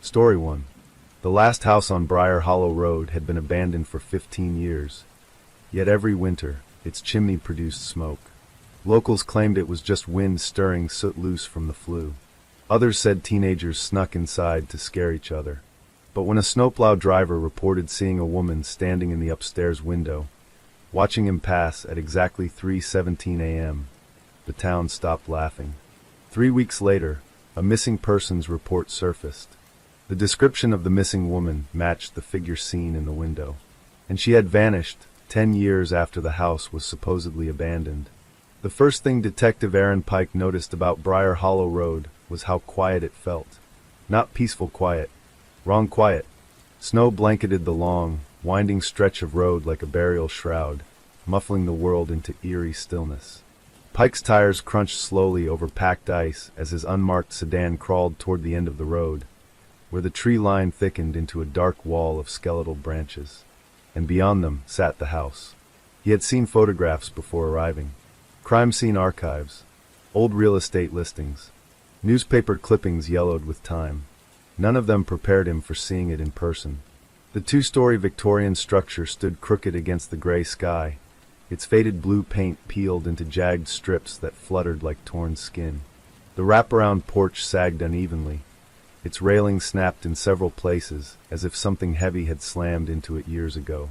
Story 1. The last house on Briar Hollow Road had been abandoned for 15 years. Yet every winter, its chimney produced smoke. Locals claimed it was just wind stirring soot loose from the flue. Others said teenagers snuck inside to scare each other. But when a snowplow driver reported seeing a woman standing in the upstairs window, watching him pass at exactly 3:17 a.m., the town stopped laughing. 3 weeks later, a missing persons report surfaced. The description of the missing woman matched the figure seen in the window, and she had vanished 10 years after the house was supposedly abandoned. The first thing Detective Aaron Pike noticed about Briar Hollow Road was how quiet it felt. Not peaceful quiet. Wrong quiet. Snow blanketed the long, winding stretch of road like a burial shroud, muffling the world into eerie stillness. Pike's tires crunched slowly over packed ice as his unmarked sedan crawled toward the end of the road, where the tree line thickened into a dark wall of skeletal branches, and beyond them sat the house. He had seen photographs before arriving. Crime scene archives, old real estate listings, newspaper clippings yellowed with time. None of them prepared him for seeing it in person. The two-story Victorian structure stood crooked against the gray sky, its faded blue paint peeled into jagged strips that fluttered like torn skin. The wraparound porch sagged unevenly. Its railing snapped in several places, as if something heavy had slammed into it years ago.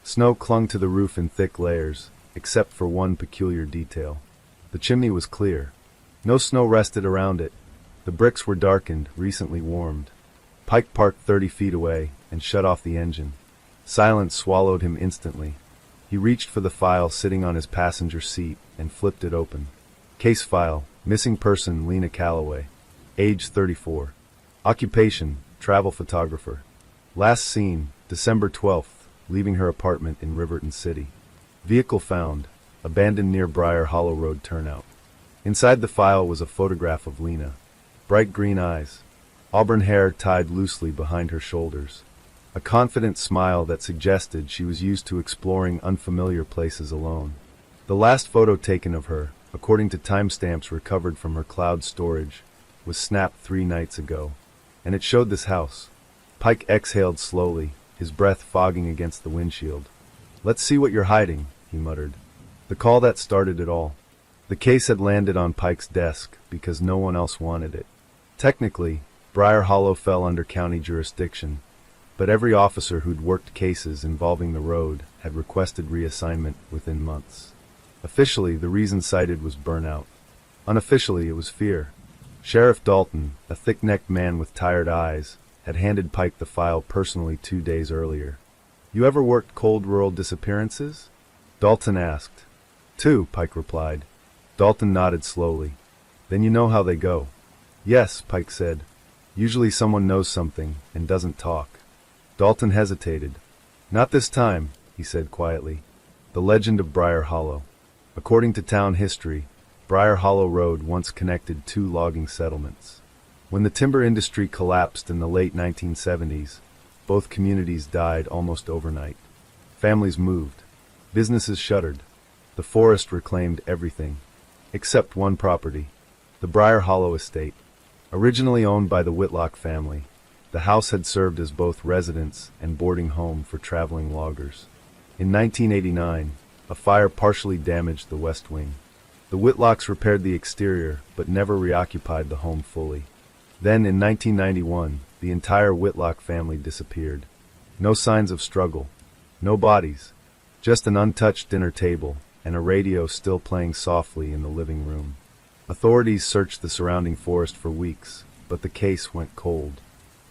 Snow clung to the roof in thick layers, except for one peculiar detail. The chimney was clear. No snow rested around it. The bricks were darkened, recently warmed. Pike parked 30 feet away and shut off the engine. Silence swallowed him instantly. He reached for the file sitting on his passenger seat and flipped it open. Case file, missing person Lena Calloway. Age 34. Occupation, travel photographer. Last seen, December 12th, leaving her apartment in Riverton City. Vehicle found, abandoned near Briar Hollow Road turnout. Inside the file was a photograph of Lena. Bright green eyes, auburn hair tied loosely behind her shoulders. A confident smile that suggested she was used to exploring unfamiliar places alone. The last photo taken of her, according to timestamps recovered from her cloud storage, was snapped 3 nights ago. And it showed this house. Pike exhaled slowly, his breath fogging against the windshield. "Let's see what you're hiding," he muttered. The call that started it all. The case had landed on Pike's desk because no one else wanted it. Technically, Briar Hollow fell under county jurisdiction, but every officer who'd worked cases involving the road had requested reassignment within months. Officially, the reason cited was burnout. Unofficially, it was fear. Sheriff Dalton, a thick-necked man with tired eyes, had handed Pike the file personally 2 days earlier. "You ever worked cold rural disappearances?" Dalton asked. "2," Pike replied. Dalton nodded slowly. "Then you know how they go." "Yes," Pike said. "Usually someone knows something and doesn't talk." Dalton hesitated. "Not this time," he said quietly. The legend of Briar Hollow. According to town history, Briar Hollow Road once connected 2 logging settlements. When the timber industry collapsed in the late 1970s, both communities died almost overnight. Families moved. Businesses shuttered. The forest reclaimed everything, except one property, the Briar Hollow Estate. Originally owned by the Whitlock family, the house had served as both residence and boarding home for traveling loggers. In 1989, a fire partially damaged the west wing. The Whitlocks repaired the exterior, but never reoccupied the home fully. Then, in 1991, the entire Whitlock family disappeared. No signs of struggle. No bodies. Just an untouched dinner table, and a radio still playing softly in the living room. Authorities searched the surrounding forest for weeks, but the case went cold.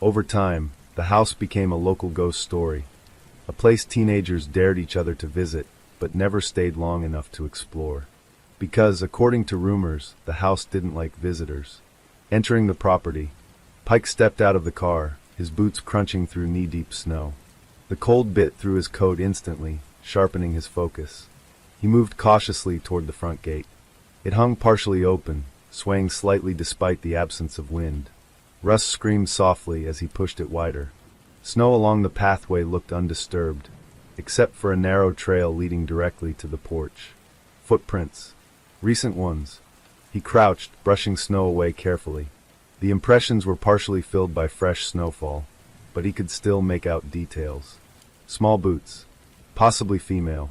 Over time, the house became a local ghost story, a place teenagers dared each other to visit, but never stayed long enough to explore. Because, according to rumors, the house didn't like visitors. Entering the property, Pike stepped out of the car, his boots crunching through knee-deep snow. The cold bit through his coat instantly, sharpening his focus. He moved cautiously toward the front gate. It hung partially open, swaying slightly despite the absence of wind. Russ screamed softly as he pushed it wider. Snow along the pathway looked undisturbed, except for a narrow trail leading directly to the porch. Footprints. Recent ones. He crouched, brushing snow away carefully. The impressions were partially filled by fresh snowfall, but he could still make out details. Small boots. Possibly female.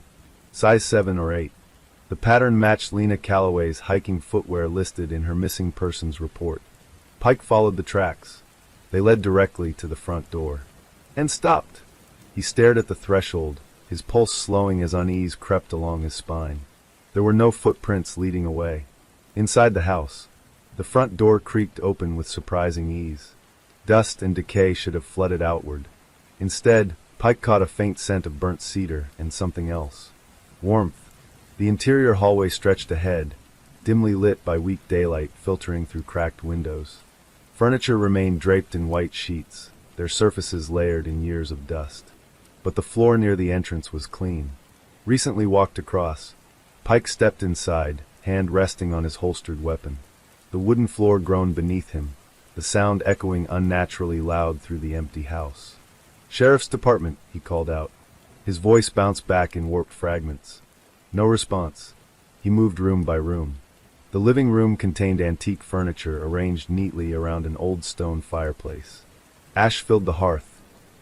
Size 7 or 8. The pattern matched Lena Calloway's hiking footwear listed in her missing persons report. Pike followed the tracks. They led directly to the front door. And stopped. He stared at the threshold, his pulse slowing as unease crept along his spine. There were no footprints leading away. Inside the house, the front door creaked open with surprising ease. Dust and decay should have flooded outward. Instead, Pike caught a faint scent of burnt cedar and something else. Warmth. The interior hallway stretched ahead, dimly lit by weak daylight filtering through cracked windows. Furniture remained draped in white sheets, their surfaces layered in years of dust. But the floor near the entrance was clean. Recently walked across, Pike stepped inside, hand resting on his holstered weapon. The wooden floor groaned beneath him, the sound echoing unnaturally loud through the empty house. "Sheriff's Department," he called out. His voice bounced back in warped fragments. No response. He moved room by room. The living room contained antique furniture arranged neatly around an old stone fireplace. Ash filled the hearth,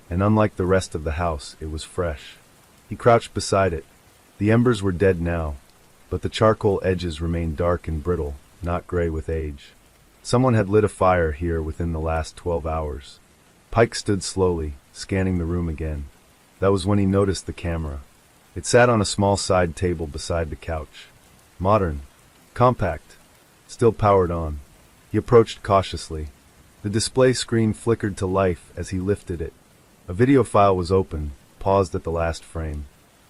and unlike the rest of the house, it was fresh. He crouched beside it. The embers were dead now, but the charcoal edges remained dark and brittle, not gray with age. Someone had lit a fire here within the last 12 hours. Pike stood slowly, scanning the room again. That was when he noticed the camera. It sat on a small side table beside the couch. Modern. Compact. Still powered on. He approached cautiously. The display screen flickered to life as he lifted it. A video file was open, paused at the last frame.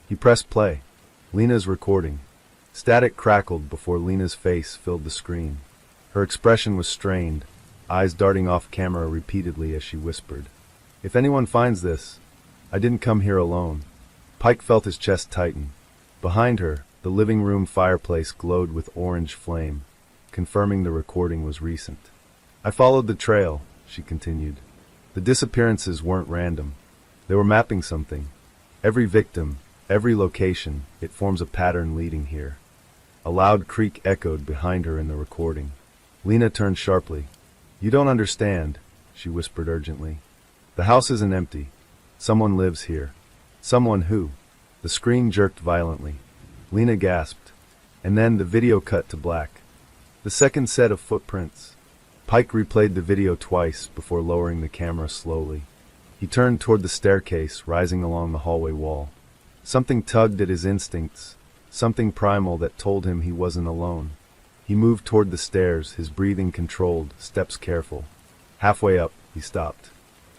He pressed play. Lena's recording. Static crackled before Lena's face filled the screen. Her expression was strained, eyes darting off camera repeatedly as she whispered, "If anyone finds this, I didn't come here alone." Pike felt his chest tighten. Behind her, the living room fireplace glowed with orange flame, confirming the recording was recent. "I followed the trail," she continued. "The disappearances weren't random. They were mapping something. Every victim, every location, it forms a pattern leading here." A loud creak echoed behind her in the recording. Lena turned sharply. "You don't understand," she whispered urgently. "The house isn't empty. Someone lives here." "Someone who?" The screen jerked violently. Lena gasped, and then the video cut to black. The second set of footprints. Pike replayed the video twice before lowering the camera slowly. He turned toward the staircase rising along the hallway wall. Something tugged at his instincts, something primal that told him he wasn't alone. He moved toward the stairs, his breathing controlled, steps careful. Halfway up, he stopped.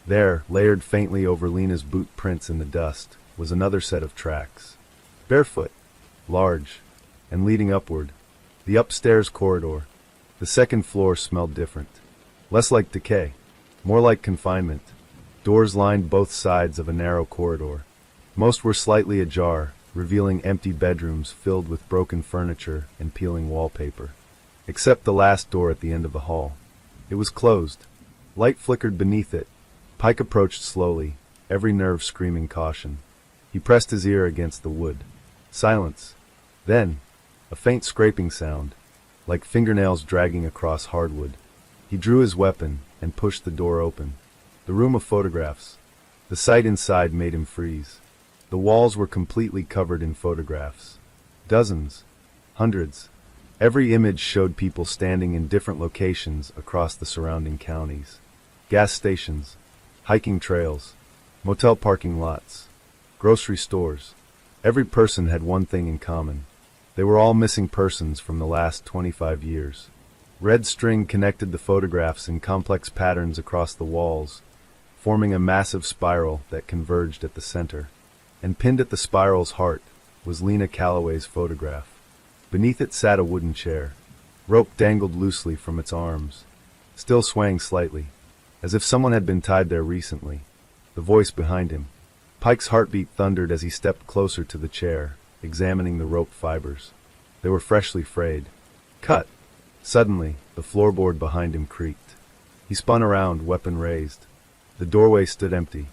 There, layered faintly over Lena's boot prints in the dust, was another set of tracks. Barefoot, large, and leading upward. The upstairs corridor. The second floor smelled different. Less like decay, more like confinement. Doors lined both sides of a narrow corridor. Most were slightly ajar, revealing empty bedrooms filled with broken furniture and peeling wallpaper. Except the last door at the end of the hall. It was closed. Light flickered beneath it. Pike approached slowly, every nerve screaming caution. He pressed his ear against the wood. Silence. Then, a faint scraping sound, like fingernails dragging across hardwood. He drew his weapon and pushed the door open. The room of photographs. The sight inside made him freeze. The walls were completely covered in photographs. Dozens. Hundreds. Every image showed people standing in different locations across the surrounding counties. Gas stations. Hiking trails. Motel parking lots. Grocery stores. Every person had one thing in common. They were all missing persons from the last 25 years. Red string connected the photographs in complex patterns across the walls, forming a massive spiral that converged at the center. And pinned at the spiral's heart was Lena Calloway's photograph. Beneath it sat a wooden chair. Rope dangled loosely from its arms, still swaying slightly, as if someone had been tied there recently. The voice behind him. Pike's heartbeat thundered as he stepped closer to the chair, examining the rope fibers. They were freshly frayed. Cut! Suddenly, the floorboard behind him creaked. He spun around, weapon raised. The doorway stood empty,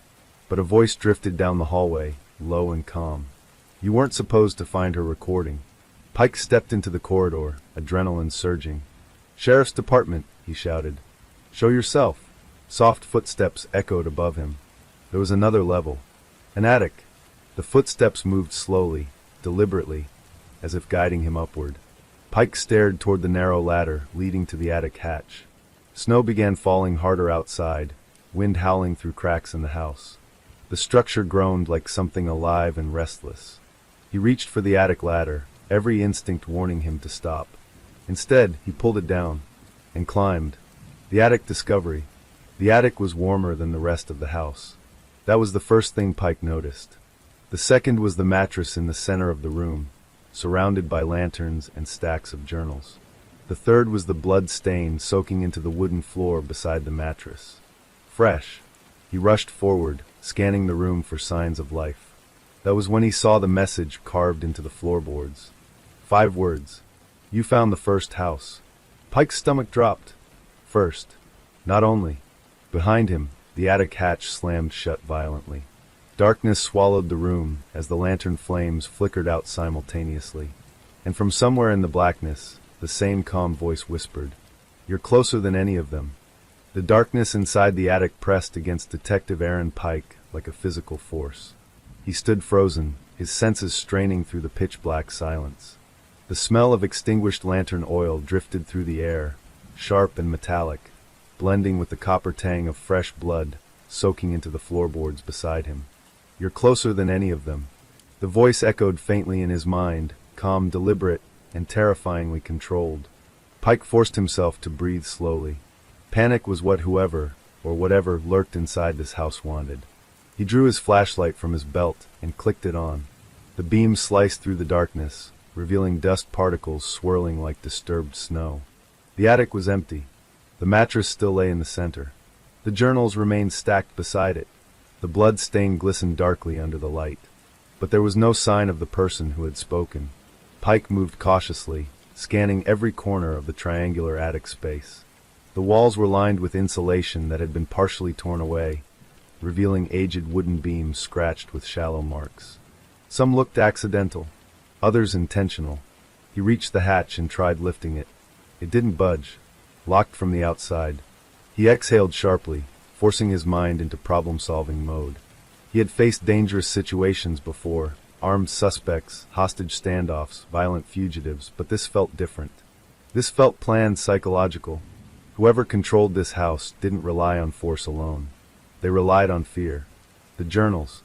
but a voice drifted down the hallway, low and calm. "You weren't supposed to find her recording." Pike stepped into the corridor, adrenaline surging. "Sheriff's Department," he shouted. "Show yourself." Soft footsteps echoed above him. There was another level. An attic. The footsteps moved slowly, deliberately, as if guiding him upward. Pike stared toward the narrow ladder leading to the attic hatch. Snow began falling harder outside, wind howling through cracks in the house. The structure groaned like something alive and restless. He reached for the attic ladder, every instinct warning him to stop. Instead, he pulled it down and climbed. The attic discovery. The attic was warmer than the rest of the house. That was the first thing Pike noticed. The second was the mattress in the center of the room, surrounded by lanterns and stacks of journals. The third was the blood stain soaking into the wooden floor beside the mattress. Fresh. He rushed forward, scanning the room for signs of life. That was when he saw the message carved into the floorboards. 5 words. "You found the first house." Pike's stomach dropped. First. Not only. Behind him, the attic hatch slammed shut violently. Darkness swallowed the room as the lantern flames flickered out simultaneously. And from somewhere in the blackness, the same calm voice whispered, "You're closer than any of them." The darkness inside the attic pressed against Detective Aaron Pike like a physical force. He stood frozen, his senses straining through the pitch-black silence. The smell of extinguished lantern oil drifted through the air, sharp and metallic, blending with the copper tang of fresh blood soaking into the floorboards beside him. "You're closer than any of them." The voice echoed faintly in his mind, calm, deliberate, and terrifyingly controlled. Pike forced himself to breathe slowly. Panic was what whoever, or whatever, lurked inside this house wanted. He drew his flashlight from his belt and clicked it on. The beam sliced through the darkness, revealing dust particles swirling like disturbed snow. The attic was empty. The mattress still lay in the center. The journals remained stacked beside it. The blood stain glistened darkly under the light. But there was no sign of the person who had spoken. Pike moved cautiously, scanning every corner of the triangular attic space. The walls were lined with insulation that had been partially torn away, revealing aged wooden beams scratched with shallow marks. Some looked accidental, others intentional. He reached the hatch and tried lifting it. It didn't budge, locked from the outside. He exhaled sharply, forcing his mind into problem-solving mode. He had faced dangerous situations before, armed suspects, hostage standoffs, violent fugitives, but this felt different. This felt planned, psychological. Whoever controlled this house didn't rely on force alone. They relied on fear. The journals.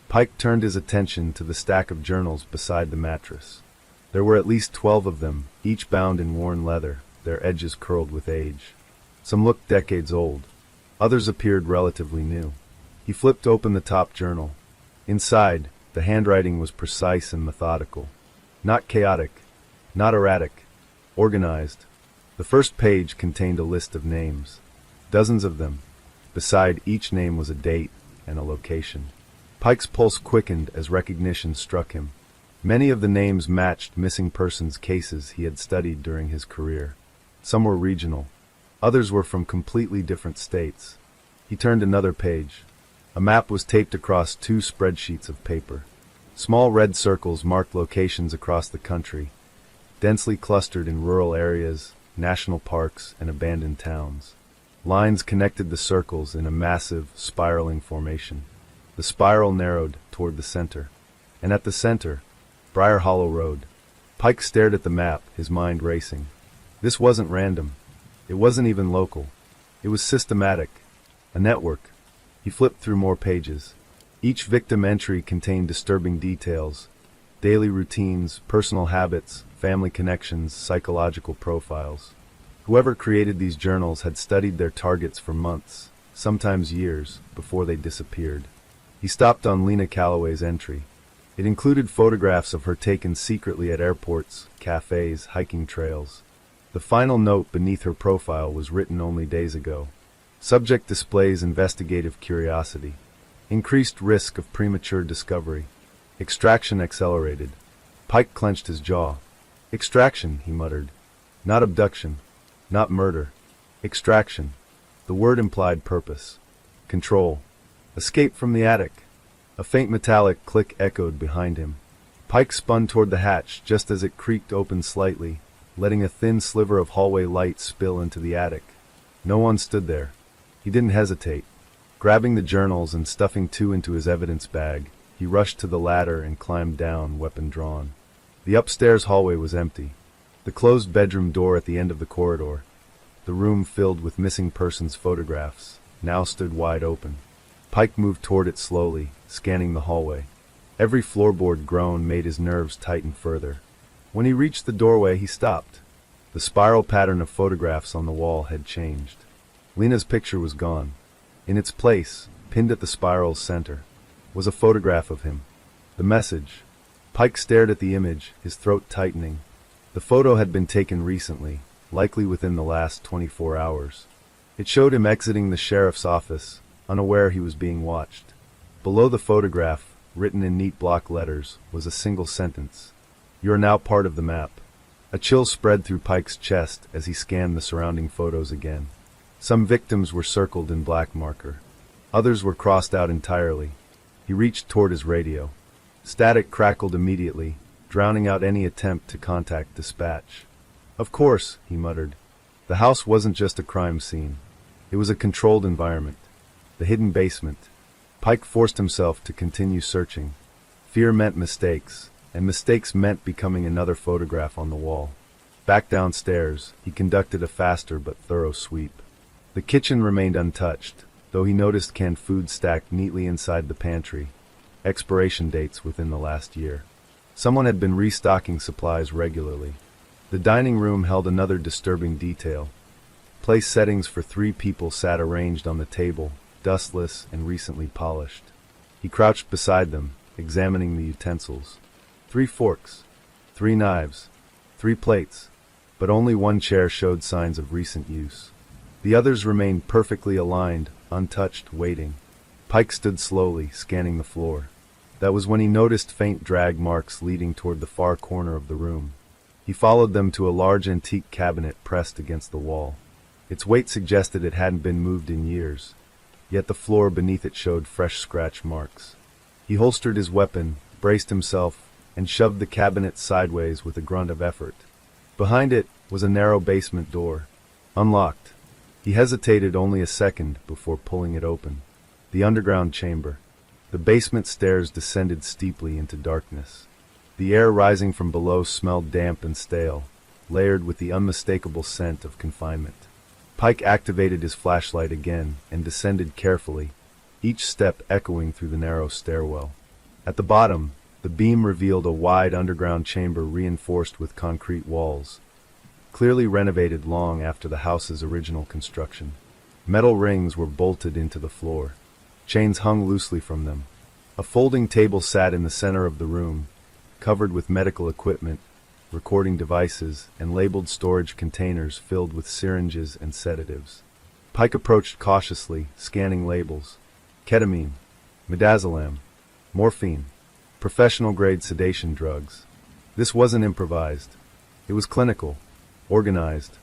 Pike turned his attention to the stack of journals beside the mattress. There were at least 12 of them, each bound in worn leather, their edges curled with age. Some looked decades old. Others appeared relatively new. He flipped open the top journal. Inside, the handwriting was precise and methodical. Not chaotic, not erratic, organized. The first page contained a list of names. Dozens of them. Beside each name was a date and a location. Pike's pulse quickened as recognition struck him. Many of the names matched missing persons cases he had studied during his career. Some were regional. Others were from completely different states. He turned another page. A map was taped across 2 spreadsheets of paper. Small red circles marked locations across the country, densely clustered in rural areas, national parks, and abandoned towns. Lines connected the circles in a massive, spiraling formation. The spiral narrowed toward the center. And at the center, Briar Hollow Road. Pike stared at the map, his mind racing. This wasn't random. It wasn't even local. It was systematic. A network. He flipped through more pages. Each victim entry contained disturbing details, daily routines, personal habits, family connections, psychological profiles. Whoever created these journals had studied their targets for months, sometimes years, before they disappeared. He stopped on Lena Calloway's entry. It included photographs of her taken secretly at airports, cafes, hiking trails. The final note beneath her profile was written only days ago. Subject displays investigative curiosity. Increased risk of premature discovery. Extraction accelerated. Pike clenched his jaw. Extraction, he muttered. Not abduction. Not murder. Extraction. The word implied purpose. Control. Escape from the attic. A faint metallic click echoed behind him. Pike spun toward the hatch just as it creaked open slightly, letting a thin sliver of hallway light spill into the attic. No one stood there. He didn't hesitate. Grabbing the journals and stuffing two into his evidence bag, he rushed to the ladder and climbed down, weapon drawn. The upstairs hallway was empty. The closed bedroom door at the end of the corridor, the room filled with missing persons' photographs, now stood wide open. Pike moved toward it slowly, scanning the hallway. Every floorboard groan made his nerves tighten further. When he reached the doorway, he stopped. The spiral pattern of photographs on the wall had changed. Lena's picture was gone. In its place, pinned at the spiral's center, was a photograph of him. The message. Pike stared at the image, his throat tightening. The photo had been taken recently, likely within the last 24 hours. It showed him exiting the sheriff's office, unaware he was being watched. Below the photograph, written in neat block letters, was a single sentence. "You are now part of the map." A chill spread through Pike's chest as he scanned the surrounding photos again. Some victims were circled in black marker. Others were crossed out entirely. He reached toward his radio. Static crackled immediately, drowning out any attempt to contact dispatch. "Of course," he muttered. The house wasn't just a crime scene. It was a controlled environment. The hidden basement. Pike forced himself to continue searching. Fear meant mistakes, and mistakes meant becoming another photograph on the wall. Back downstairs, he conducted a faster but thorough sweep. The kitchen remained untouched, though he noticed canned food stacked neatly inside the pantry, expiration dates within the last year. Someone had been restocking supplies regularly. The dining room held another disturbing detail. Place settings for 3 people sat arranged on the table, dustless and recently polished. He crouched beside them, examining the utensils. 3 forks, 3 knives, 3 plates, but only one chair showed signs of recent use. The others remained perfectly aligned, untouched, waiting. Pike stood slowly, scanning the floor. That was when he noticed faint drag marks leading toward the far corner of the room. He followed them to a large antique cabinet pressed against the wall. Its weight suggested it hadn't been moved in years, yet the floor beneath it showed fresh scratch marks. He holstered his weapon, braced himself, and shoved the cabinet sideways with a grunt of effort. Behind it was a narrow basement door, unlocked. He hesitated only a second before pulling it open. The underground chamber. The basement stairs descended steeply into darkness. The air rising from below smelled damp and stale, layered with the unmistakable scent of confinement. Pike activated his flashlight again and descended carefully, each step echoing through the narrow stairwell. At the bottom, the beam revealed a wide underground chamber reinforced with concrete walls, clearly renovated long after the house's original construction. Metal rings were bolted into the floor. Chains hung loosely from them. A folding table sat in the center of the room, covered with medical equipment, recording devices, and labeled storage containers filled with syringes and sedatives. Pike approached cautiously, scanning labels. Ketamine, midazolam, morphine, professional-grade sedation drugs. This wasn't improvised. It was clinical, organized.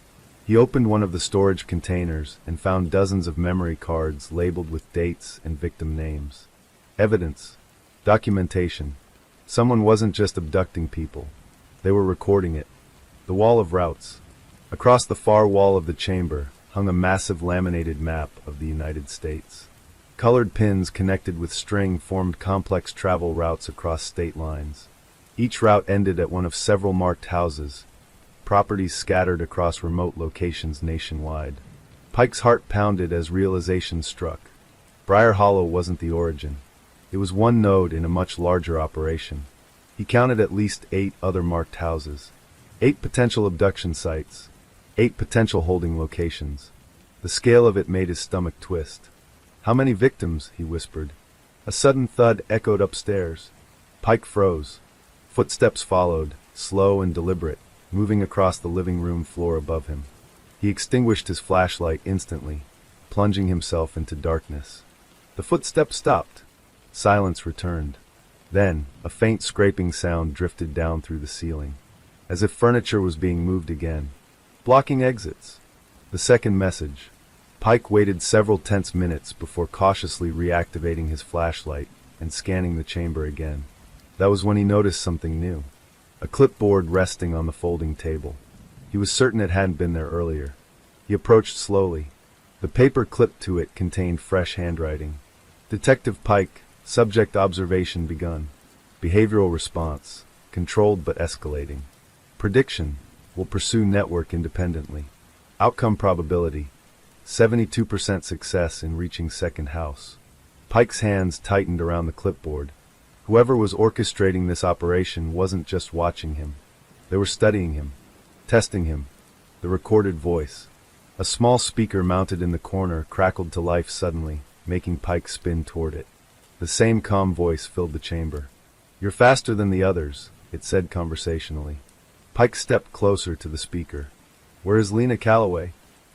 He opened one of the storage containers and found dozens of memory cards labeled with dates and victim names. Evidence. Documentation. Someone wasn't just abducting people. They were recording it. The wall of routes. Across the far wall of the chamber hung a massive laminated map of the United States. Colored pins connected with string formed complex travel routes across state lines. Each route ended at one of several marked houses, properties scattered across remote locations nationwide. Pike's heart pounded as realization struck. Briar Hollow wasn't the origin. It was one node in a much larger operation. He counted at least 8 other marked houses, 8 potential abduction sites, 8 potential holding locations. The scale of it made his stomach twist. "How many victims?" he whispered. A sudden thud echoed upstairs. Pike froze. Footsteps followed, slow and deliberate, moving across the living room floor above him. He extinguished his flashlight instantly, plunging himself into darkness. The footsteps stopped. Silence returned. Then, a faint scraping sound drifted down through the ceiling, as if furniture was being moved again, blocking exits. The second message. Pike waited several tense minutes before cautiously reactivating his flashlight and scanning the chamber again. That was when he noticed something new. A clipboard resting on the folding table. He was certain it hadn't been there earlier. He approached slowly, The paper clipped to it contained fresh handwriting. Detective Pike, subject observation begun. Behavioral response, controlled but escalating. Prediction, will pursue network independently. Outcome probability, 72% success in reaching second house. Pike's hands tightened around the clipboard. Whoever was orchestrating this operation wasn't just watching him. They were studying him, testing him. The recorded voice. A small speaker mounted in the corner crackled to life suddenly, making Pike spin toward it. The same calm voice filled the chamber. "You're faster than the others," it said conversationally. Pike stepped closer to the speaker. "Where is Lena Calloway?"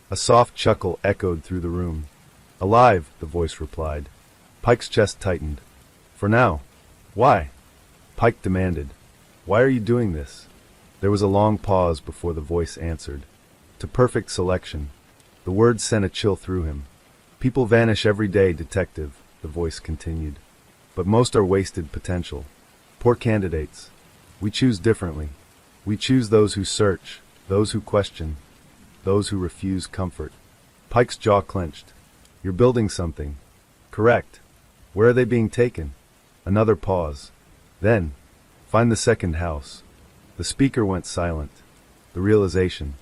A soft chuckle echoed through the room. "Alive," the voice replied. Pike's chest tightened. "For now." "Why?" Pike demanded. "Why are you doing this?" There was a long pause before the voice answered. "To perfect selection." The words sent a chill through him. "People vanish every day, detective," the voice continued. "But most are wasted potential. Poor candidates. We choose differently. We choose those who search, those who question, those who refuse comfort." Pike's jaw clenched. "You're building something." "Correct. Where are they being taken?" Another pause. Then, "Find the second house." The speaker went silent. The realization.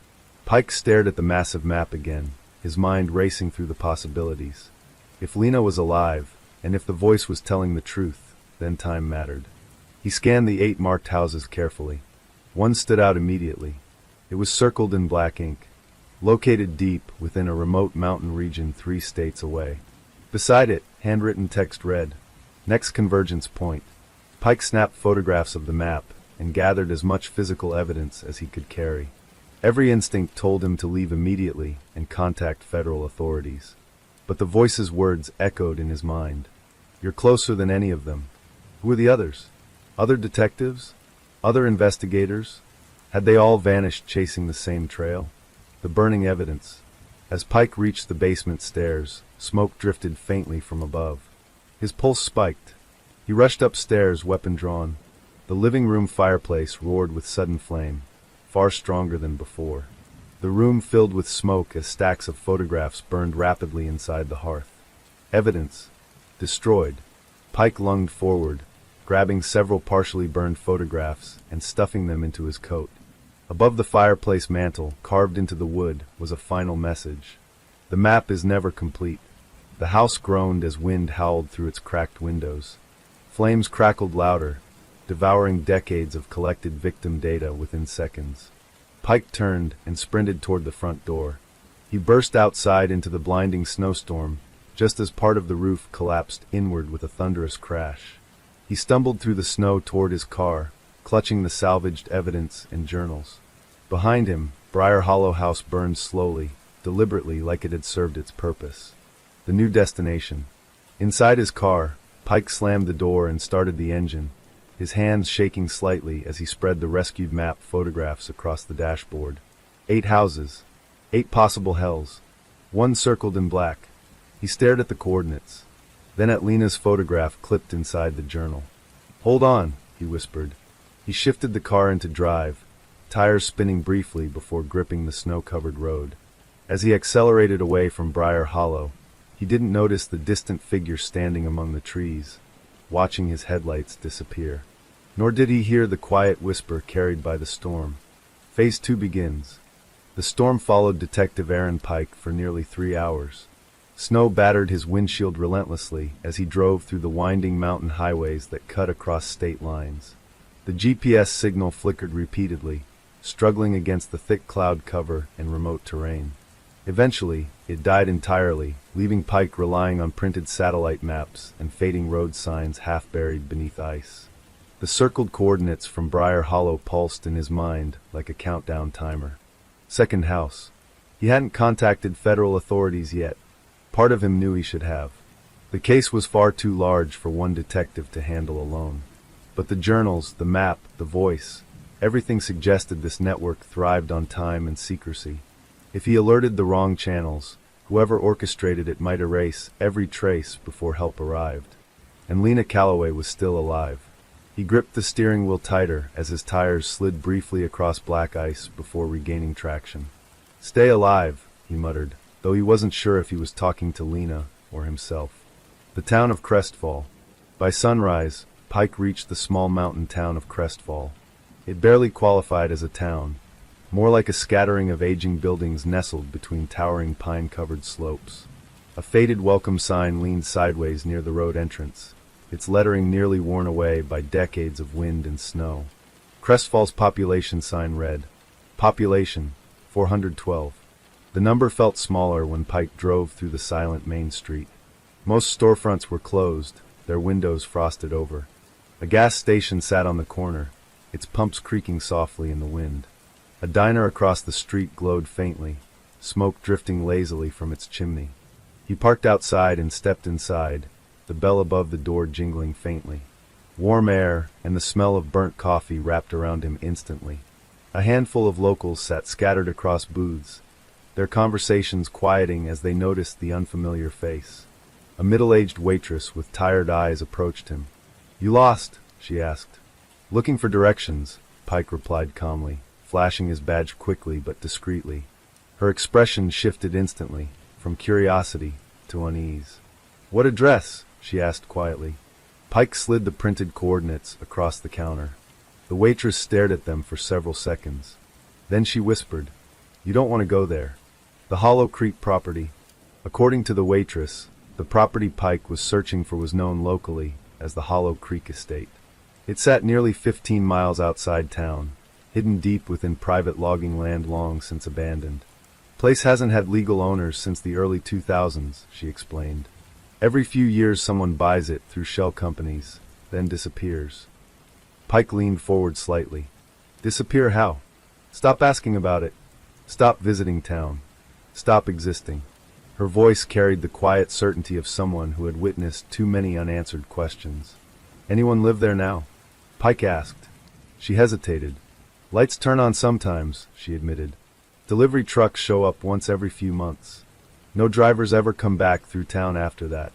Pike stared at the massive map again, his mind racing through the possibilities. If Lena was alive, and if the voice was telling the truth, then time mattered. He scanned the 8 marked houses carefully. One stood out immediately. It was circled in black ink, located deep within a remote mountain region 3 states away. Beside it, handwritten text read, "Next convergence point." Pike snapped photographs of the map and gathered as much physical evidence as he could carry. Every instinct told him to leave immediately and contact federal authorities. But the voice's words echoed in his mind. "You're closer than any of them." Who were the others? Other detectives? Other investigators? Had they all vanished chasing the same trail? The burning evidence. As Pike reached the basement stairs, smoke drifted faintly from above. His pulse spiked. He rushed upstairs, weapon drawn. The living room fireplace roared with sudden flame, far stronger than before. The room filled with smoke as stacks of photographs burned rapidly inside the hearth. Evidence. Destroyed. Pike lunged forward, grabbing several partially burned photographs and stuffing them into his coat. Above the fireplace mantel, carved into the wood, was a final message. "The map is never complete." The house groaned as wind howled through its cracked windows. Flames crackled louder, devouring decades of collected victim data within seconds. Pike turned and sprinted toward the front door. He burst outside into the blinding snowstorm, just as part of the roof collapsed inward with a thunderous crash. He stumbled through the snow toward his car, clutching the salvaged evidence and journals. Behind him, Briar Hollow House burned slowly, deliberately, like it had served its purpose. The new destination. Inside his car, Pike slammed the door and started the engine, his hands shaking slightly as he spread the rescued map photographs across the dashboard. 8 houses. 8 possible hells. One circled in black. He stared at the coordinates, then at Lena's photograph clipped inside the journal. "Hold on," he whispered. He shifted the car into drive, tires spinning briefly before gripping the snow-covered road. As he accelerated away from Briar Hollow, he didn't notice the distant figure standing among the trees, watching his headlights disappear. Nor did he hear the quiet whisper carried by the storm. Phase 2 begins. The storm followed Detective Aaron Pike for nearly 3 hours. Snow battered his windshield relentlessly as he drove through the winding mountain highways that cut across state lines. The GPS signal flickered repeatedly, struggling against the thick cloud cover and remote terrain. Eventually, it died entirely, leaving Pike relying on printed satellite maps and fading road signs half buried beneath ice. The circled coordinates from Briar Hollow pulsed in his mind like a countdown timer. Second house. He hadn't contacted federal authorities yet. Part of him knew he should have. The case was far too large for one detective to handle alone. But the journals, the map, the voice, everything suggested this network thrived on time and secrecy. If he alerted the wrong channels, whoever orchestrated it might erase every trace before help arrived. And Lena Calloway was still alive. He gripped the steering wheel tighter as his tires slid briefly across black ice before regaining traction. "Stay alive," he muttered, though he wasn't sure if he was talking to Lena or himself. The town of Crestfall. By sunrise, Pike reached the small mountain town of Crestfall. It barely qualified as a town, more like a scattering of aging buildings nestled between towering pine-covered slopes. A faded welcome sign leaned sideways near the road entrance, its lettering nearly worn away by decades of wind and snow. Crestfall's population sign read, "Population, 412. The number felt smaller when Pike drove through the silent main street. Most storefronts were closed, their windows frosted over. A gas station sat on the corner, its pumps creaking softly in the wind. A diner across the street glowed faintly, smoke drifting lazily from its chimney. He parked outside and stepped inside, the bell above the door jingling faintly. Warm air and the smell of burnt coffee wrapped around him instantly. A handful of locals sat scattered across booths, their conversations quieting as they noticed the unfamiliar face. A middle-aged waitress with tired eyes approached him. "You lost?" she asked. "Looking for directions," Pike replied calmly, flashing his badge quickly but discreetly. Her expression shifted instantly, from curiosity to unease. "What address?" she asked quietly. Pike slid the printed coordinates across the counter. The waitress stared at them for several seconds. Then she whispered, "You don't want to go there. The Hollow Creek property." According to the waitress, the property Pike was searching for was known locally as the Hollow Creek Estate. It sat nearly 15 miles outside town, hidden deep within private logging land long since abandoned. "Place hasn't had legal owners since the early 2000s, she explained. "Every few years someone buys it through shell companies, then disappears." Pike leaned forward slightly. "Disappear how?" "Stop asking about it. Stop visiting town. Stop existing." Her voice carried the quiet certainty of someone who had witnessed too many unanswered questions. "Anyone live there now?" Pike asked. She hesitated. "Lights turn on sometimes," she admitted. "Delivery trucks show up once every few months. No drivers ever come back through town after that."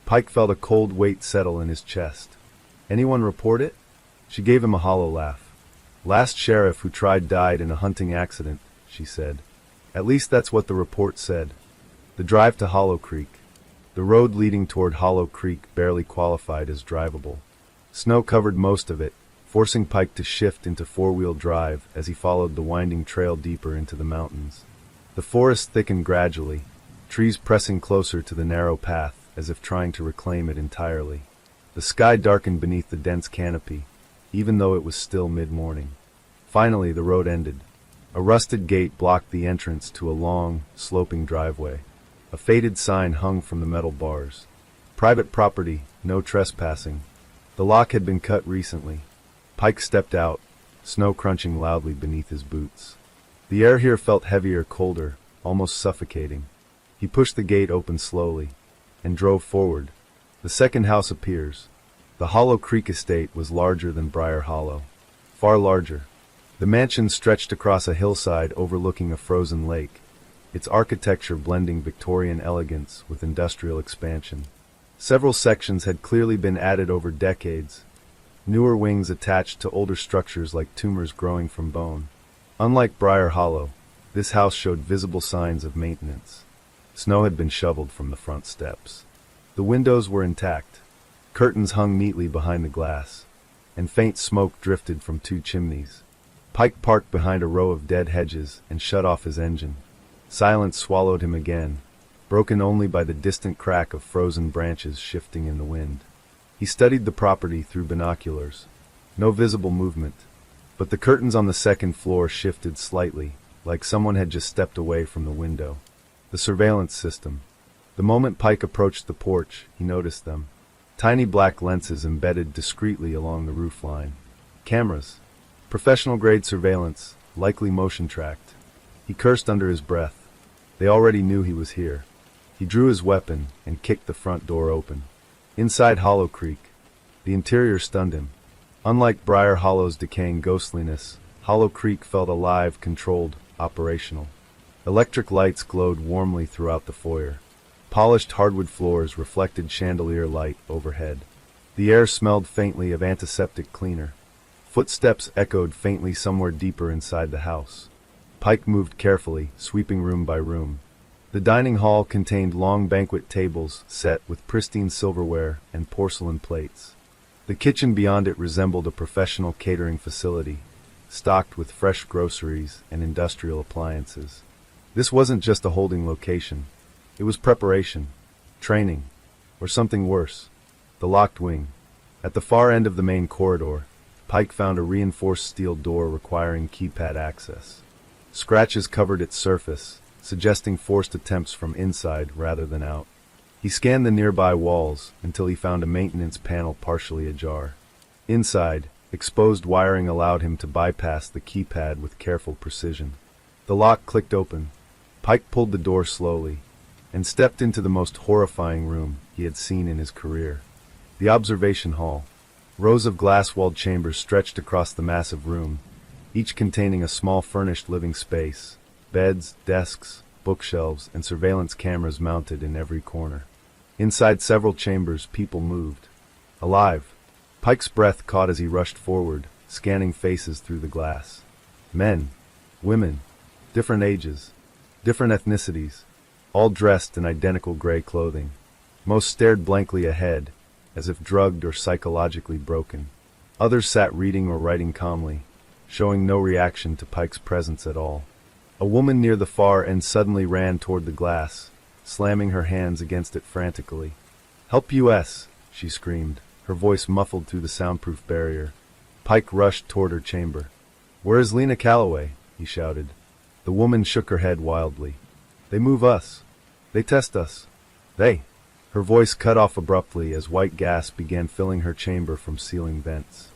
Pike felt a cold weight settle in his chest. "Anyone report it?" She gave him a hollow laugh. "Last sheriff who tried died in a hunting accident," she said. "At least that's what the report said." The drive to Hollow Creek. The road leading toward Hollow Creek barely qualified as drivable. Snow covered most of it, forcing Pike to shift into four-wheel drive as he followed the winding trail deeper into the mountains. The forest thickened gradually, trees pressing closer to the narrow path as if trying to reclaim it entirely. The sky darkened beneath the dense canopy, even though it was still mid-morning. Finally, the road ended. A rusted gate blocked the entrance to a long, sloping driveway. A faded sign hung from the metal bars. "Private property, no trespassing." The lock had been cut recently. Pike stepped out, snow crunching loudly beneath his boots. The air here felt heavier, colder, almost suffocating. He pushed the gate open slowly and drove forward. The second house appears. The Hollow Creek estate was larger than Briar Hollow. Far larger. The mansion stretched across a hillside overlooking a frozen lake, its architecture blending Victorian elegance with industrial expansion. Several sections had clearly been added over decades, newer wings attached to older structures like tumors growing from bone. Unlike Briar Hollow, this house showed visible signs of maintenance. Snow had been shoveled from the front steps. The windows were intact. Curtains hung neatly behind the glass, and faint smoke drifted from two chimneys. Pike parked behind a row of dead hedges and shut off his engine. Silence swallowed him again, broken only by the distant crack of frozen branches shifting in the wind. He studied the property through binoculars. No visible movement, but the curtains on the second floor shifted slightly, like someone had just stepped away from the window. The surveillance system. The moment Pike approached the porch, he noticed them. Tiny black lenses embedded discreetly along the roofline. Cameras. Professional-grade surveillance, likely motion-tracked. He cursed under his breath. They already knew he was here. He drew his weapon and kicked the front door open. Inside Hollow Creek. The interior stunned him. Unlike Briar Hollow's decaying ghostliness, Hollow Creek felt alive, controlled, operational. Electric lights glowed warmly throughout the foyer. Polished hardwood floors reflected chandelier light overhead. The air smelled faintly of antiseptic cleaner. Footsteps echoed faintly somewhere deeper inside the house. Pike moved carefully, sweeping room by room. The dining hall contained long banquet tables set with pristine silverware and porcelain plates. The kitchen beyond it resembled a professional catering facility, stocked with fresh groceries and industrial appliances. This wasn't just a holding location. It was preparation, training, or something worse. The locked wing. At the far end of the main corridor, Pike found a reinforced steel door requiring keypad access. Scratches covered its surface, suggesting forced attempts from inside rather than out. He scanned the nearby walls until he found a maintenance panel partially ajar. Inside, exposed wiring allowed him to bypass the keypad with careful precision. The lock clicked open. Pike pulled the door slowly and stepped into the most horrifying room he had seen in his career. The observation hall. Rows of glass-walled chambers stretched across the massive room, each containing a small furnished living space. Beds, desks, bookshelves, and surveillance cameras mounted in every corner. Inside several chambers, people moved. Alive. Pike's breath caught as he rushed forward, scanning faces through the glass. Men, women, different ages, different ethnicities, all dressed in identical gray clothing. Most stared blankly ahead, as if drugged or psychologically broken. Others sat reading or writing calmly, showing no reaction to Pike's presence at all. A woman near the far end suddenly ran toward the glass, slamming her hands against it frantically. "Help US!" she screamed, her voice muffled through the soundproof barrier. Pike rushed toward her chamber. "Where is Lena Calloway?" he shouted. The woman shook her head wildly. "They move us. They test us. They—" Her voice cut off abruptly as white gas began filling her chamber from ceiling vents.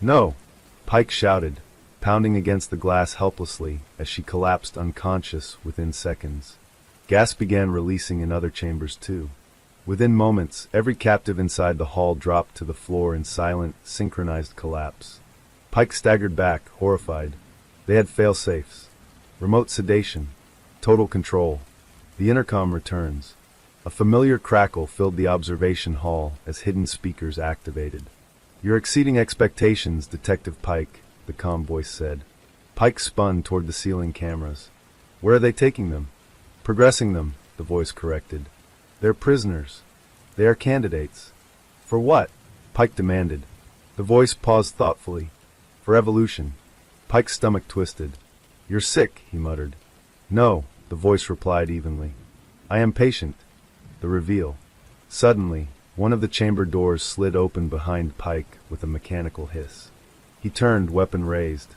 "No!" Pike shouted, pounding against the glass helplessly as she collapsed unconscious within seconds. Gas began releasing in other chambers too. Within moments, every captive inside the hall dropped to the floor in silent, synchronized collapse. Pike staggered back, horrified. They had fail-safes. Remote sedation. Total control. The intercom returns. A familiar crackle filled the observation hall as hidden speakers activated. "You're exceeding expectations, Detective Pike," the calm voice said. Pike spun toward the ceiling cameras. "Where are they taking them?" "Progressing them," the voice corrected. "They're prisoners. They are candidates." "For what?" Pike demanded. The voice paused thoughtfully. "For evolution." Pike's stomach twisted. "You're sick," he muttered. "No," the voice replied evenly. "I am patient." The reveal. Suddenly, one of the chamber doors slid open behind Pike with a mechanical hiss. He turned, weapon raised.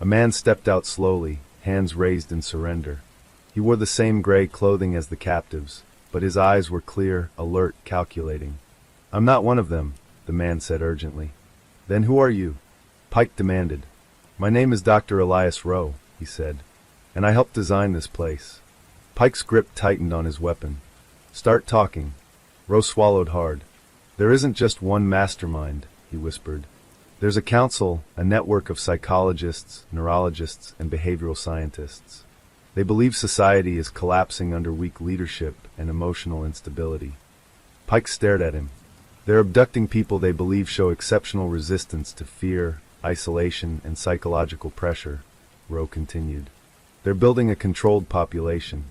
A man stepped out slowly, hands raised in surrender. He wore the same gray clothing as the captives, but his eyes were clear, alert, calculating. "I'm not one of them," the man said urgently. "Then who are you?" Pike demanded. "My name is Dr. Elias Rowe," he said, "and I helped design this place." Pike's grip tightened on his weapon. "Start talking." Rowe swallowed hard. "There isn't just one mastermind," he whispered. "There's a council, a network of psychologists, neurologists, and behavioral scientists. They believe society is collapsing under weak leadership and emotional instability." Pike stared at him. "They're abducting people they believe show exceptional resistance to fear, isolation, and psychological pressure," Rowe continued. "They're building a controlled population,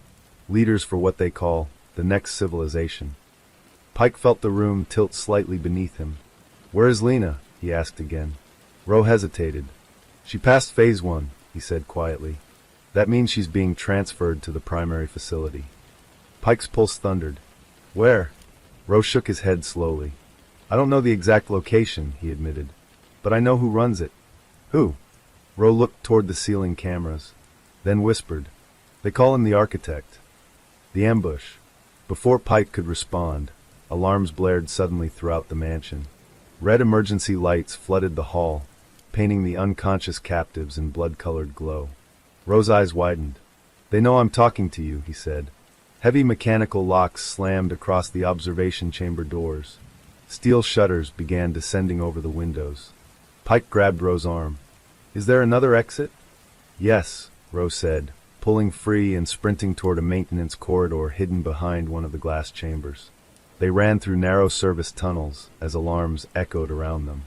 leaders for what they call the next civilization." Pike felt the room tilt slightly beneath him. "Where is Lena?" he asked again. Rowe hesitated. "She passed phase 1, he said quietly. "That means she's being transferred to the primary facility." Pike's pulse thundered. "Where?" Rowe shook his head slowly. "I don't know the exact location," he admitted, "but I know who runs it." "Who?" Rowe looked toward the ceiling cameras, then whispered. "They call him the architect." The ambush. Before Pike could respond, alarms blared suddenly throughout the mansion. Red emergency lights flooded the hall, painting the unconscious captives in blood-colored glow. Rowe's eyes widened. "They know I'm talking to you," he said. Heavy mechanical locks slammed across the observation chamber doors. Steel shutters began descending over the windows. Pike grabbed Rowe's arm. "Is there another exit?" "Yes," Rowe said, pulling free and sprinting toward a maintenance corridor hidden behind one of the glass chambers. They ran through narrow service tunnels as alarms echoed around them.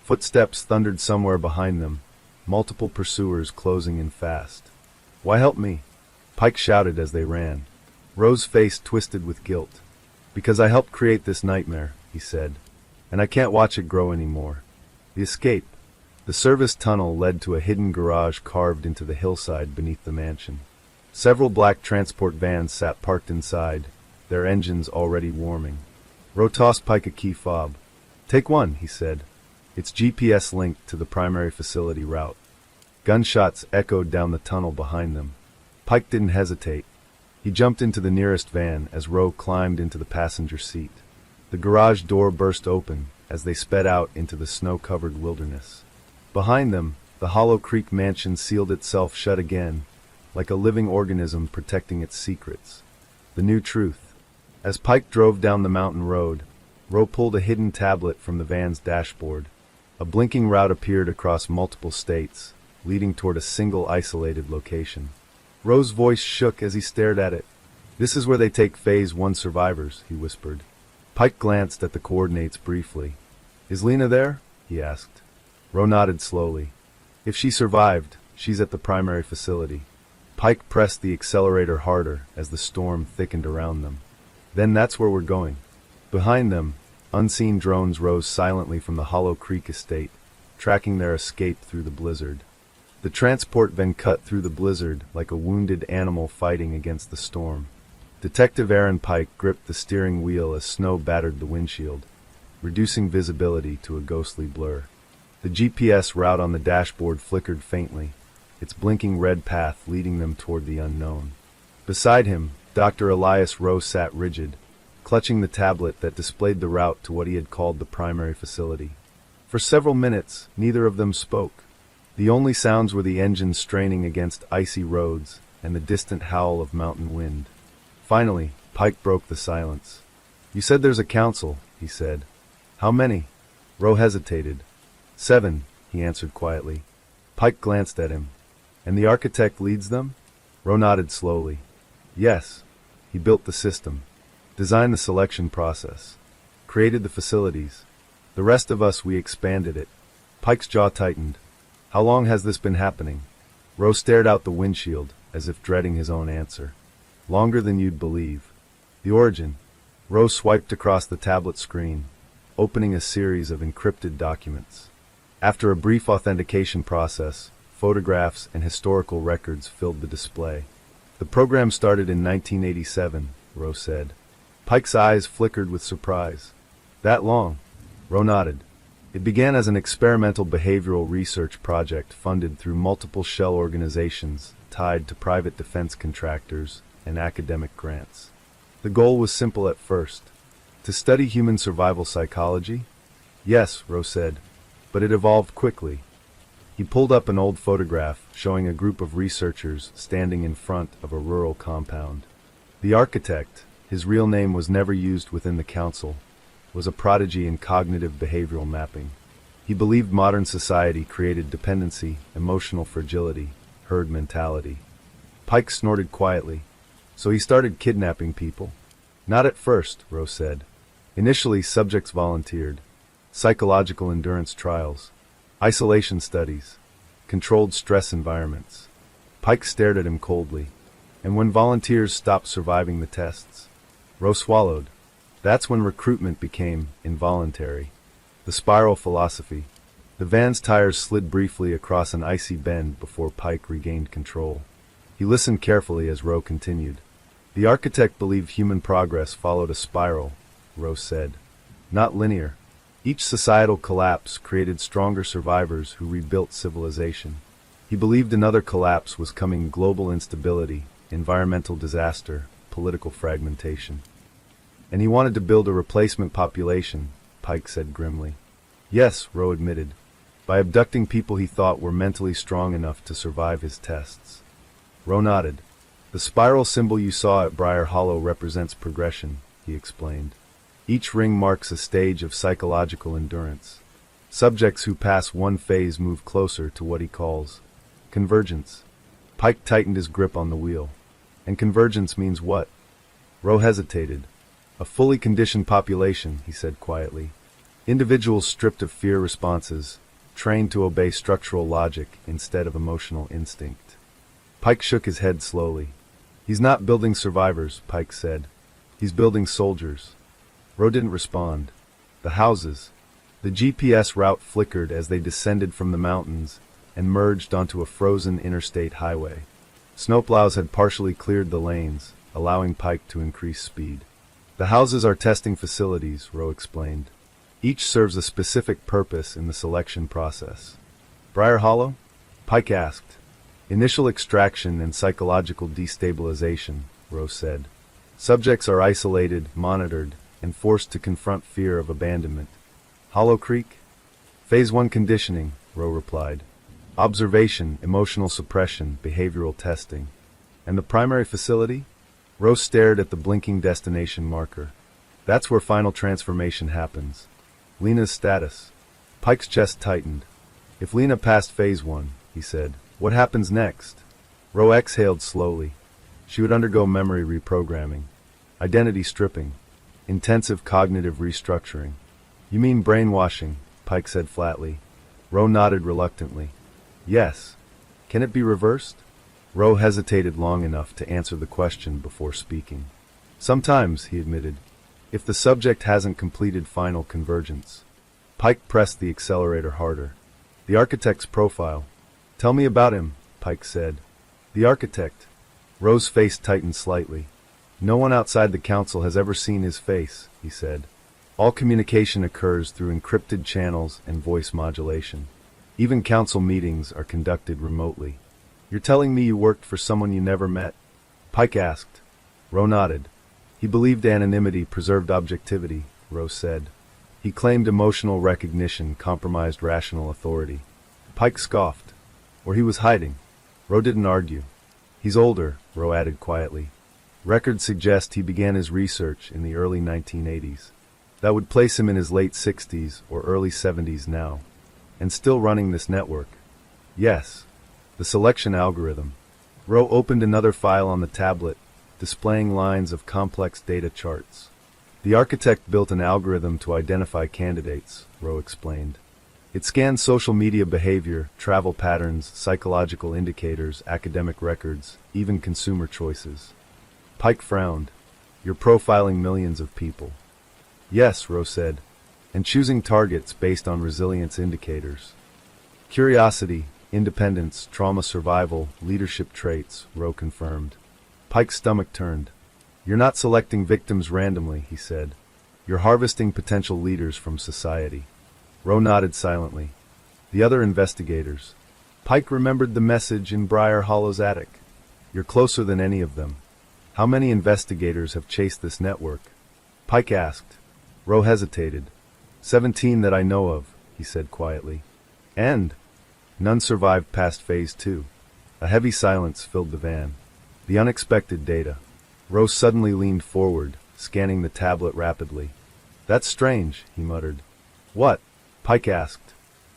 Footsteps thundered somewhere behind them, multiple pursuers closing in fast. "Why help me?" Pike shouted as they ran. Ro's face twisted with guilt. Because I helped create this nightmare, he said. And I can't watch it grow anymore. The escape. The service tunnel led to a hidden garage carved into the hillside beneath the mansion. Several black transport vans sat parked inside, their engines already warming. Ro tossed Pike a key fob. Take one, he said. It's GPS linked to the primary facility route. Gunshots echoed down the tunnel behind them. Pike didn't hesitate. He jumped into the nearest van as Ro climbed into the passenger seat. The garage door burst open as they sped out into the snow-covered wilderness. Behind them, the Hollow Creek mansion sealed itself shut again, like a living organism protecting its secrets. The new truth. As Pike drove down the mountain road, Ro pulled a hidden tablet from the van's dashboard. A blinking route appeared across multiple states, leading toward a single isolated location. Ro's voice shook as he stared at it. This is where they take Phase 1 survivors, he whispered. Pike glanced at the coordinates briefly. Is Lena there? He asked. Ro nodded slowly. If she survived, she's at the primary facility. Pike pressed the accelerator harder as the storm thickened around them. Then that's where we're going. Behind them, unseen drones rose silently from the Hollow Creek estate, tracking their escape through the blizzard. The transport then cut through the blizzard like a wounded animal fighting against the storm. Detective Aaron Pike gripped the steering wheel as snow battered the windshield, reducing visibility to a ghostly blur. The GPS route on the dashboard flickered faintly, its blinking red path leading them toward the unknown. Beside him, Dr. Elias Rowe sat rigid, clutching the tablet that displayed the route to what he had called the primary facility. For several minutes, neither of them spoke. The only sounds were the engines straining against icy roads and the distant howl of mountain wind. Finally, Pike broke the silence. You said there's a council, he said. How many? Rowe hesitated. 7, he answered quietly. Pike glanced at him. And the architect leads them? Rowe nodded slowly. Yes. He built the system, designed the selection process, created the facilities. The rest of us, we expanded it. Pike's jaw tightened. How long has this been happening? Rowe stared out the windshield, as if dreading his own answer. Longer than you'd believe. The origin. Rowe swiped across the tablet screen, opening a series of encrypted documents. After a brief authentication process, photographs and historical records filled the display. The program started in 1987, Rowe said. Pike's eyes flickered with surprise. That long? Rowe nodded. It began as an experimental behavioral research project funded through multiple shell organizations tied to private defense contractors and academic grants. The goal was simple at first. To study human survival psychology? Yes, Rowe said, but it evolved quickly. He pulled up an old photograph showing a group of researchers standing in front of a rural compound. The architect, his real name was never used within the council, was a prodigy in cognitive behavioral mapping. He believed modern society created dependency, emotional fragility, herd mentality. Pike snorted quietly. So he started kidnapping people? Not at first, Rowe said. Initially, subjects volunteered. Psychological endurance trials, isolation studies, controlled stress environments. Pike stared at him coldly. And when volunteers stopped surviving the tests? Rowe swallowed. That's when recruitment became involuntary. The spiral philosophy. The van's tires slid briefly across an icy bend before Pike regained control. He listened carefully as Rowe continued. The architect believed human progress followed a spiral, Rowe said. Not linear. Each societal collapse created stronger survivors who rebuilt civilization. He believed another collapse was coming: global instability, environmental disaster, political fragmentation. And he wanted to build a replacement population, Pike said grimly. Yes, Rowe admitted, by abducting people he thought were mentally strong enough to survive his tests. Rowe nodded. The spiral symbol you saw at Briar Hollow represents progression, he explained. Each ring marks a stage of psychological endurance. Subjects who pass one phase move closer to what he calls convergence. Pike tightened his grip on the wheel. And convergence means what? Rowe hesitated. A fully conditioned population, he said quietly. Individuals stripped of fear responses, trained to obey structural logic instead of emotional instinct. Pike shook his head slowly. He's not building survivors, Pike said. He's building soldiers. Ro didn't respond. The houses. The GPS route flickered as they descended from the mountains and merged onto a frozen interstate highway. Snowplows had partially cleared the lanes, allowing Pike to increase speed. The houses are testing facilities, Ro explained. Each serves a specific purpose in the selection process. Briar Hollow? Pike asked. Initial extraction and psychological destabilization, Ro said. Subjects are isolated, monitored, and forced to confront fear of abandonment. Hollow Creek? Phase 1 conditioning, Ro replied. Observation, emotional suppression, behavioral testing. And the primary facility? Ro stared at the blinking destination marker. That's where final transformation happens. Lena's status. Pike's chest tightened. If Lena passed Phase 1, he said, what happens next? Ro exhaled slowly. She would undergo memory reprogramming, identity stripping, intensive cognitive restructuring. You mean brainwashing, Pike said flatly. Ro nodded reluctantly. Yes. Can it be reversed? Ro hesitated long enough to answer the question before speaking. Sometimes, he admitted, if the subject hasn't completed final convergence. Pike pressed the accelerator harder. The architect's profile. Tell me about him, Pike said. The architect. Ro's face tightened slightly. No one outside the council has ever seen his face, he said. All communication occurs through encrypted channels and voice modulation. Even council meetings are conducted remotely. You're telling me you worked for someone you never met? Pike asked. Ro nodded. He believed anonymity preserved objectivity, Ro said. He claimed emotional recognition compromised rational authority. Pike scoffed. Or he was hiding. Ro didn't argue. He's older, Ro added quietly. Records suggest he began his research in the early 1980s. That would place him in his late 60s or early 70s now. And still running this network. Yes. The selection algorithm. Ro opened another file on the tablet, displaying lines of complex data charts. The architect built an algorithm to identify candidates, Ro explained. It scans social media behavior, travel patterns, psychological indicators, academic records, even consumer choices. Pike frowned. You're profiling millions of people. Yes, Ro said, and choosing targets based on resilience indicators. Curiosity, independence, trauma survival, leadership traits, Ro confirmed. Pike's stomach turned. You're not selecting victims randomly, he said. You're harvesting potential leaders from society. Ro nodded silently. The other investigators. Pike remembered the message in Briar Hollow's attic. You're closer than any of them. How many investigators have chased this network? Pike asked. Ro hesitated. 17 that I know of, he said quietly. And? None survived past Phase 2. A heavy silence filled the van. The unexpected data. Ro suddenly leaned forward, scanning the tablet rapidly. That's strange, he muttered. What? Pike asked.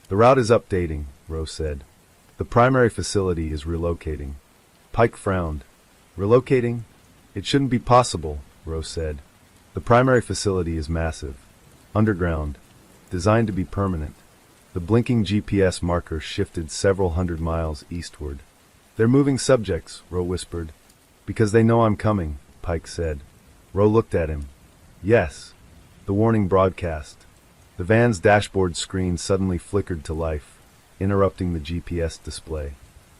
The route is updating, Ro said. The primary facility is relocating. Pike frowned. Relocating? It shouldn't be possible, Ro said. The primary facility is massive. Underground. Designed to be permanent. The blinking GPS marker shifted several hundred miles eastward. They're moving subjects, Ro whispered. Because they know I'm coming, Pike said. Ro looked at him. Yes. The warning broadcast. The van's dashboard screen suddenly flickered to life, interrupting the GPS display.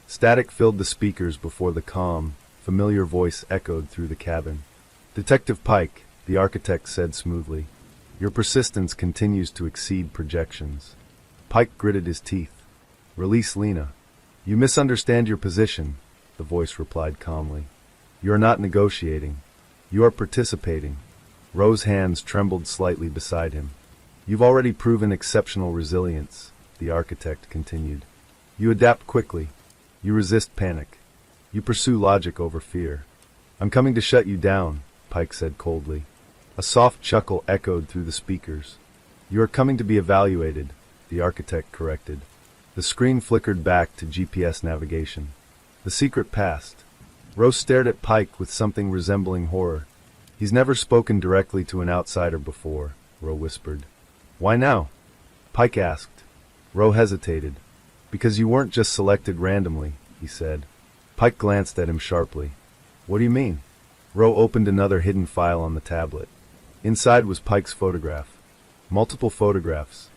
Static filled the speakers before the calm, familiar voice echoed through the cabin. Detective Pike, the architect said smoothly. Your persistence continues to exceed projections. Pike gritted his teeth. Release Lena. You misunderstand your position, the voice replied calmly. You are not negotiating. You are participating. Ro's hands trembled slightly beside him. You've already proven exceptional resilience, the architect continued. You adapt quickly. You resist panic. You pursue logic over fear. I'm coming to shut you down, Pike said coldly. A soft chuckle echoed through the speakers. You are coming to be evaluated, the architect corrected. The screen flickered back to GPS navigation. The secret passed. Ro stared at Pike with something resembling horror. He's never spoken directly to an outsider before, Ro whispered. Why now? Pike asked. Ro hesitated. Because you weren't just selected randomly, he said. Pike glanced at him sharply. What do you mean? Roe opened another hidden file on the tablet. Inside was Pike's photograph. Multiple photographs.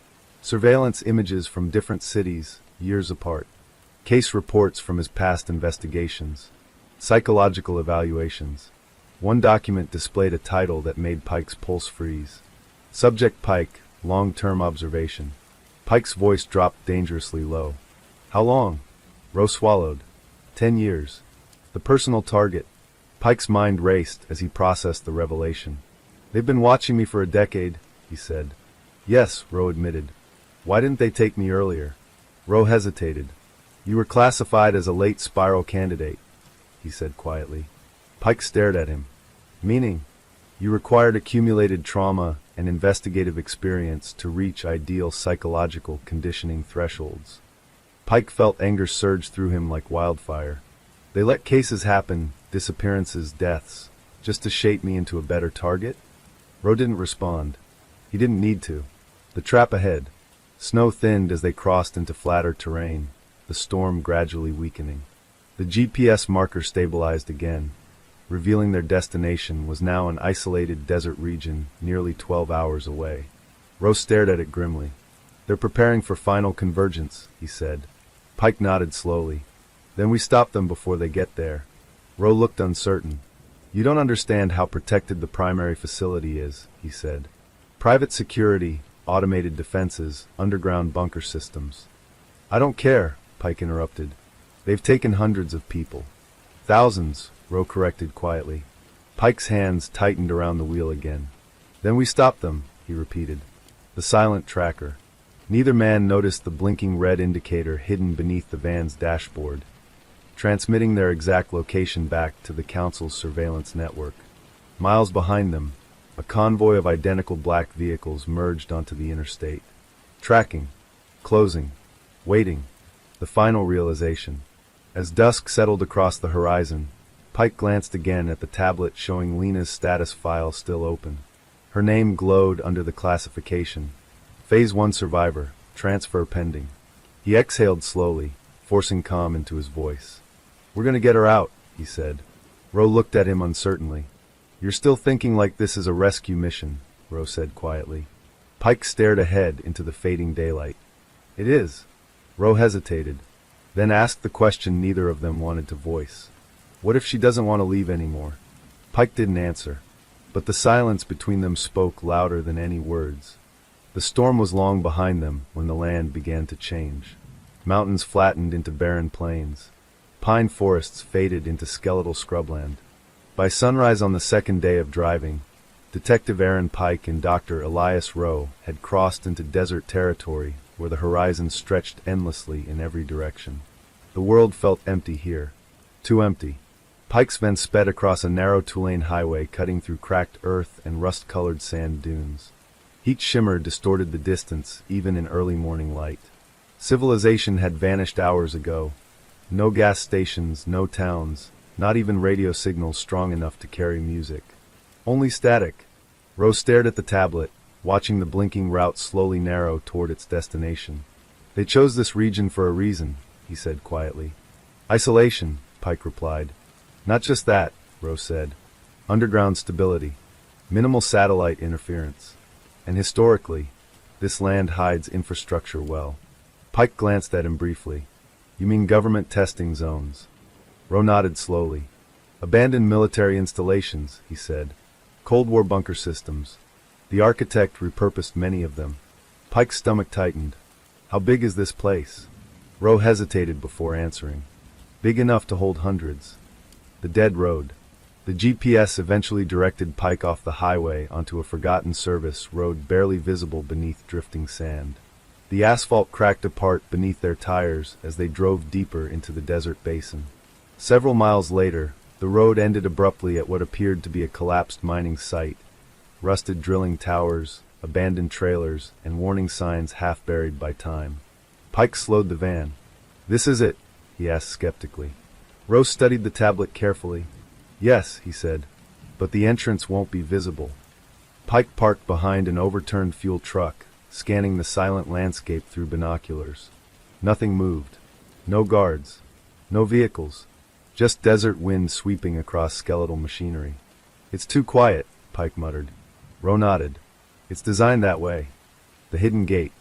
Surveillance images from different cities, years apart. Case reports from his past investigations. Psychological evaluations. One document displayed a title that made Pike's pulse freeze. Subject Pike, long-term observation. Pike's voice dropped dangerously low. How long? Roe swallowed. 10 years. The personal target. Pike's mind raced as he processed the revelation. They've been watching me for a decade, he said. Yes, Roe admitted. Why didn't they take me earlier? Roe hesitated. You were classified as a late spiral candidate, he said quietly. Pike stared at him. Meaning? You required accumulated trauma and investigative experience to reach ideal psychological conditioning thresholds. Pike felt anger surge through him like wildfire. They let cases happen, disappearances, deaths, just to shape me into a better target? Roe didn't respond. He didn't need to. The trap ahead. Snow thinned as they crossed into flatter terrain, the storm gradually weakening. The GPS marker stabilized again, revealing their destination was now an isolated desert region nearly 12 hours away. Roe stared at it grimly. They're preparing for final convergence, he said. Pike nodded slowly. Then we stop them before they get there. Roe looked uncertain. You don't understand how protected the primary facility is, he said. Private security, automated defenses, underground bunker systems. I don't care, Pike interrupted. They've taken hundreds of people. Thousands, Roe corrected quietly. Pike's hands tightened around the wheel again. Then we stop them, he repeated. The silent tracker. Neither man noticed the blinking red indicator hidden beneath the van's dashboard, transmitting their exact location back to the council's surveillance network. Miles behind them, a convoy of identical black vehicles merged onto the interstate. Tracking, closing, waiting, the final realization. As dusk settled across the horizon, Pike glanced again at the tablet showing Lena's status file still open. Her name glowed under the classification. Phase 1 survivor, transfer pending. He exhaled slowly, forcing calm into his voice. We're gonna get her out, he said. Roe looked at him uncertainly. You're still thinking like this is a rescue mission, Roe said quietly. Pike stared ahead into the fading daylight. It is. Roe hesitated, then asked the question neither of them wanted to voice. What if she doesn't want to leave anymore? Pike didn't answer, but the silence between them spoke louder than any words. The storm was long behind them when the land began to change. Mountains flattened into barren plains. Pine forests faded into skeletal scrubland. By sunrise on the second day of driving, Detective Aaron Pike and Dr. Elias Rowe had crossed into desert territory where the horizon stretched endlessly in every direction. The world felt empty here. Too empty. Pike's van sped across a narrow two-lane highway cutting through cracked earth and rust-colored sand dunes. Heat shimmer distorted the distance even in early morning light. Civilization had vanished hours ago. No gas stations, no towns, not even radio signals strong enough to carry music. Only static. Roe stared at the tablet, watching the blinking route slowly narrow toward its destination. They chose this region for a reason, he said quietly. Isolation, Pike replied. Not just that, Roe said. Underground stability. Minimal satellite interference. And historically, this land hides infrastructure well. Pike glanced at him briefly. You mean government testing zones? Roe nodded slowly. Abandoned military installations, he said. Cold War bunker systems. The architect repurposed many of them. Pike's stomach tightened. How big is this place? Roe hesitated before answering. Big enough to hold hundreds. The dead road. The GPS eventually directed Pike off the highway onto a forgotten service road barely visible beneath drifting sand. The asphalt cracked apart beneath their tires as they drove deeper into the desert basin. Several miles later, the road ended abruptly at what appeared to be a collapsed mining site. Rusted drilling towers, abandoned trailers, and warning signs half buried by time. Pike slowed the van. This is it? He asked skeptically. Roe studied the tablet carefully. Yes, he said, but the entrance won't be visible. Pike parked behind an overturned fuel truck, scanning the silent landscape through binoculars. Nothing moved. No guards. No vehicles. Just desert wind sweeping across skeletal machinery. It's too quiet, Pike muttered. Ro nodded. It's designed that way. The hidden gate.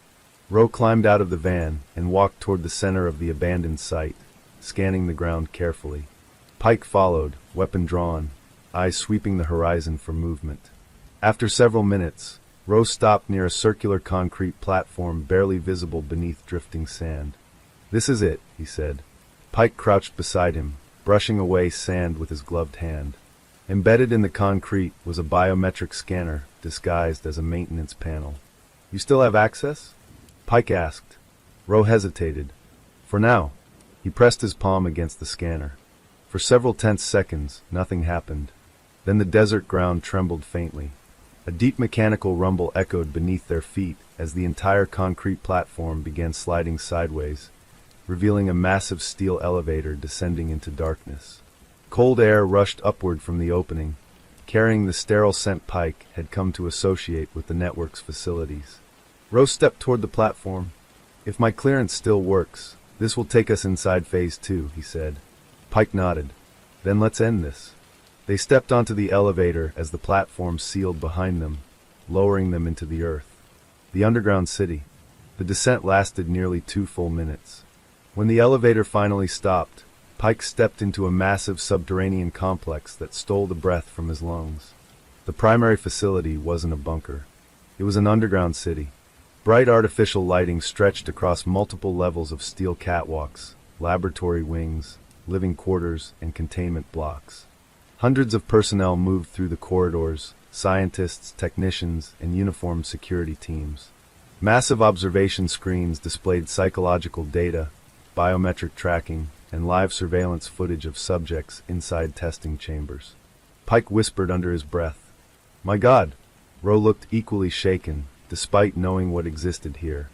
Ro climbed out of the van and walked toward the center of the abandoned site, scanning the ground carefully. Pike followed, weapon drawn, eyes sweeping the horizon for movement. After several minutes, Ro stopped near a circular concrete platform barely visible beneath drifting sand. This is it, he said. Pike crouched beside him, brushing away sand with his gloved hand. Embedded in the concrete was a biometric scanner disguised as a maintenance panel. You still have access? Pike asked. Ro hesitated. For now. He pressed his palm against the scanner. For several tense seconds, nothing happened. Then the desert ground trembled faintly. A deep mechanical rumble echoed beneath their feet as the entire concrete platform began sliding sideways, revealing a massive steel elevator descending into darkness. Cold air rushed upward from the opening, carrying the sterile scent Pike had come to associate with the network's facilities. Ro stepped toward the platform. If my clearance still works, this will take us inside Phase 2, he said. Pike nodded. Then let's end this. They stepped onto the elevator as the platform sealed behind them, lowering them into the earth. The underground city. The descent lasted nearly 2 full minutes. When the elevator finally stopped, Pike stepped into a massive subterranean complex that stole the breath from his lungs. The primary facility wasn't a bunker. It was an underground city. Bright artificial lighting stretched across multiple levels of steel catwalks, laboratory wings, living quarters, and containment blocks. Hundreds of personnel moved through the corridors, scientists, technicians, and uniformed security teams. Massive observation screens displayed psychological data, biometric tracking, and live surveillance footage of subjects inside testing chambers. Pike whispered under his breath. My God! Ro looked equally shaken, despite knowing what existed here.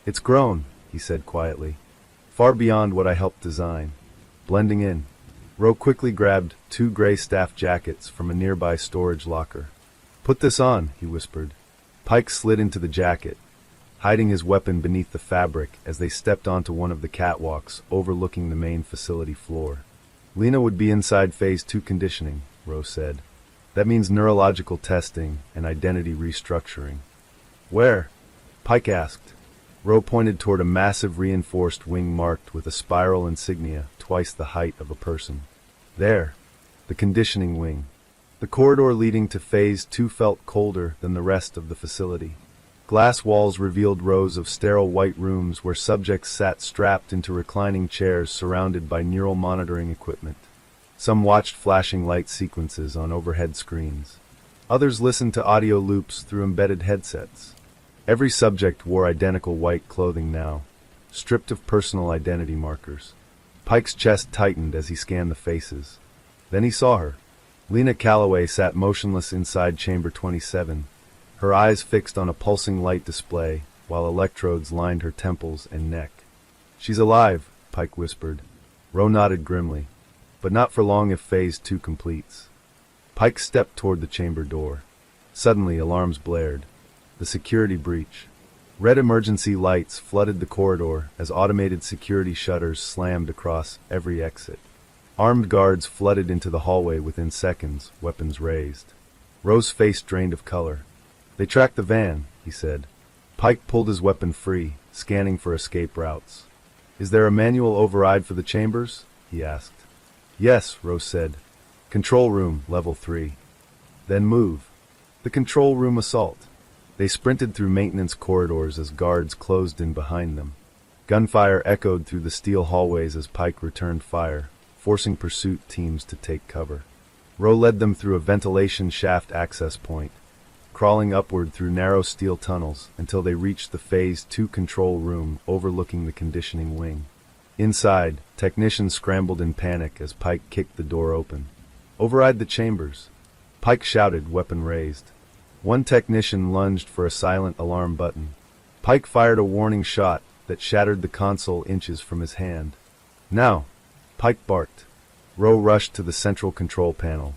It's grown, he said quietly. Far beyond what I helped design. Blending in. Ro quickly grabbed 2 gray staff jackets from a nearby storage locker. Put this on, he whispered. Pike slid into the jacket, hiding his weapon beneath the fabric as they stepped onto one of the catwalks overlooking the main facility floor. Lena would be inside Phase 2 conditioning, Ro said. That means neurological testing and identity restructuring. Where? Pike asked. Ro pointed toward a massive reinforced wing marked with a spiral insignia twice the height of a person. There. The conditioning wing. The corridor leading to Phase 2 felt colder than the rest of the facility. Glass walls revealed rows of sterile white rooms where subjects sat strapped into reclining chairs surrounded by neural monitoring equipment. Some watched flashing light sequences on overhead screens. Others listened to audio loops through embedded headsets. Every subject wore identical white clothing now, stripped of personal identity markers. Pike's chest tightened as he scanned the faces. Then he saw her. Lena Calloway sat motionless inside Chamber 27, her eyes fixed on a pulsing light display, while electrodes lined her temples and neck. She's alive, Pike whispered. Ro nodded grimly. But not for long if Phase 2 completes. Pike stepped toward the chamber door. Suddenly, alarms blared. The security breach. Red emergency lights flooded the corridor as automated security shutters slammed across every exit. Armed guards flooded into the hallway within seconds, weapons raised. Ro's face drained of color. They tracked the van, he said. Pike pulled his weapon free, scanning for escape routes. Is there a manual override for the chambers? He asked. Yes, Ro said. Control room, level 3. Then move. The control room assault. They sprinted through maintenance corridors as guards closed in behind them. Gunfire echoed through the steel hallways as Pike returned fire, forcing pursuit teams to take cover. Ro led them through a ventilation shaft access point, crawling upward through narrow steel tunnels until they reached the Phase 2 control room overlooking the conditioning wing. Inside, technicians scrambled in panic as Pike kicked the door open. Override the chambers. Pike shouted, weapon raised. One technician lunged for a silent alarm button. Pike fired a warning shot that shattered the console inches from his hand. Now! Pike barked. Ro rushed to the central control panel,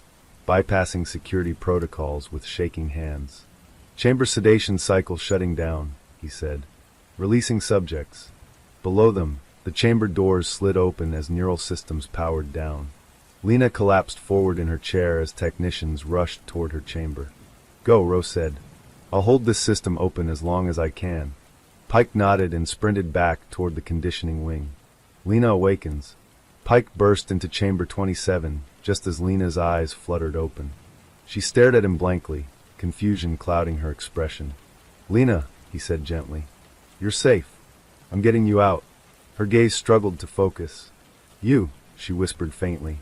bypassing security protocols with shaking hands. Chamber sedation cycle shutting down, he said. Releasing subjects. Below them, the chamber doors slid open as neural systems powered down. Lena collapsed forward in her chair as technicians rushed toward her chamber. Go, Rose said. I'll hold this system open as long as I can. Pike nodded and sprinted back toward the conditioning wing. Lena awakens. Pike burst into chamber 27 just as Lena's eyes fluttered open. She stared at him blankly, confusion clouding her expression. Lena, he said gently. You're safe. I'm getting you out. Her gaze struggled to focus. You, she whispered faintly.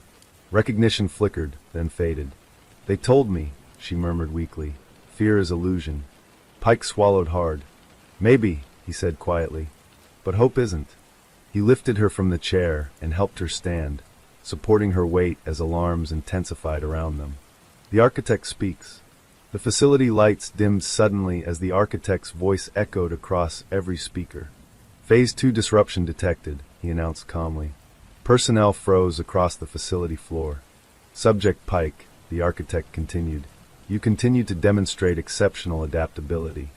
Recognition flickered, then faded. They told me, she murmured weakly. Fear is illusion. Pike swallowed hard. Maybe, he said quietly. But hope isn't. He lifted her from the chair and helped her stand, supporting her weight as alarms intensified around them. The architect speaks. The facility lights dimmed suddenly as the architect's voice echoed across every speaker. Phase 2 disruption detected, he announced calmly. Personnel froze across the facility floor. Subject Pike, the architect continued. You continue to demonstrate exceptional adaptability.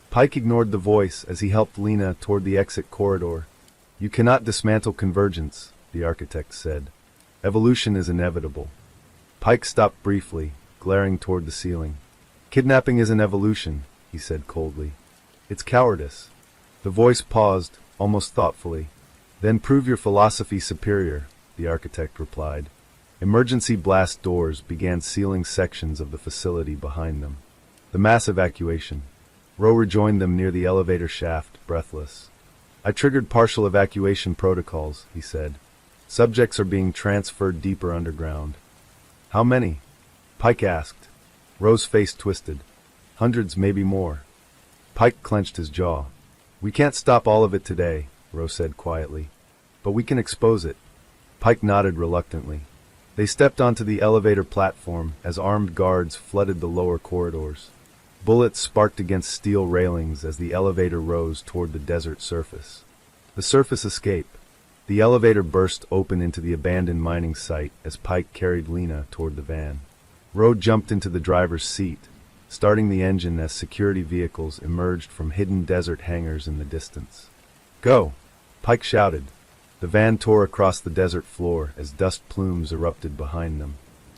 Pike ignored the voice as he helped Lena toward the exit corridor. You cannot dismantle convergence, the architect said. Evolution is inevitable. Pike stopped briefly, glaring toward the ceiling. Kidnapping isn't evolution, he said coldly. It's cowardice. The voice paused, almost thoughtfully. Then prove your philosophy superior, the architect replied. Emergency blast doors began sealing sections of the facility behind them. The mass evacuation. Rowe rejoined them near the elevator shaft, breathless. I triggered partial evacuation protocols, he said. Subjects are being transferred deeper underground. How many? Pike asked. Rowe's face twisted. Hundreds, maybe more. Pike clenched his jaw. We can't stop all of it today, Rowe said quietly. But we can expose it. Pike nodded reluctantly. They stepped onto the elevator platform as armed guards flooded the lower corridors. Bullets sparked against steel railings as the elevator rose toward the desert surface. The surface escape. The elevator burst open into the abandoned mining site as Pike carried Lena toward the van. Rowe jumped into the driver's seat, starting the engine as security vehicles emerged from hidden desert hangars in the distance. Go! Pike shouted. The van tore across the desert floor as dust plumes erupted behind them.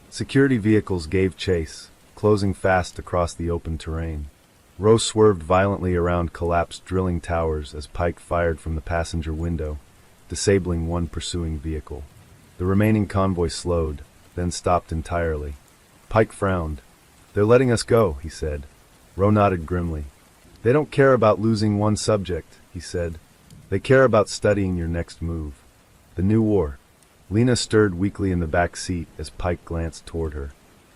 Security vehicles gave chase, closing fast across the open terrain. Rowe swerved violently around collapsed drilling towers as Pike fired from the passenger window, disabling one pursuing vehicle. The remaining convoy slowed, then stopped entirely. Pike frowned. They're letting us go, he said. Rowe nodded grimly. They don't care about losing one subject, he said. They care about studying your next move. The new war. Lena stirred weakly in the back seat as Pike glanced toward her.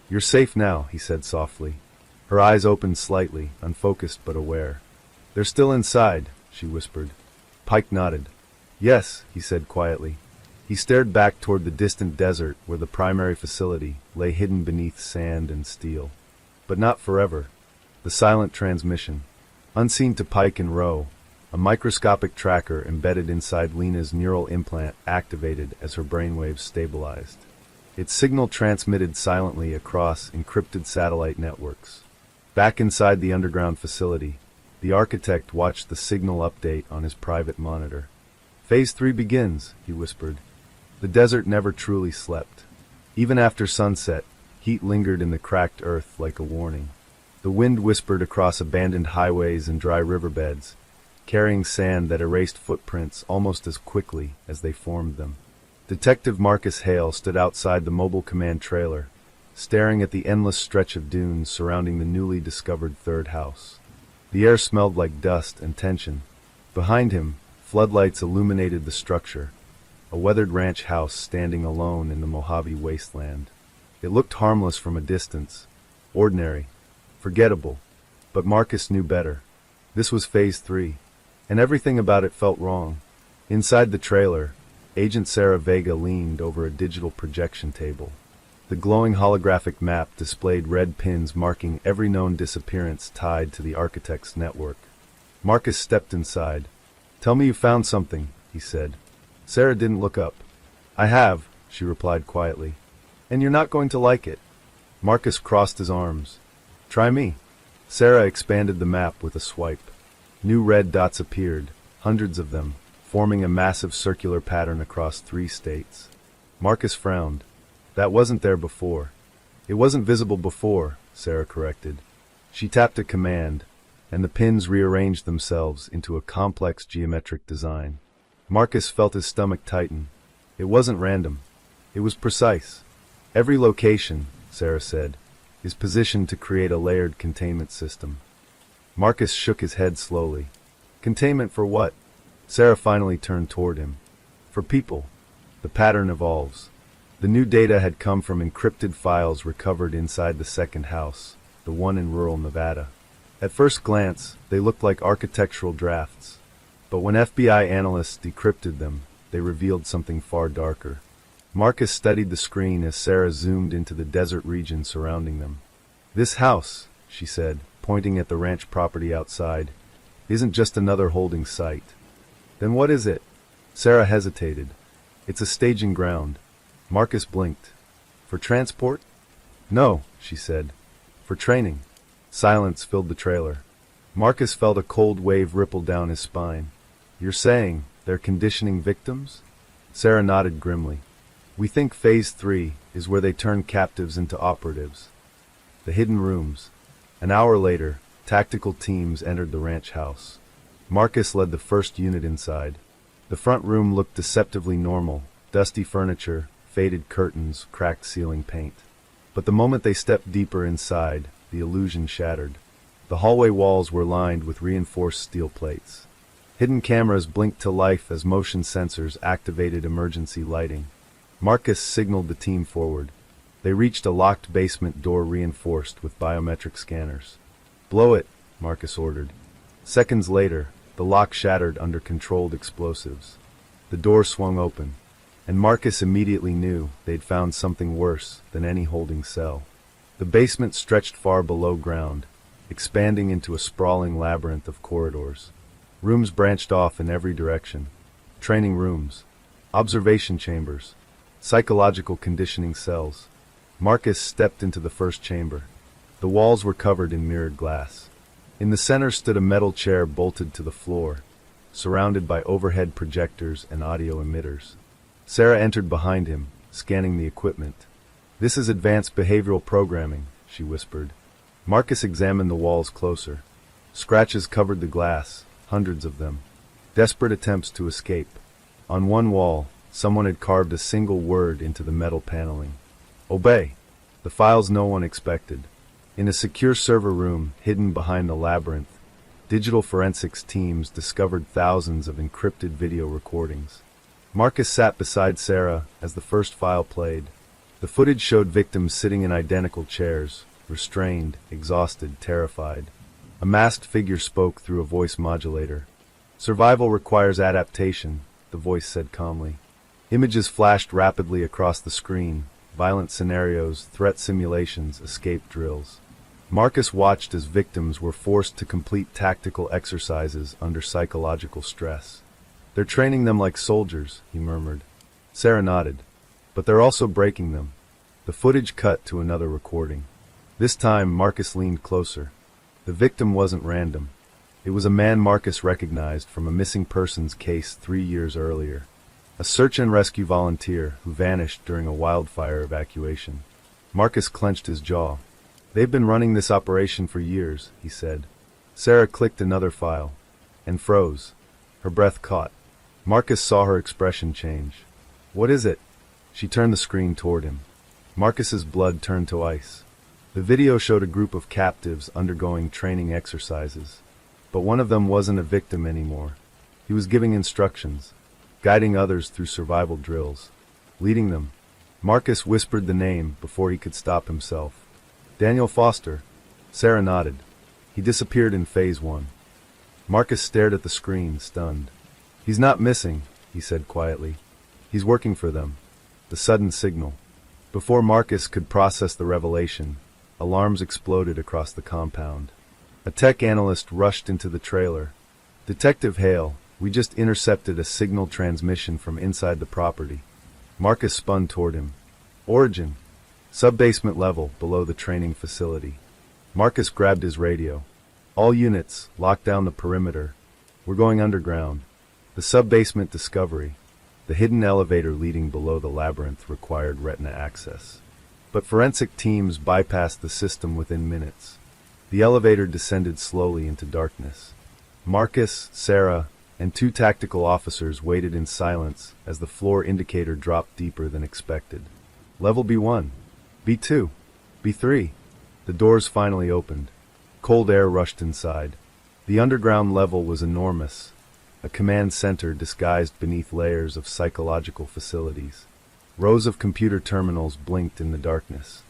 You're safe now, he said softly. Her eyes opened slightly, unfocused but aware. They're still inside, she whispered. Pike nodded. Yes, he said quietly. He stared back toward the distant desert where the primary facility lay hidden beneath sand and steel. But not forever. The silent transmission. Unseen to Pike and Rowe, a microscopic tracker embedded inside Lena's neural implant activated as her brainwaves stabilized. Its signal transmitted silently across encrypted satellite networks. Back inside the underground facility, the architect watched the signal update on his private monitor. Phase 3 begins, he whispered. The desert never truly slept. Even after sunset, heat lingered in the cracked earth like a warning. The wind whispered across abandoned highways and dry riverbeds, carrying sand that erased footprints almost as quickly as they formed them. Detective Marcus Hale stood outside the mobile command trailer, staring at the endless stretch of dunes surrounding the newly discovered third house. The air smelled like dust and tension. Behind him, floodlights illuminated the structure, a weathered ranch house standing alone in the Mojave wasteland. It looked harmless from a distance, ordinary, forgettable, but Marcus knew better. This was Phase 3, and everything about it felt wrong. Inside the trailer, Agent Sarah Vega leaned over a digital projection table. The glowing holographic map displayed red pins marking every known disappearance tied to the architect's network. Marcus stepped inside. Tell me you found something, he said. Sarah didn't look up. I have, she replied quietly. And you're not going to like it. Marcus crossed his arms. Try me. Sarah expanded the map with a swipe. New red dots appeared, hundreds of them, forming a massive circular pattern across 3 states. Marcus frowned. That wasn't there before. It wasn't visible before, Sarah corrected. She tapped a command, and the pins rearranged themselves into a complex geometric design. Marcus felt his stomach tighten. It wasn't random. It was precise. Every location, Sarah said, is positioned to create a layered containment system. Marcus shook his head slowly. Containment for what? Sarah finally turned toward him. For people. The pattern evolves. The new data had come from encrypted files recovered inside the second house, the one in rural Nevada. At first glance, they looked like architectural drafts. But when FBI analysts decrypted them, they revealed something far darker. Marcus studied the screen as Sarah zoomed into the desert region surrounding them. This house, she said, pointing at the ranch property outside, isn't just another holding site. Then what is it? Sarah hesitated. It's a staging ground. Marcus blinked. For transport? No, she said. For training. Silence filled the trailer. Marcus felt a cold wave ripple down his spine. You're saying they're conditioning victims? Sarah nodded grimly. We think Phase 3 is where they turn captives into operatives. The hidden rooms. An hour later, tactical teams entered the ranch house. Marcus led the first unit inside. The front room looked deceptively normal, dusty furniture, faded curtains, cracked ceiling paint. But the moment they stepped deeper inside, the illusion shattered. The hallway walls were lined with reinforced steel plates. Hidden cameras blinked to life as motion sensors activated emergency lighting. Marcus signaled the team forward. They reached a locked basement door reinforced with biometric scanners. Blow it, Marcus ordered. Seconds later, the lock shattered under controlled explosives. The door swung open, and Marcus immediately knew they'd found something worse than any holding cell. The basement stretched far below ground, expanding into a sprawling labyrinth of corridors. Rooms branched off in every direction. Training rooms, observation chambers, psychological conditioning cells. Marcus stepped into the first chamber. The walls were covered in mirrored glass. In the center stood a metal chair bolted to the floor, surrounded by overhead projectors and audio emitters. Sarah entered behind him, scanning the equipment. This is advanced behavioral programming, she whispered. Marcus examined the walls closer. Scratches covered the glass, hundreds of them. Desperate attempts to escape. On one wall, someone had carved a single word into the metal paneling. Obey. The files no one expected. In a secure server room hidden behind the labyrinth, digital forensics teams discovered thousands of encrypted video recordings. Marcus sat beside Sarah as the first file played. The footage showed victims sitting in identical chairs, restrained, exhausted, terrified. A masked figure spoke through a voice modulator. Survival requires adaptation, the voice said calmly. Images flashed rapidly across the screen, violent scenarios, threat simulations, escape drills. Marcus watched as victims were forced to complete tactical exercises under psychological stress. They're training them like soldiers, he murmured. Sarah nodded. But they're also breaking them. The footage cut to another recording. This time, Marcus leaned closer. The victim wasn't random. It was a man Marcus recognized from a missing persons case 3 years earlier. A search and rescue volunteer who vanished during a wildfire evacuation. Marcus clenched his jaw. They've been running this operation for years, he said. Sarah clicked another file and froze. Her breath caught. Marcus saw her expression change. What is it? She turned the screen toward him. Marcus's blood turned to ice. The video showed a group of captives undergoing training exercises. But one of them wasn't a victim anymore. He was giving instructions, guiding others through survival drills, leading them. Marcus whispered the name before he could stop himself. Daniel Foster. Sarah nodded. He disappeared in Phase 1. Marcus stared at the screen, stunned. He's not missing, he said quietly. He's working for them. The sudden signal. Before Marcus could process the revelation, alarms exploded across the compound. A tech analyst rushed into the trailer. Detective Hale, we just intercepted a signal transmission from inside the property. Marcus spun toward him. Origin. Sub-basement level, below the training facility. Marcus grabbed his radio. All units, lock down the perimeter. We're going underground. The sub-basement discovery. The hidden elevator leading below the labyrinth required retina access. But forensic teams bypassed the system within minutes. The elevator descended slowly into darkness. Marcus, Sarah, and 2 tactical officers waited in silence as the floor indicator dropped deeper than expected. Level B1, B2, B3. The doors finally opened. Cold air rushed inside. The underground level was enormous, a command center disguised beneath layers of psychological facilities. Rows of computer terminals blinked in the darkness.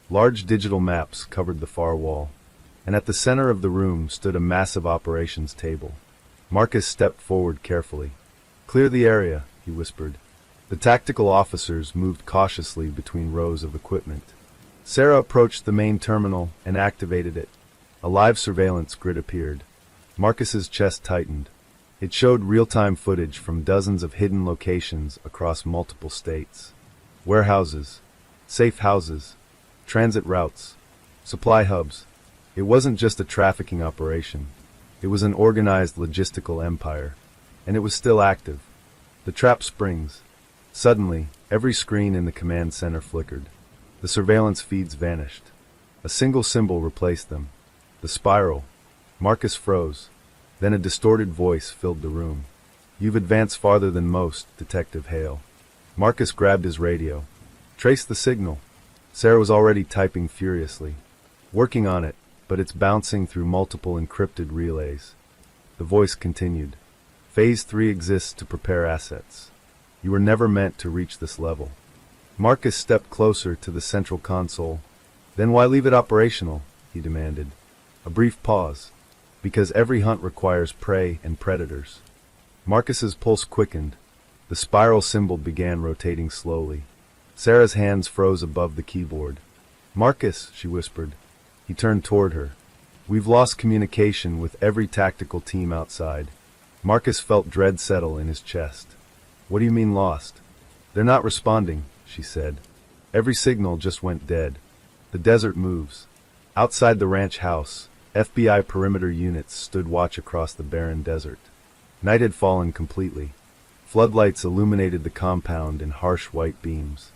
Large digital maps covered the far wall, and at the center of the room stood a massive operations table. Marcus stepped forward carefully. "Clear the area," he whispered. The tactical officers moved cautiously between rows of equipment. Sarah approached the main terminal and activated it. A live surveillance grid appeared. Marcus's chest tightened. It showed real-time footage from dozens of hidden locations across multiple states. Warehouses, safe houses, transit routes, supply hubs. It wasn't just a trafficking operation. It was an organized logistical empire, and it was still active. The trap springs. Suddenly, every screen in the command center flickered. The surveillance feeds vanished. A single symbol replaced them. The spiral. Marcus froze. Then a distorted voice filled the room. "You've advanced farther than most, Detective Hale." Marcus grabbed his radio. "Trace the signal." Sarah was already typing furiously. "Working on it, but it's bouncing through multiple encrypted relays." The voice continued. "Phase 3 exists to prepare assets. You were never meant to reach this level." Marcus stepped closer to the central console. "Then why leave it operational?" he demanded. A brief pause. "Because every hunt requires prey and predators." Marcus's pulse quickened. The spiral symbol began rotating slowly. Sarah's hands froze above the keyboard. "Marcus," she whispered. He turned toward her. "We've lost communication with every tactical team outside." Marcus felt dread settle in his chest. "What do you mean lost?" "They're not responding," she said. "Every signal just went dead. The desert moves." Outside the ranch house, FBI perimeter units stood watch across the barren desert. Night had fallen completely. Floodlights illuminated the compound in harsh white beams.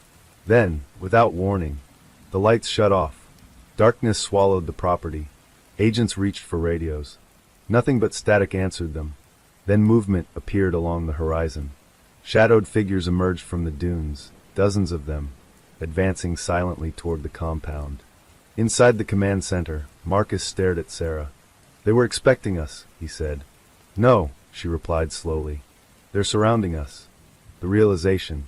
Then, without warning, the lights shut off. Darkness swallowed the property. Agents reached for radios. Nothing but static answered them. Then movement appeared along the horizon. Shadowed figures emerged from the dunes, dozens of them, advancing silently toward the compound. Inside the command center, Marcus stared at Sarah. "They were expecting us," he said. "No," she replied slowly. "They're surrounding us." The realization.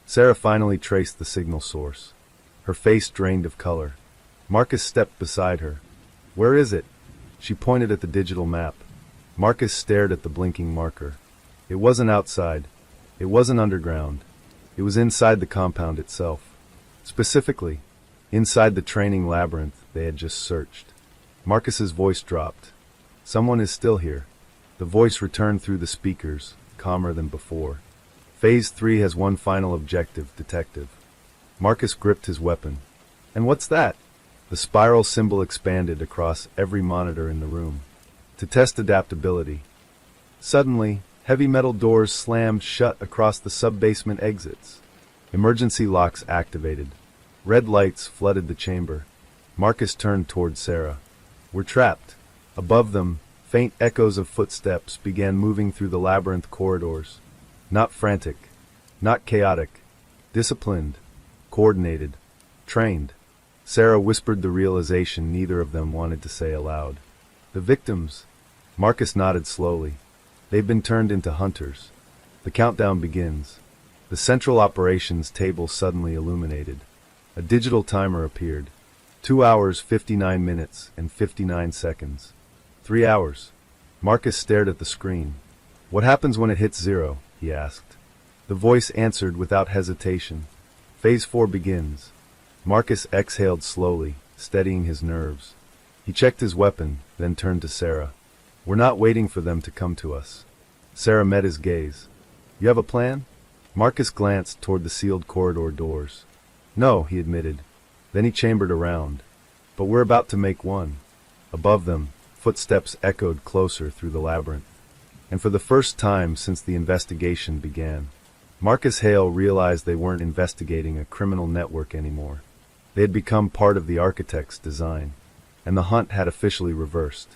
Sarah finally traced the signal source. Her face drained of color. Marcus stepped beside her. "Where is it?" She pointed at the digital map. Marcus stared at the blinking marker. It wasn't outside. It wasn't underground. It was inside the compound itself. Specifically, inside the training labyrinth they had just searched. Marcus's voice dropped. "Someone is still here." The voice returned through the speakers, calmer than before. "Phase 3 has one final objective, Detective." Marcus gripped his weapon. "And what's that?" The spiral symbol expanded across every monitor in the room. "To test adaptability." Suddenly, heavy metal doors slammed shut across the sub-basement exits. Emergency locks activated. Red lights flooded the chamber. Marcus turned toward Sarah. "We're trapped." Above them, faint echoes of footsteps began moving through the labyrinth corridors. Not frantic, not chaotic, disciplined, coordinated, trained. Sarah whispered the realization neither of them wanted to say aloud. "The victims." Marcus nodded slowly. "They've been turned into hunters." The countdown begins. The central operations table suddenly illuminated. A digital timer appeared. 2 hours, 59 minutes, and 59 seconds. 3 hours. Marcus stared at the screen. "What happens when it hits 0? He asked. The voice answered without hesitation. "Phase 4 begins." Marcus exhaled slowly, steadying his nerves. He checked his weapon, then turned to Sarah. "We're not waiting for them to come to us." Sarah met his gaze. "You have a plan?" Marcus glanced toward the sealed corridor doors. "No," he admitted. Then he chambered around. "But we're about to make one." Above them, footsteps echoed closer through the labyrinth. And for the first time since the investigation began, Marcus Hale realized they weren't investigating a criminal network anymore. They had become part of the architect's design, and the hunt had officially reversed.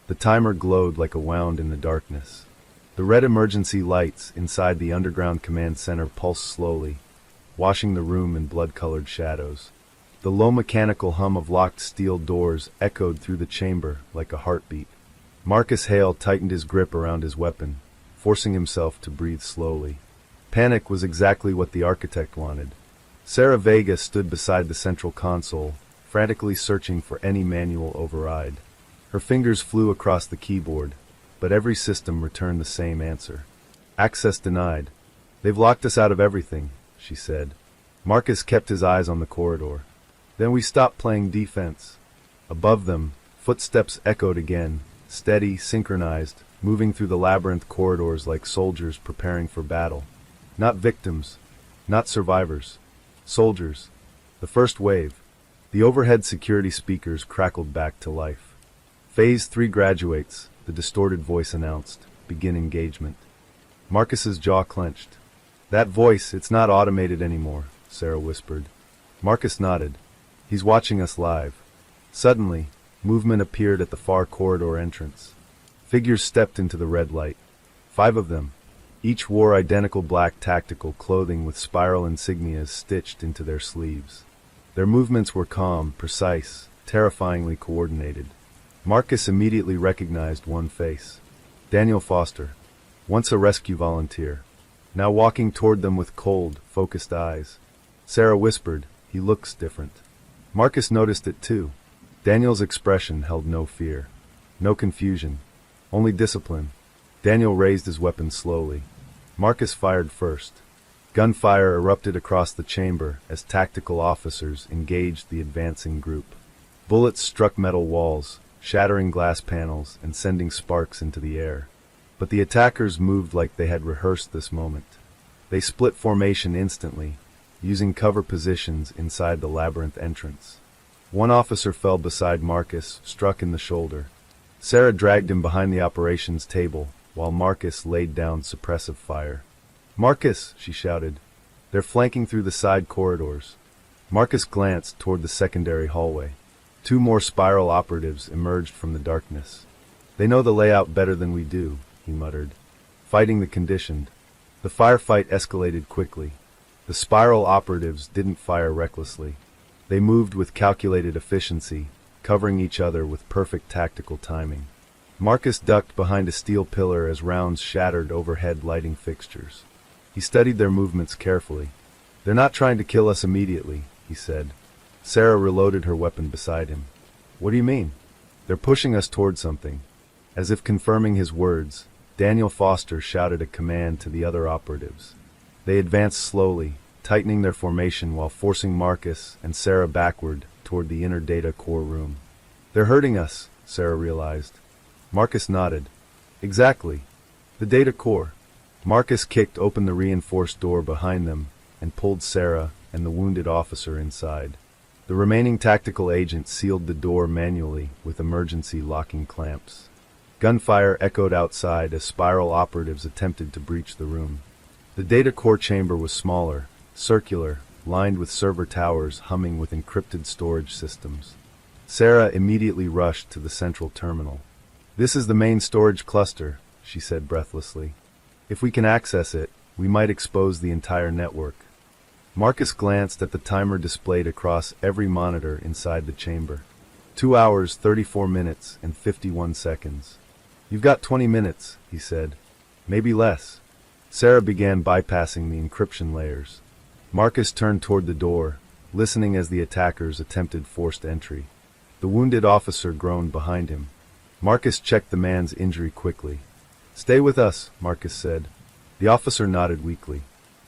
The timer glowed like a wound in the darkness. The red emergency lights inside the underground command center pulsed slowly, washing the room in blood-colored shadows. The low mechanical hum of locked steel doors echoed through the chamber like a heartbeat. Marcus Hale tightened his grip around his weapon, forcing himself to breathe slowly. Panic was exactly what the architect wanted. Sarah Vega stood beside the central console, frantically searching for any manual override. Her fingers flew across the keyboard, but every system returned the same answer. Access denied. They've locked us out of everything, she said. Marcus kept his eyes on the corridor. Then we stopped playing defense. Above them, footsteps echoed again, steady, synchronized, moving through the labyrinth corridors like soldiers preparing for battle. Not victims, not survivors. Soldiers. The first wave. The overhead security speakers crackled back to life. Phase 3 graduates, the distorted voice announced. Begin engagement. Marcus's jaw clenched. That voice, it's not automated anymore, Sarah whispered. Marcus nodded. He's watching us live. Suddenly, movement appeared at the far corridor entrance. Figures stepped into the red light. 5 of them. Each wore identical black tactical clothing with spiral insignias stitched into their sleeves. Their movements were calm, precise, terrifyingly coordinated. Marcus immediately recognized one face. Daniel Foster, once a rescue volunteer, now walking toward them with cold, focused eyes. Sarah whispered, "He looks different." Marcus noticed it too. Daniel's expression held no fear, no confusion, only discipline. Daniel raised his weapon slowly. Marcus fired first. Gunfire erupted across the chamber as tactical officers engaged the advancing group. Bullets struck metal walls, shattering glass panels and sending sparks into the air. But the attackers moved like they had rehearsed this moment. They split formation instantly, using cover positions inside the labyrinth entrance. One officer fell beside Marcus, struck in the shoulder. Sarah dragged him behind the operations table, while Marcus laid down suppressive fire. "Marcus!" she shouted. "They're flanking through the side corridors." Marcus glanced toward the secondary hallway. 2 more spiral operatives emerged from the darkness. "They know the layout better than we do," he muttered. Fighting the conditioned. The firefight escalated quickly. The spiral operatives didn't fire recklessly. They moved with calculated efficiency, covering each other with perfect tactical timing. Marcus ducked behind a steel pillar as rounds shattered overhead lighting fixtures. He studied their movements carefully. "They're not trying to kill us immediately," he said. Sarah reloaded her weapon beside him. "What do you mean?" "They're pushing us toward something." As if confirming his words, Daniel Foster shouted a command to the other operatives. They advanced slowly, tightening their formation while forcing Marcus and Sarah backward toward the inner data core room. "They're hurting us," Sarah realized. Marcus nodded. "Exactly. The data core." Marcus kicked open the reinforced door behind them and pulled Sarah and the wounded officer inside. The remaining tactical agent sealed the door manually with emergency locking clamps. Gunfire echoed outside as spiral operatives attempted to breach the room. The data core chamber was smaller, circular, lined with server towers humming with encrypted storage systems. Sarah immediately rushed to the central terminal. "This is the main storage cluster," she said breathlessly. "If we can access it, we might expose the entire network." Marcus glanced at the timer displayed across every monitor inside the chamber. 2 hours, 34 minutes, and 51 seconds. "You've got 20 minutes, he said. "Maybe less." Sarah began bypassing the encryption layers. Marcus turned toward the door, listening as the attackers attempted forced entry. The wounded officer groaned behind him. Marcus checked the man's injury quickly. "Stay with us," Marcus said. The officer nodded weakly.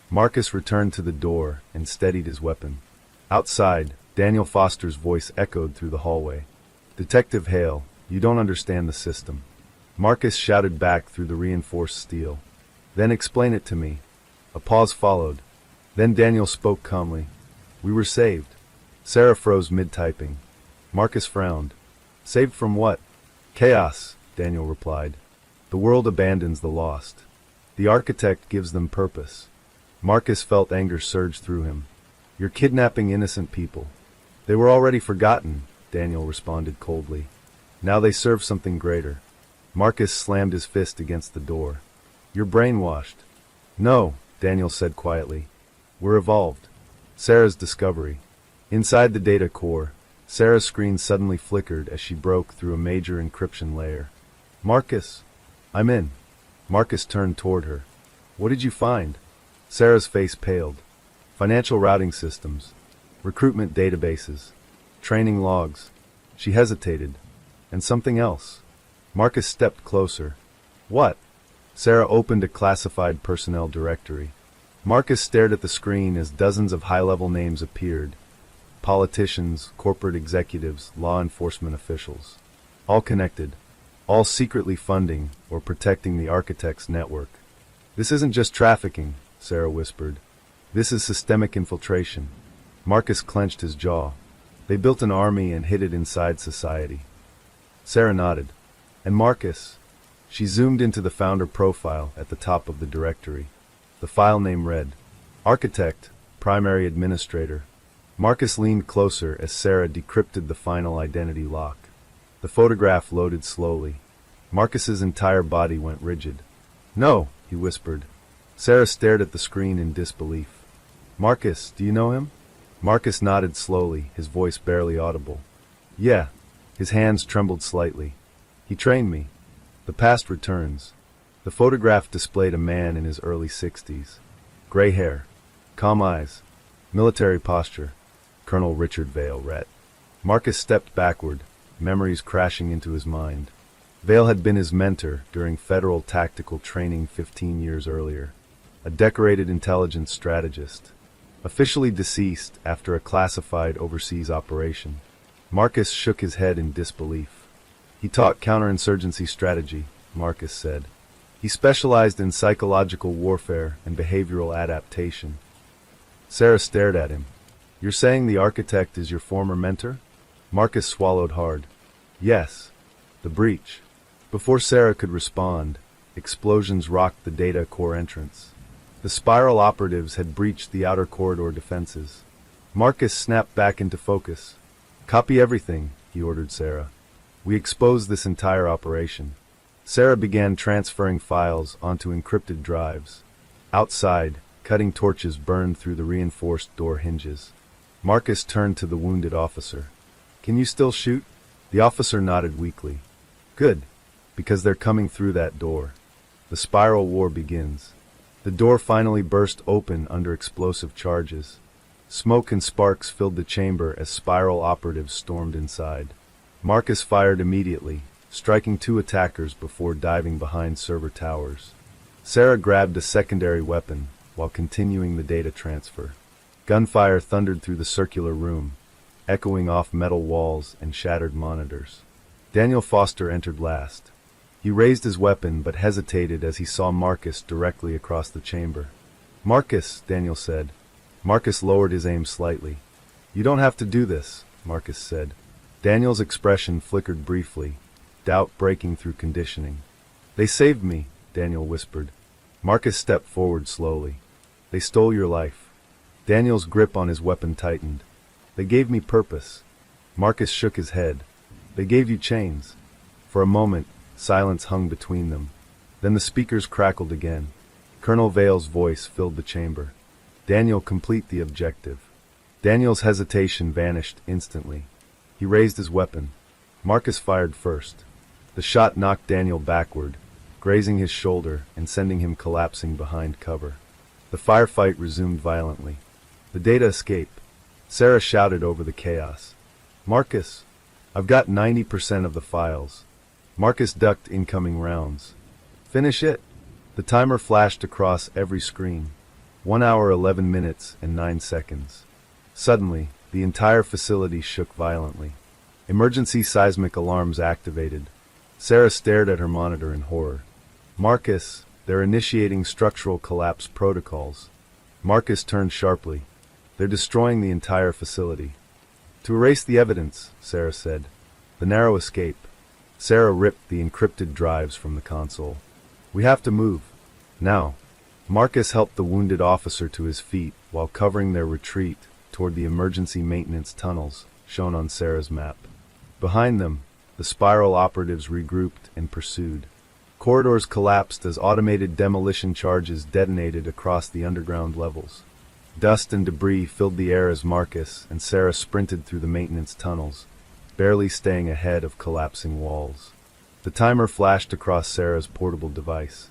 Marcus returned to the door and steadied his weapon. Outside, Daniel Foster's voice echoed through the hallway. "Detective Hale, you don't understand the system." Marcus shouted back through the reinforced steel. "Then explain it to me." A pause followed. Then Daniel spoke calmly. "We were saved." Sarah froze mid-typing. Marcus frowned. "Saved from what?" "Chaos," Daniel replied. "The world abandons the lost. The architect gives them purpose." Marcus felt anger surge through him. "You're kidnapping innocent people." "They were already forgotten," Daniel responded coldly. "Now they serve something greater." Marcus slammed his fist against the door. "You're brainwashed." "No," Daniel said quietly. "We're evolved." Sarah's discovery. Inside the data core, Sarah's screen suddenly flickered as she broke through a major encryption layer. "Marcus, I'm in." Marcus turned toward her. "What did you find?" Sarah's face paled. "Financial routing systems, recruitment databases, training logs." She hesitated. "And something else." Marcus stepped closer. "What?" Sarah opened a classified personnel directory. Marcus stared at the screen as dozens of high-level names appeared. Politicians, corporate executives, law enforcement officials. All connected. All secretly funding or protecting the architect's network. "This isn't just trafficking," Sarah whispered. "This is systemic infiltration." Marcus clenched his jaw. They built an army and hid it inside society. Sarah nodded. "And Marcus?" She zoomed into the founder profile at the top of the directory. The file name read, "Architect, Primary Administrator." Marcus leaned closer as Sarah decrypted the final identity lock. The photograph loaded slowly. Marcus's entire body went rigid. "No," he whispered. Sarah stared at the screen in disbelief. "Marcus, do you know him?" Marcus nodded slowly, his voice barely audible. "Yeah." His hands trembled slightly. "He trained me." The past returns. The photograph displayed a man in his early 60s. Gray hair, calm eyes, military posture. Colonel Richard Vale, Ret. Marcus stepped backward, memories crashing into his mind. Vale had been his mentor during federal tactical training 15 years earlier. A decorated intelligence strategist. Officially deceased after a classified overseas operation. Marcus shook his head in disbelief. "He taught counterinsurgency strategy," Marcus said. "He specialized in psychological warfare and behavioral adaptation." Sarah stared at him. "You're saying the architect is your former mentor?" Marcus swallowed hard. "Yes." The breach. Before Sarah could respond, explosions rocked the data core entrance. The spiral operatives had breached the outer corridor defenses. Marcus snapped back into focus. "Copy everything," he ordered Sarah. "We exposed this entire operation." Sarah began transferring files onto encrypted drives. Outside, cutting torches burned through the reinforced door hinges. Marcus turned to the wounded officer. "Can you still shoot?" The officer nodded weakly. "Good, because they're coming through that door. The spiral war begins." The door finally burst open under explosive charges. Smoke and sparks filled the chamber as spiral operatives stormed inside. Marcus fired immediately, striking 2 attackers before diving behind server towers. Sarah grabbed a secondary weapon while continuing the data transfer. Gunfire thundered through the circular room, echoing off metal walls and shattered monitors. Daniel Foster entered last. He raised his weapon but hesitated as he saw Marcus directly across the chamber. "Marcus," Daniel said. Marcus lowered his aim slightly. "You don't have to do this," Marcus said. Daniel's expression flickered briefly, doubt breaking through conditioning. "They saved me," Daniel whispered. Marcus stepped forward slowly. "They stole your life." Daniel's grip on his weapon tightened. "They gave me purpose." Marcus shook his head. "They gave you chains." For a moment, silence hung between them. Then the speakers crackled again. Colonel Vale's voice filled the chamber. "Daniel, complete the objective." Daniel's hesitation vanished instantly. He raised his weapon. Marcus fired first. The shot knocked Daniel backward, grazing his shoulder and sending him collapsing behind cover. The firefight resumed violently. The data escape. Sarah shouted over the chaos. "Marcus, I've got 90% of the files." Marcus ducked incoming rounds. "Finish it." The timer flashed across every screen. 1 hour 11 minutes and 9 seconds. Suddenly, the entire facility shook violently. Emergency seismic alarms activated. Sarah stared at her monitor in horror. "Marcus, they're initiating structural collapse protocols." Marcus turned sharply. "They're destroying the entire facility." "To erase the evidence," Sarah said. "The narrow escape." Sarah ripped the encrypted drives from the console. "We have to move. Now." Marcus helped the wounded officer to his feet while covering their retreat toward the emergency maintenance tunnels shown on Sarah's map. Behind them, the spiral operatives regrouped and pursued. Corridors collapsed as automated demolition charges detonated across the underground levels. Dust and debris filled the air as Marcus and Sarah sprinted through the maintenance tunnels, barely staying ahead of collapsing walls. The timer flashed across Sarah's portable device.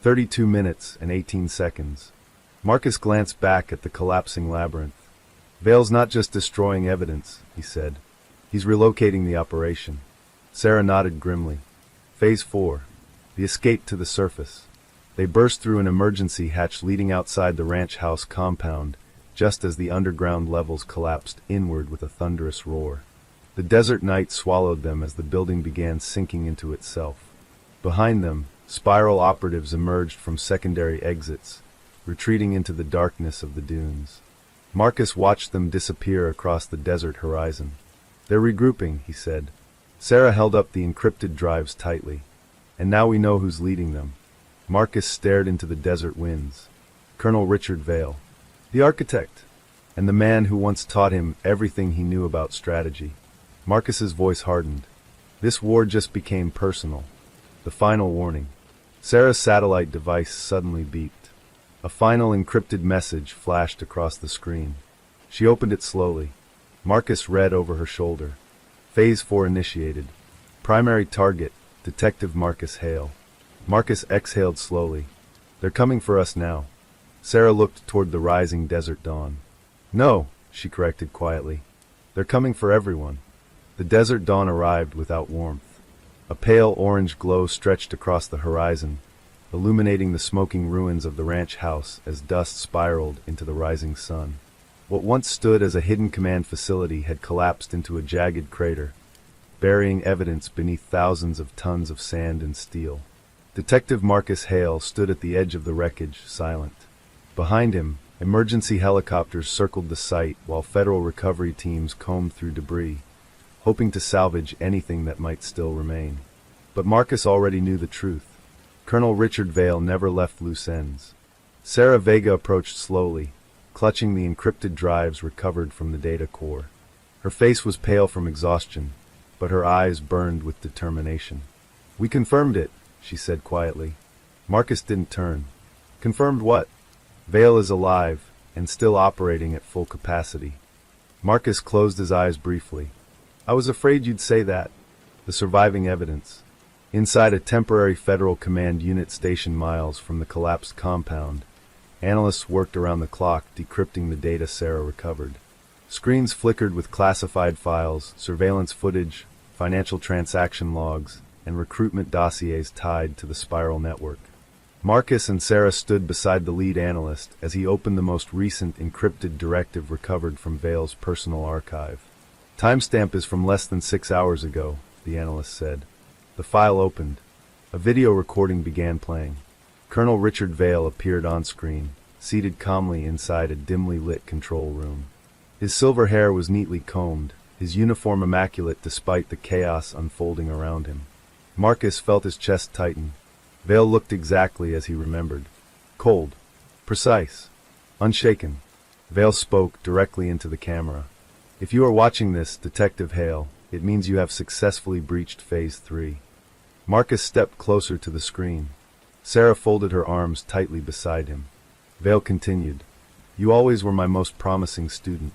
32 minutes and 18 seconds. Marcus glanced back at the collapsing labyrinth. Vale's not just destroying evidence, he said. He's relocating the operation. Sarah nodded grimly. Phase 4. The escape to the surface. They burst through an emergency hatch leading outside the ranch house compound, just as the underground levels collapsed inward with a thunderous roar. The desert night swallowed them as the building began sinking into itself. Behind them, spiral operatives emerged from secondary exits, retreating into the darkness of the dunes. Marcus watched them disappear across the desert horizon. They're regrouping, he said. Sarah held up the encrypted drives tightly. And now we know who's leading them. Marcus stared into the desert winds. Colonel Richard Vale, the architect, and the man who once taught him everything he knew about strategy. Marcus's voice hardened. This war just became personal. The final warning. Sarah's satellite device suddenly beeped. A final encrypted message flashed across the screen. She opened it slowly. Marcus read over her shoulder. Phase 4 initiated. Primary target, Detective Marcus Hale. Marcus exhaled slowly. They're coming for us now. Sarah looked toward the rising desert dawn. No, she corrected quietly. They're coming for everyone. The desert dawn arrived without warmth. A pale orange glow stretched across the horizon, illuminating the smoking ruins of the ranch house as dust spiraled into the rising sun. What once stood as a hidden command facility had collapsed into a jagged crater, burying evidence beneath thousands of tons of sand and steel. Detective Marcus Hale stood at the edge of the wreckage, silent. Behind him, emergency helicopters circled the site while federal recovery teams combed through debris, hoping to salvage anything that might still remain. But Marcus already knew the truth. Colonel Richard Vale never left loose ends. Sarah Vega approached slowly, clutching the encrypted drives recovered from the data core. Her face was pale from exhaustion, but her eyes burned with determination. We confirmed it, she said quietly. Marcus didn't turn. Confirmed what? Vale is alive, and still operating at full capacity. Marcus closed his eyes briefly. I was afraid you'd say that. The surviving evidence. Inside a temporary federal command unit stationed miles from the collapsed compound, analysts worked around the clock decrypting the data Sarah recovered. Screens flickered with classified files, surveillance footage, financial transaction logs, and recruitment dossiers tied to the spiral network. Marcus and Sarah stood beside the lead analyst as he opened the most recent encrypted directive recovered from Vale's personal archive. Timestamp is from less than 6 hours ago, the analyst said. The file opened. A video recording began playing. Colonel Richard Vale appeared on screen, seated calmly inside a dimly lit control room. His silver hair was neatly combed, his uniform immaculate despite the chaos unfolding around him. Marcus felt his chest tighten. Vale looked exactly as he remembered. Cold. Precise. Unshaken. Vale spoke directly into the camera. If you are watching this, Detective Hale, it means you have successfully breached Phase 3. Marcus stepped closer to the screen. Sarah folded her arms tightly beside him. Vale continued. You always were my most promising student.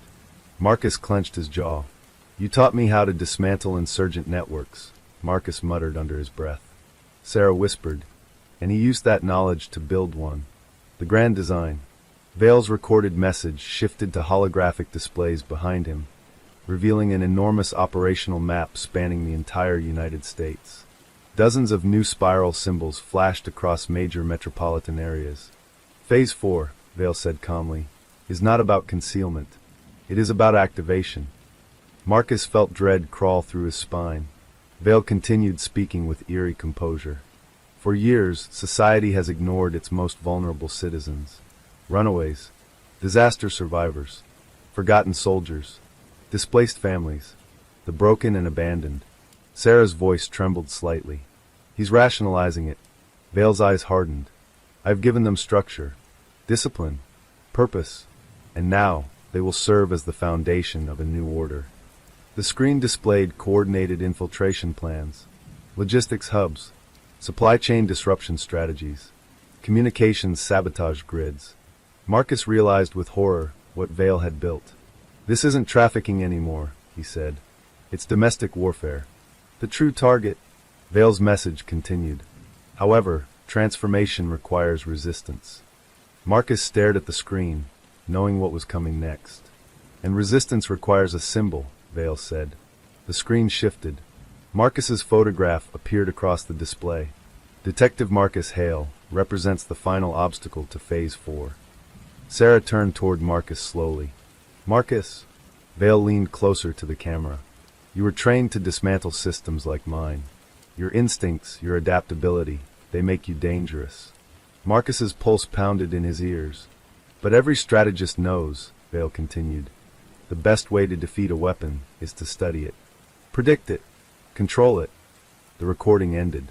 Marcus clenched his jaw. You taught me how to dismantle insurgent networks, Marcus muttered under his breath. Sarah whispered. And he used that knowledge to build one. The grand design. Vale's recorded message shifted to holographic displays behind him, revealing an enormous operational map spanning the entire United States. Dozens of new spiral symbols flashed across major metropolitan areas. Phase 4, Vale said calmly, is not about concealment. It is about activation. Marcus felt dread crawl through his spine. Vale continued speaking with eerie composure. For years, society has ignored its most vulnerable citizens. Runaways, disaster survivors, forgotten soldiers, displaced families, the broken and abandoned. Sarah's voice trembled slightly. He's rationalizing it. Vale's eyes hardened. I've given them structure, discipline, purpose, and now they will serve as the foundation of a new order. The screen displayed coordinated infiltration plans, logistics hubs, supply chain disruption strategies, communications sabotage grids. Marcus realized with horror what Vale had built. This isn't trafficking anymore, he said. It's domestic warfare. The true target. Vale's message continued. However, transformation requires resistance. Marcus stared at the screen, knowing what was coming next. And resistance requires a symbol, Vale said. The screen shifted. Marcus's photograph appeared across the display. Detective Marcus Hale represents the final obstacle to Phase 4. Sarah turned toward Marcus slowly. Marcus. Vale leaned closer to the camera. You were trained to dismantle systems like mine. Your instincts, your adaptability, they make you dangerous. Marcus's pulse pounded in his ears. But every strategist knows, Vale continued, the best way to defeat a weapon is to study it. Predict it. Control it. The recording ended.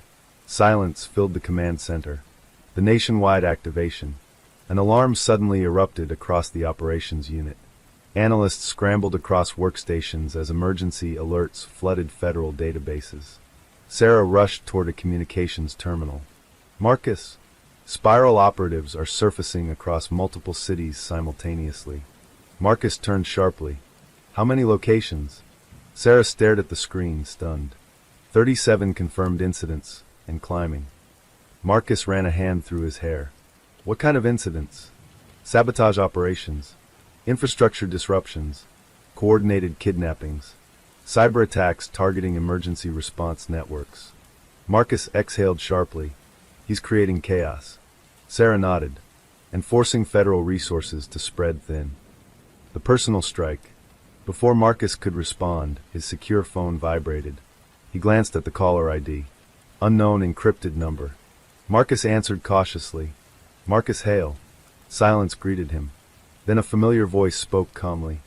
Silence filled the command center. The nationwide activation. An alarm suddenly erupted across the operations unit. Analysts scrambled across workstations as emergency alerts flooded federal databases. Sarah rushed toward a communications terminal. Marcus, spiral operatives are surfacing across multiple cities simultaneously. Marcus turned sharply. How many locations? Sarah stared at the screen, stunned. 37 confirmed incidents, and climbing. Marcus ran a hand through his hair. What kind of incidents? Sabotage operations, infrastructure disruptions, coordinated kidnappings, cyber attacks targeting emergency response networks. Marcus exhaled sharply. He's creating chaos. Sarah nodded, and forcing federal resources to spread thin. The personal strike. Before Marcus could respond, his secure phone vibrated. He glanced at the caller ID. Unknown encrypted number. Marcus answered cautiously. Marcus Hale. Silence greeted him. Then a familiar voice spoke calmly.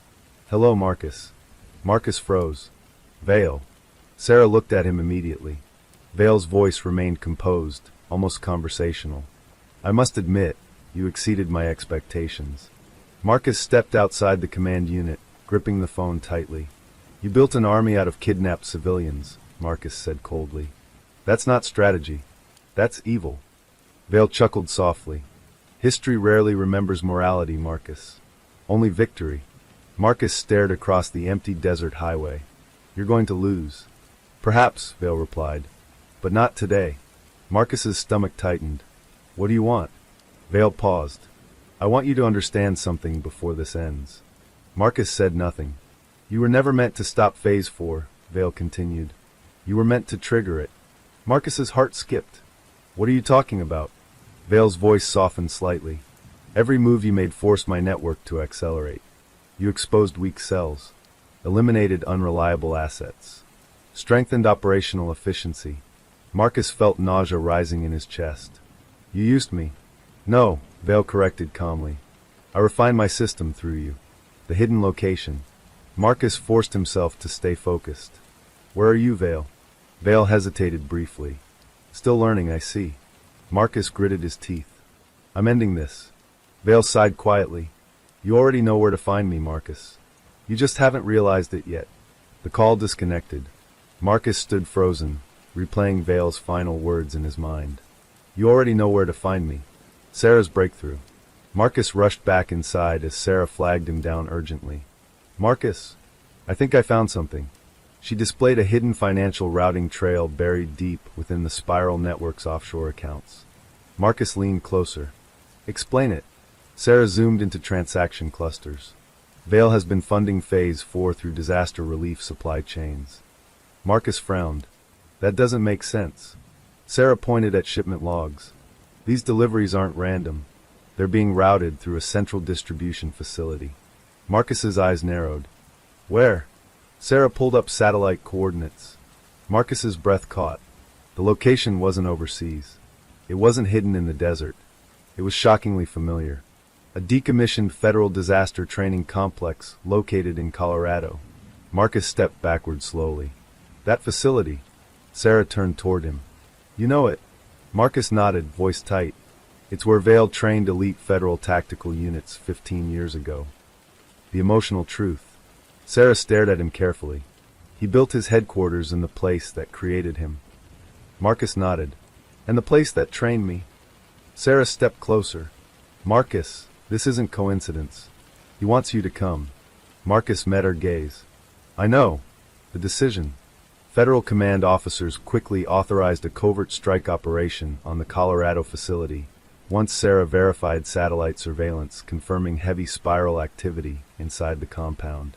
Hello, Marcus. Marcus froze. Vale. Sarah looked at him immediately. Vale's voice remained composed, almost conversational. I must admit, you exceeded my expectations. Marcus stepped outside the command unit, gripping the phone tightly. You built an army out of kidnapped civilians, Marcus said coldly. That's not strategy. That's evil. Vale chuckled softly. History rarely remembers morality, Marcus. Only victory. Marcus stared across the empty desert highway. You're going to lose. Perhaps, Vale replied. But not today. Marcus's stomach tightened. What do you want? Vale paused. I want you to understand something before this ends. Marcus said nothing. You were never meant to stop Phase 4, Vale continued. You were meant to trigger it. Marcus's heart skipped. What are you talking about? Vale's voice softened slightly. Every move you made forced my network to accelerate. You exposed weak cells, eliminated unreliable assets, strengthened operational efficiency. Marcus felt nausea rising in his chest. You used me. No, Vale corrected calmly. I refined my system through you. The hidden location. Marcus forced himself to stay focused. Where are you, Vale? Vale hesitated briefly. Still learning, I see. Marcus gritted his teeth. I'm ending this. Vale sighed quietly. You already know where to find me, Marcus. You just haven't realized it yet. The call disconnected. Marcus stood frozen, replaying Vale's final words in his mind. You already know where to find me. Sarah's breakthrough. Marcus rushed back inside as Sarah flagged him down urgently. Marcus, I think I found something. She displayed a hidden financial routing trail buried deep within the Spiral Network's offshore accounts. Marcus leaned closer. Explain it. Sarah zoomed into transaction clusters. Vale has been funding Phase 4 through disaster relief supply chains. Marcus frowned. That doesn't make sense. Sarah pointed at shipment logs. These deliveries aren't random. They're being routed through a central distribution facility. Marcus's eyes narrowed. Where? Sarah pulled up satellite coordinates. Marcus's breath caught. The location wasn't overseas. It wasn't hidden in the desert. It was shockingly familiar. A decommissioned federal disaster training complex located in Colorado. Marcus stepped backward slowly. That facility. Sarah turned toward him. You know it. Marcus nodded, voice tight. It's where Vale trained elite federal tactical units 15 years ago. The emotional truth. Sarah stared at him carefully. He built his headquarters in the place that created him. Marcus nodded. And the place that trained me. Sarah stepped closer. Marcus, this isn't coincidence. He wants you to come. Marcus met her gaze. I know. The decision. Federal command officers quickly authorized a covert strike operation on the Colorado facility, once Sarah verified satellite surveillance confirming heavy spiral activity inside the compound.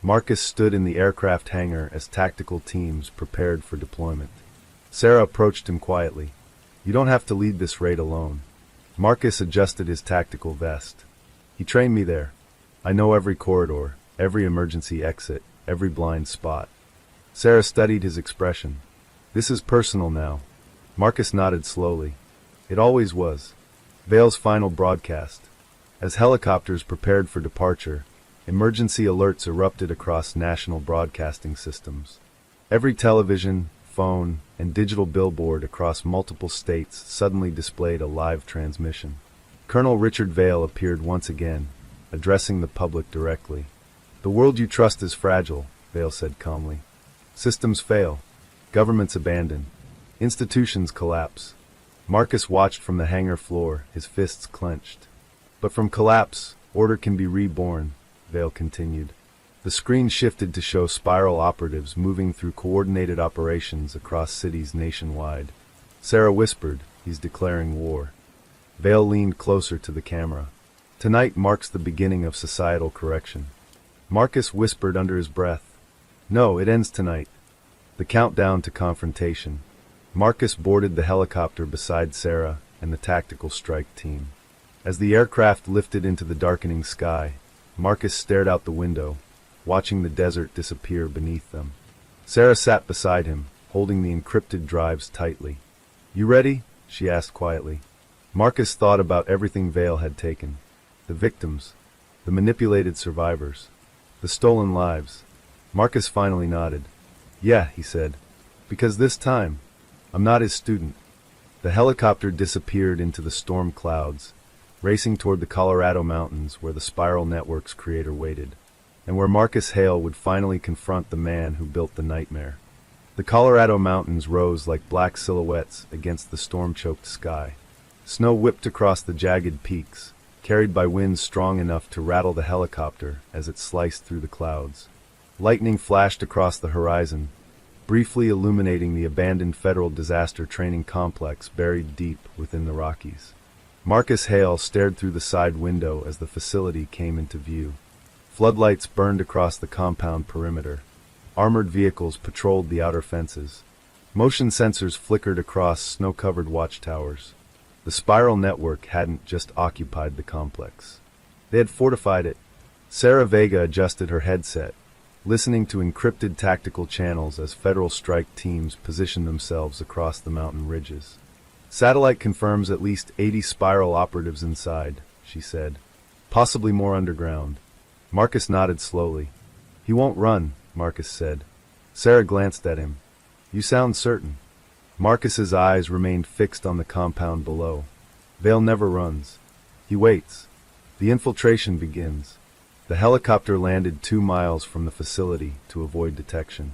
Marcus stood in the aircraft hangar as tactical teams prepared for deployment. Sarah approached him quietly. You don't have to lead this raid alone. Marcus adjusted his tactical vest. He trained me there. I know every corridor, every emergency exit, every blind spot. Sarah studied his expression. This is personal now. Marcus nodded slowly. It always was. Vale's final broadcast. As helicopters prepared for departure, emergency alerts erupted across national broadcasting systems. Every television, phone, and digital billboard across multiple states suddenly displayed a live transmission. Colonel Richard Vale appeared once again, addressing the public directly. The world you trust is fragile, Vale said calmly. Systems fail. Governments abandon. Institutions collapse. Marcus watched from the hangar floor, his fists clenched. But from collapse, order can be reborn, Vale continued. The screen shifted to show spiral operatives moving through coordinated operations across cities nationwide. Sarah whispered, he's declaring war. Vale leaned closer to the camera. Tonight marks the beginning of societal correction. Marcus whispered under his breath. No, it ends tonight. The countdown to confrontation. Marcus boarded the helicopter beside Sarah and the tactical strike team. As the aircraft lifted into the darkening sky, Marcus stared out the window, watching the desert disappear beneath them. Sarah sat beside him, holding the encrypted drives tightly. You ready? She asked quietly. Marcus thought about everything Vale had taken. The victims, the manipulated survivors, the stolen lives. Marcus finally nodded. Yeah, he said, because this time, I'm not his student. The helicopter disappeared into the storm clouds, racing toward the Colorado mountains where the Spiral Network's creator waited, and where Marcus Hale would finally confront the man who built the nightmare. The Colorado mountains rose like black silhouettes against the storm-choked sky. Snow whipped across the jagged peaks, carried by winds strong enough to rattle the helicopter as it sliced through the clouds. Lightning flashed across the horizon, briefly illuminating the abandoned federal disaster training complex buried deep within the Rockies. Marcus Hale stared through the side window as the facility came into view. Floodlights burned across the compound perimeter. Armored vehicles patrolled the outer fences. Motion sensors flickered across snow-covered watchtowers. The Spiral Network hadn't just occupied the complex. They had fortified it. Sarah Vega adjusted her headset, listening to encrypted tactical channels as federal strike teams positioned themselves across the mountain ridges. Satellite confirms at least 80 Spiral operatives inside, she said. Possibly more underground. Marcus nodded slowly. He won't run, Marcus said. Sarah glanced at him. You sound certain. Marcus's eyes remained fixed on the compound below. Vale never runs. He waits. The infiltration begins. The helicopter landed 2 miles from the facility to avoid detection.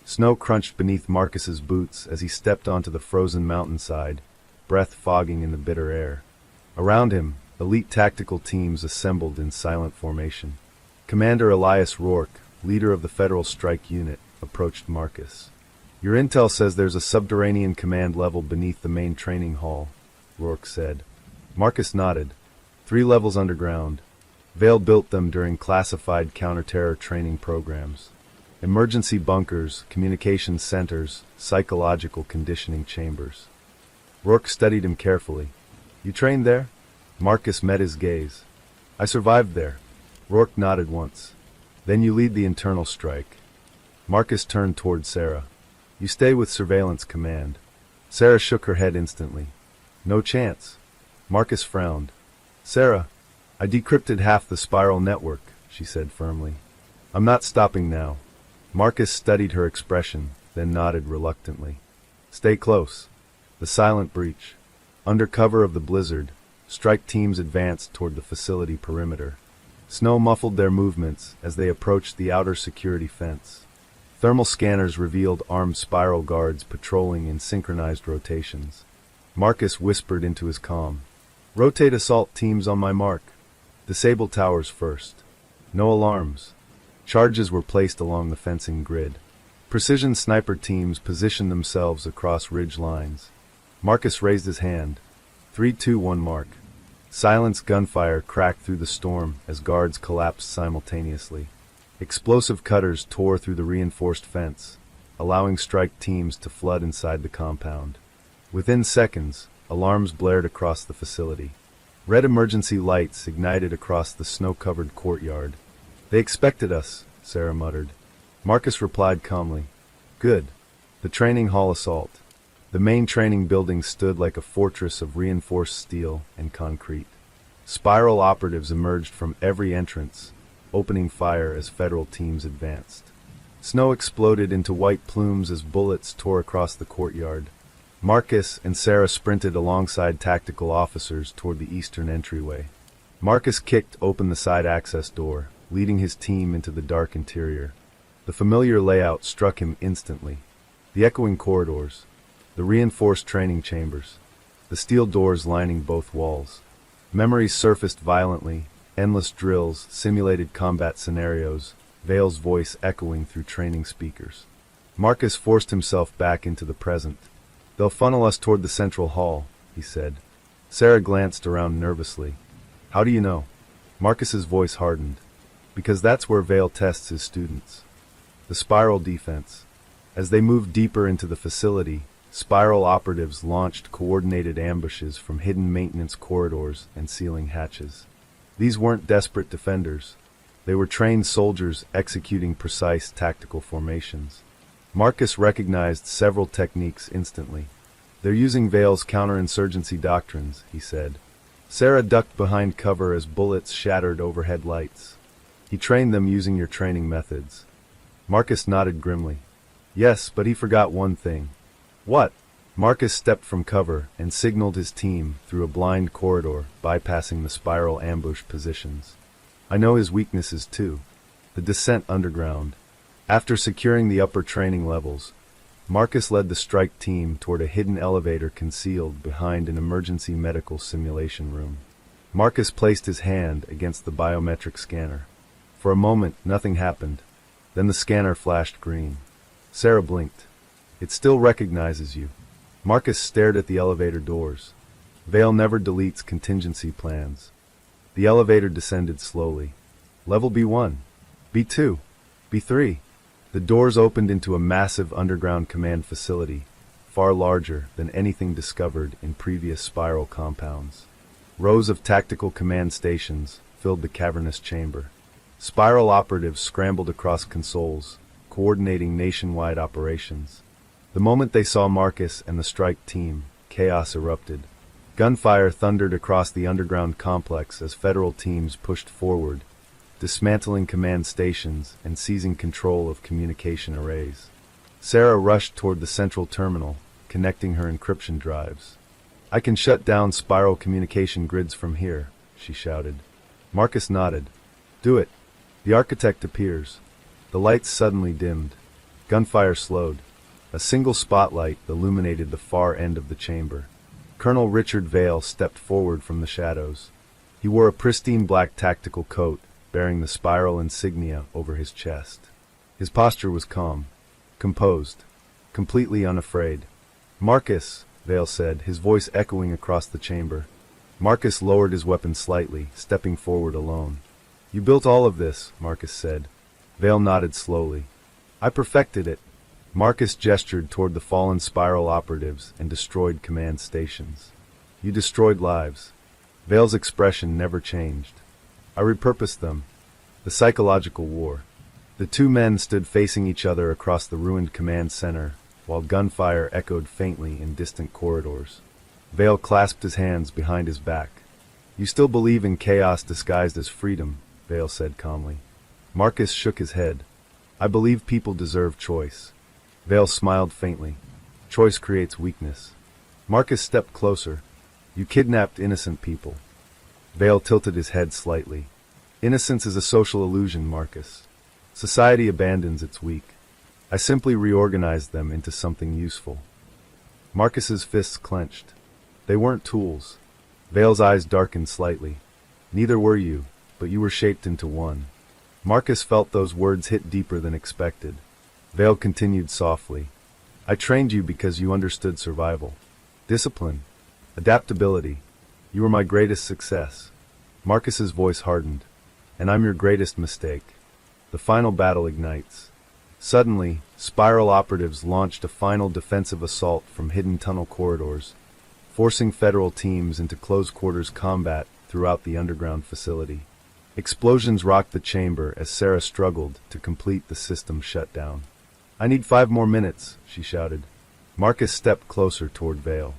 Snow crunched beneath Marcus's boots as he stepped onto the frozen mountainside, breath fogging in the bitter air. Around him, elite tactical teams assembled in silent formation. Commander Elias Rourke, leader of the Federal Strike Unit, approached Marcus. Your intel says there's a subterranean command level beneath the main training hall, Rourke said. Marcus nodded. 3 levels underground. Vale built them during classified counter-terror training programs. Emergency bunkers, communications centers, psychological conditioning chambers. Rourke studied him carefully. You trained there? Marcus met his gaze. I survived there. Rourke nodded once. Then you lead the internal strike. Marcus turned toward Sarah. You stay with Surveillance Command. Sarah shook her head instantly. No chance. Marcus frowned. Sarah, I decrypted half the Spiral Network, she said firmly. I'm not stopping now. Marcus studied her expression, then nodded reluctantly. Stay close. The silent breach. Under cover of the blizzard, Strike teams advanced toward the facility perimeter. Snow muffled their movements as they approached the outer security fence. Thermal scanners revealed armed spiral guards patrolling in synchronized rotations. Marcus whispered into his comm. "Rotate assault teams on my mark. Disable towers first. No alarms." Charges were placed along the fencing grid. Precision sniper teams positioned themselves across ridge lines. Marcus raised his hand. 3-2-1 mark. Silenced gunfire cracked through the storm as guards collapsed simultaneously. Explosive cutters tore through the reinforced fence, allowing strike teams to flood inside the compound. Within seconds, alarms blared across the facility. Red emergency lights ignited across the snow-covered courtyard. "They expected us," Sarah muttered. Marcus replied calmly. "Good." The training hall assault. The main training building stood like a fortress of reinforced steel and concrete. Spiral operatives emerged from every entrance, opening fire as federal teams advanced. Snow exploded into white plumes as bullets tore across the courtyard. Marcus and Sarah sprinted alongside tactical officers toward the eastern entryway. Marcus kicked open the side access door, leading his team into the dark interior. The familiar layout struck him instantly. The echoing corridors, the reinforced training chambers, the steel doors lining both walls. Memories surfaced violently, endless drills, simulated combat scenarios, Vale's voice echoing through training speakers. Marcus forced himself back into the present. "They'll funnel us toward the central hall," he said. Sarah glanced around nervously. "How do you know?" Marcus's voice hardened. "Because that's where Vale tests his students." The spiral defense. As they moved deeper into the facility, spiral operatives launched coordinated ambushes from hidden maintenance corridors and ceiling hatches. These weren't desperate defenders. They were trained soldiers executing precise tactical formations. Marcus recognized several techniques instantly. "They're using Vale's counterinsurgency doctrines," he said. Sarah ducked behind cover as bullets shattered overhead lights. "He trained them using your training methods." Marcus nodded grimly. "Yes, but he forgot one thing." "What?" Marcus stepped from cover and signaled his team through a blind corridor, bypassing the spiral ambush positions. "I know his weaknesses too. The descent underground." After securing the upper training levels, Marcus led the strike team toward a hidden elevator concealed behind an emergency medical simulation room. Marcus placed his hand against the biometric scanner. For a moment, nothing happened. Then the scanner flashed green. Sarah blinked. "It still recognizes you." Marcus stared at the elevator doors. Vale never deletes contingency plans. The elevator descended slowly. Level B1, B2, B3. The doors opened into a massive underground command facility, far larger than anything discovered in previous spiral compounds. Rows of tactical command stations filled the cavernous chamber. Spiral operatives scrambled across consoles, coordinating nationwide operations. The moment they saw Marcus and the strike team, chaos erupted. Gunfire thundered across the underground complex as federal teams pushed forward, dismantling command stations and seizing control of communication arrays. Sarah rushed toward the central terminal, connecting her encryption drives. "I can shut down spiral communication grids from here," she shouted. Marcus nodded. "Do it." The architect appears. The lights suddenly dimmed. Gunfire slowed. A single spotlight illuminated the far end of the chamber. Colonel Richard Vale stepped forward from the shadows. He wore a pristine black tactical coat, bearing the spiral insignia over his chest. His posture was calm, composed, completely unafraid. "Marcus," Vale said, his voice echoing across the chamber. Marcus lowered his weapon slightly, stepping forward alone. "You built all of this," Marcus said. Vale nodded slowly. "I perfected it." Marcus gestured toward the fallen spiral operatives and destroyed command stations. "You destroyed lives." Vale's expression never changed. "I repurposed them." The psychological war. The two men stood facing each other across the ruined command center, while gunfire echoed faintly in distant corridors. Vale clasped his hands behind his back. "You still believe in chaos disguised as freedom," Vale said calmly. Marcus shook his head. "I believe people deserve choice." Vale smiled faintly. "Choice creates weakness." Marcus stepped closer. You kidnapped innocent people. Vale tilted his head slightly. Innocence is a social illusion, Marcus. Society abandons its weak. I simply reorganized them into something useful. Marcus's fists clenched. They weren't tools. Vale's eyes darkened slightly. Neither were you, but you were shaped into one. Marcus felt those words hit deeper than expected. Vale continued softly. I trained you because you understood survival. Discipline. Adaptability. You were my greatest success. Marcus's voice hardened. And I'm your greatest mistake. The final battle ignites. Suddenly, Spiral operatives launched a final defensive assault from hidden tunnel corridors, forcing Federal teams into close-quarters combat throughout the underground facility. Explosions rocked the chamber as Sarah struggled to complete the system shutdown. I need 5 more minutes, she shouted. Marcus stepped closer toward Vale.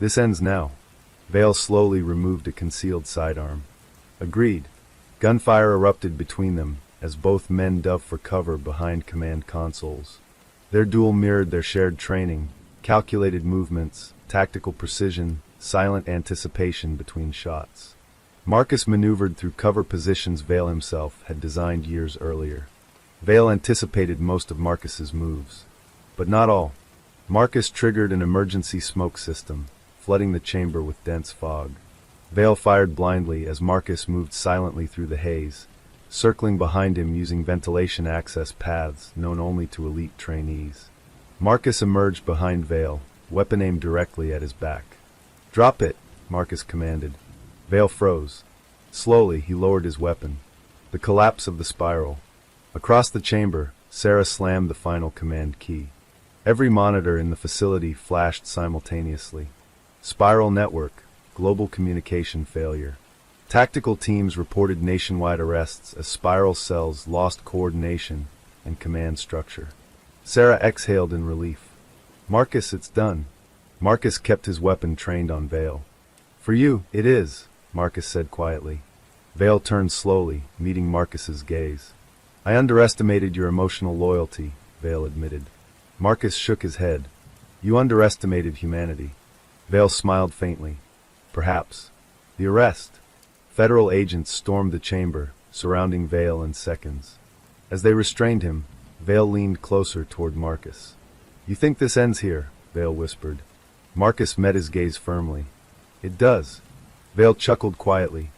This ends now. Vale slowly removed a concealed sidearm. Agreed. Gunfire erupted between them as both men dove for cover behind command consoles. Their duel mirrored their shared training, calculated movements, tactical precision, silent anticipation between shots. Marcus maneuvered through cover positions Vale himself had designed years earlier. Vale anticipated most of Marcus's moves, but not all. Marcus triggered an emergency smoke system, flooding the chamber with dense fog. Vale fired blindly as Marcus moved silently through the haze, circling behind him using ventilation access paths known only to elite trainees. Marcus emerged behind Vale, weapon aimed directly at his back. "Drop it," Marcus commanded. Vale froze. Slowly, he lowered his weapon. The collapse of the spiral. Across the chamber, Sarah slammed the final command key. Every monitor in the facility flashed simultaneously. Spiral network, global communication failure. Tactical teams reported nationwide arrests as Spiral cells lost coordination and command structure. Sarah exhaled in relief. "Marcus, it's done." Marcus kept his weapon trained on Vale. "For you, it is," Marcus said quietly. Vale turned slowly, meeting Marcus's gaze. "I underestimated your emotional loyalty," Vale admitted. Marcus shook his head. "You underestimated humanity." Vale smiled faintly. "Perhaps." The arrest. Federal agents stormed the chamber, surrounding Vale in seconds. As they restrained him, Vale leaned closer toward Marcus. "You think this ends here?" Vale whispered. Marcus met his gaze firmly. "It does." Vale chuckled quietly.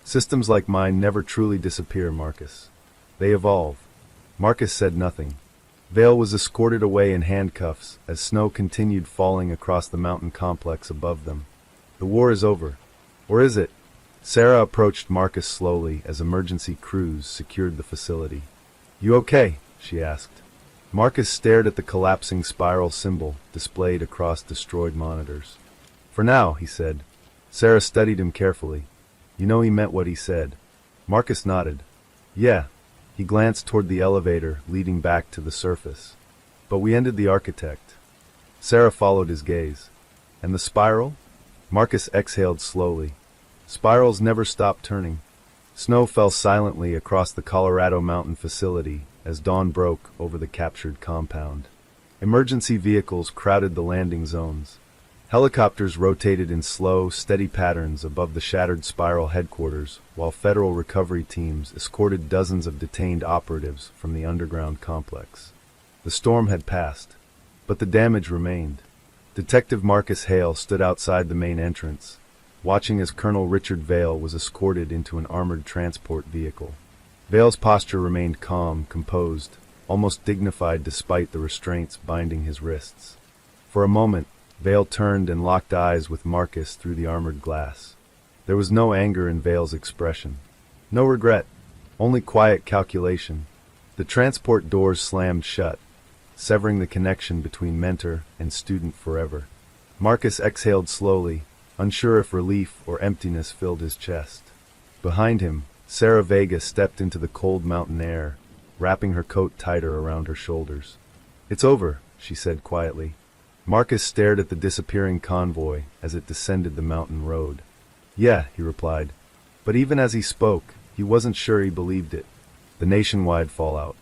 "Systems like mine never truly disappear, Marcus. They evolve." Marcus said nothing. Vale was escorted away in handcuffs as snow continued falling across the mountain complex above them. "The war is over. Or is it?" Sarah approached Marcus slowly as emergency crews secured the facility. "You okay?" she asked. Marcus stared at the collapsing spiral symbol displayed across destroyed monitors. "For now," he said. Sarah studied him carefully. "You know he meant what he said." Marcus nodded. "Yeah." He glanced toward the elevator leading back to the surface. "But we ended the architect." Sarah followed his gaze. "And the spiral?" Marcus exhaled slowly. Spirals never stopped turning. Snow fell silently across the Colorado Mountain facility as dawn broke over the captured compound. Emergency vehicles crowded the landing zones. Helicopters rotated in slow, steady patterns above the shattered spiral headquarters, while federal recovery teams escorted dozens of detained operatives from the underground complex. The storm had passed, but the damage remained. Detective Marcus Hale stood outside the main entrance, watching as Colonel Richard Vale was escorted into an armored transport vehicle. Vale's posture remained calm, composed, almost dignified despite the restraints binding his wrists. For a moment, Vale turned and locked eyes with Marcus through the armored glass. There was no anger in Vale's expression. No regret, only quiet calculation. The transport doors slammed shut, severing the connection between mentor and student forever. Marcus exhaled slowly, unsure if relief or emptiness filled his chest. Behind him, Sarah Vega stepped into the cold mountain air, wrapping her coat tighter around her shoulders. "It's over," she said quietly. Marcus stared at the disappearing convoy as it descended the mountain road. "Yeah," he replied. But even as he spoke, he wasn't sure he believed it. The nationwide fallout.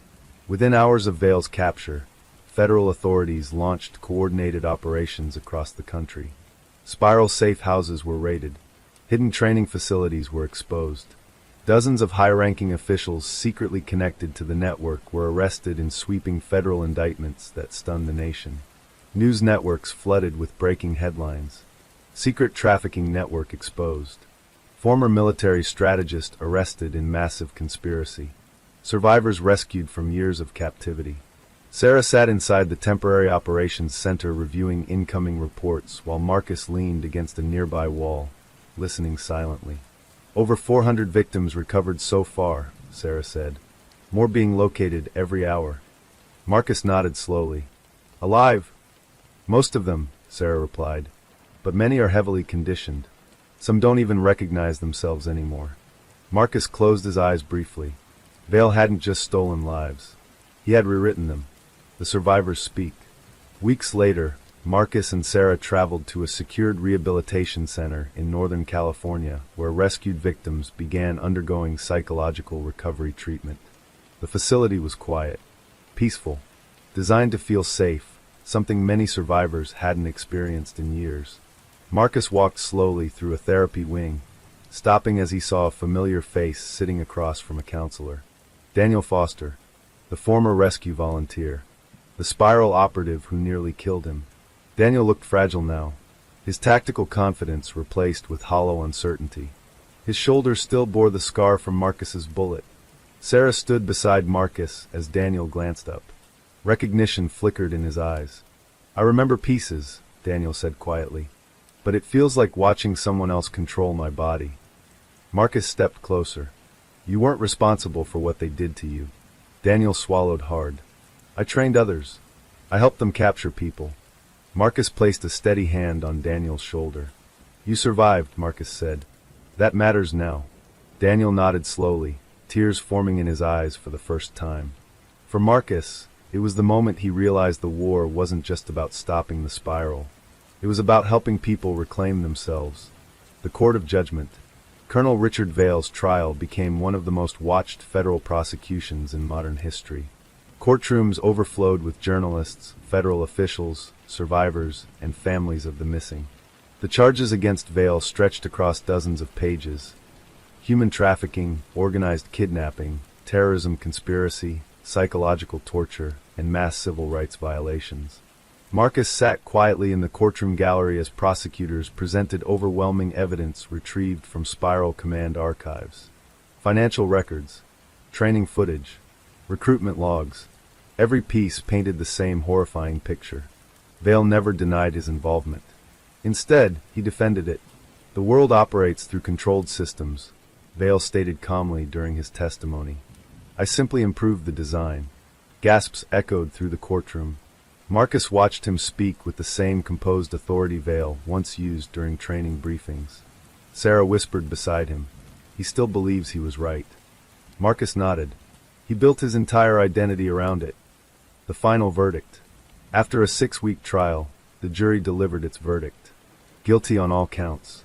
Within hours of Vale's capture, federal authorities launched coordinated operations across the country. Spiral safe houses were raided. Hidden training facilities were exposed. Dozens of high-ranking officials secretly connected to the network were arrested in sweeping federal indictments that stunned the nation. News networks flooded with breaking headlines. Secret trafficking network exposed. Former military strategist arrested in massive conspiracy. Survivors rescued from years of captivity. Sarah sat inside the temporary operations center reviewing incoming reports while Marcus leaned against a nearby wall, listening silently. Over 400 victims recovered so far, Sarah said. More being located every hour. Marcus nodded slowly. Alive? Most of them, Sarah replied. But many are heavily conditioned. Some don't even recognize themselves anymore. Marcus closed his eyes briefly. Vale hadn't just stolen lives. He had rewritten them. The survivors speak. Weeks later, Marcus and Sarah traveled to a secured rehabilitation center in Northern California where rescued victims began undergoing psychological recovery treatment. The facility was quiet, peaceful, designed to feel safe, something many survivors hadn't experienced in years. Marcus walked slowly through a therapy wing, stopping as he saw a familiar face sitting across from a counselor. Daniel Foster, the former rescue volunteer, the spiral operative who nearly killed him. Daniel looked fragile now, his tactical confidence replaced with hollow uncertainty. His shoulder still bore the scar from Marcus's bullet. Sarah stood beside Marcus as Daniel glanced up. Recognition flickered in his eyes. I remember pieces, Daniel said quietly, but it feels like watching someone else control my body. Marcus stepped closer. You weren't responsible for what they did to you. Daniel swallowed hard. I trained others. I helped them capture people. Marcus placed a steady hand on Daniel's shoulder. You survived, Marcus said. That matters now. Daniel nodded slowly, tears forming in his eyes for the first time. For Marcus, it was the moment he realized the war wasn't just about stopping the spiral. It was about helping people reclaim themselves. The Court of Judgment. Colonel Richard Vale's trial became one of the most watched federal prosecutions in modern history. Courtrooms overflowed with journalists, federal officials, survivors, and families of the missing. The charges against Vale stretched across dozens of pages. Human trafficking, organized kidnapping, terrorism conspiracy, psychological torture, and mass civil rights violations. Marcus sat quietly in the courtroom gallery as prosecutors presented overwhelming evidence retrieved from Spiral Command archives. Financial records, training footage, recruitment logs. Every piece painted the same horrifying picture. Vale never denied his involvement. Instead, he defended it. The world operates through controlled systems, Vale stated calmly during his testimony. I simply improved the design. Gasps echoed through the courtroom. Marcus watched him speak with the same composed authority Vale once used during training briefings. Sarah whispered beside him. He still believes he was right. Marcus nodded. He built his entire identity around it. The final verdict. After a 6-week trial, the jury delivered its verdict. Guilty on all counts.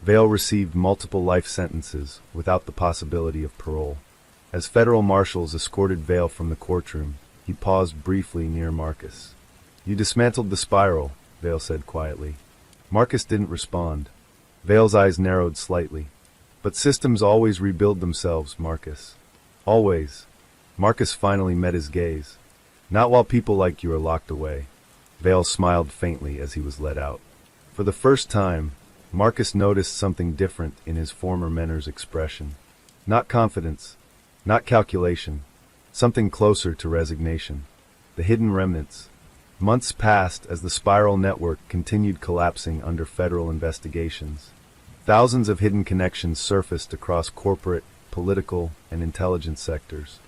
Vale received multiple life sentences without the possibility of parole. As federal marshals escorted Vale from the courtroom, he paused briefly near Marcus. You dismantled the spiral, Vale said quietly. Marcus didn't respond. Vale's eyes narrowed slightly. But systems always rebuild themselves, Marcus. Always. Marcus finally met his gaze. Not while people like you are locked away. Vale smiled faintly as he was let out. For the first time, Marcus noticed something different in his former mentor's expression. Not confidence, not calculation, something closer to resignation. The hidden remnants. Months passed as the spiral network continued collapsing under federal investigations. Thousands of hidden connections surfaced across corporate, political, and intelligence sectors.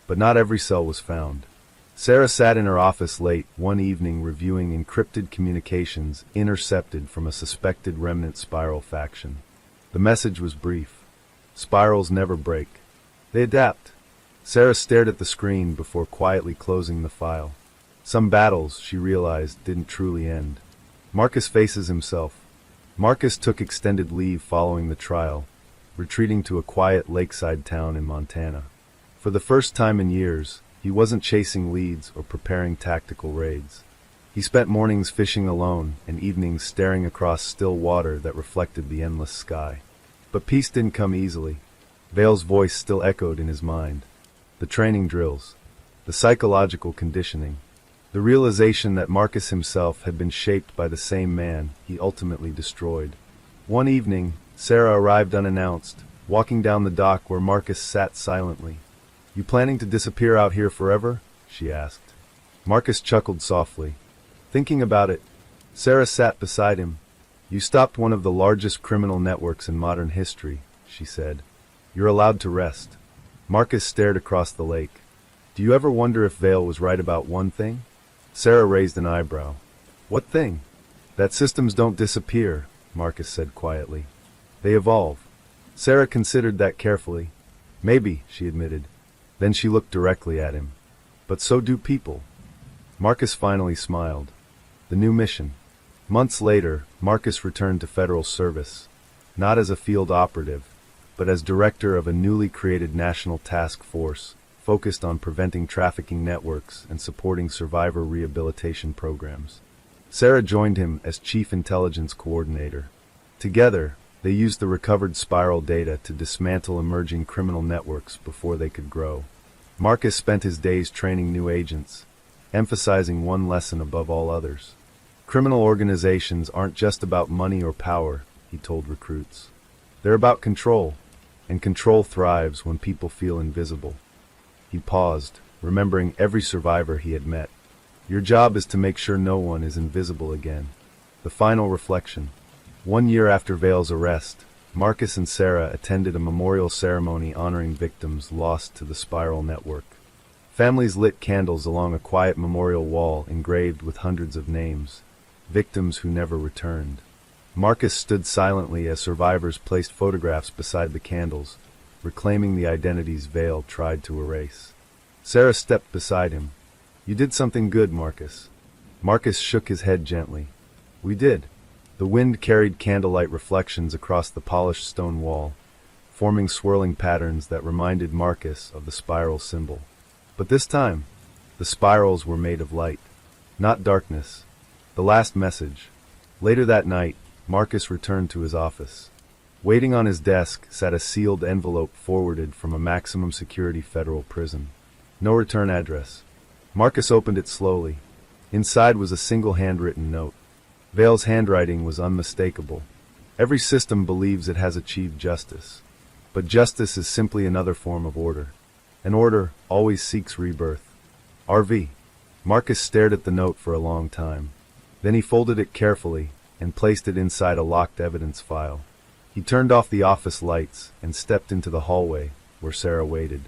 But not every cell was found. Sarah sat in her office late one evening reviewing encrypted communications intercepted from a suspected remnant spiral faction. The message was brief. Spirals never break. They adapt. Sarah stared at the screen before quietly closing the file. Some battles, she realized, didn't truly end. Marcus faces himself. Marcus took extended leave following the trial, retreating to a quiet lakeside town in Montana. For the first time in years, he wasn't chasing leads or preparing tactical raids. He spent mornings fishing alone and evenings staring across still water that reflected the endless sky. But peace didn't come easily. Vale's voice still echoed in his mind. The training drills, the psychological conditioning, the realization that Marcus himself had been shaped by the same man he ultimately destroyed. One evening, Sarah arrived unannounced, walking down the dock where Marcus sat silently. "You planning to disappear out here forever?" she asked. Marcus chuckled softly. "Thinking about it." Sarah sat beside him. "You stopped one of the largest criminal networks in modern history," she said. "You're allowed to rest." Marcus stared across the lake. "Do you ever wonder if Vale was right about one thing?" Sarah raised an eyebrow. "What thing?" "That systems don't disappear," Marcus said quietly. "They evolve." Sarah considered that carefully. "Maybe," she admitted. Then she looked directly at him. "But so do people." Marcus finally smiled. The new mission. Months later, Marcus returned to federal service, not as a field operative, but as director of a newly created national task force focused on preventing trafficking networks and supporting survivor rehabilitation programs. Sarah joined him as chief intelligence coordinator. Together, they used the recovered spiral data to dismantle emerging criminal networks before they could grow. Marcus spent his days training new agents, emphasizing one lesson above all others. Criminal organizations aren't just about money or power, he told recruits. They're about control, and control thrives when people feel invisible. He paused, remembering every survivor he had met. Your job is to make sure no one is invisible again. The final reflection. 1 year after Vale's arrest, Marcus and Sarah attended a memorial ceremony honoring victims lost to the spiral network. Families lit candles along a quiet memorial wall engraved with hundreds of names, victims who never returned. Marcus stood silently as survivors placed photographs beside the candles, reclaiming the identities Vale tried to erase. Sarah stepped beside him. "You did something good, Marcus." Marcus shook his head gently. "We did." The wind carried candlelight reflections across the polished stone wall, forming swirling patterns that reminded Marcus of the spiral symbol. But this time, the spirals were made of light, not darkness. The last message. Later that night, Marcus returned to his office. Waiting on his desk sat a sealed envelope forwarded from a maximum security federal prison. No return address. Marcus opened it slowly. Inside was a single handwritten note. Vale's handwriting was unmistakable. Every system believes it has achieved justice. But justice is simply another form of order. And order always seeks rebirth. RV. Marcus stared at the note for a long time. Then he folded it carefully and placed it inside a locked evidence file. He turned off the office lights and stepped into the hallway where Sarah waited.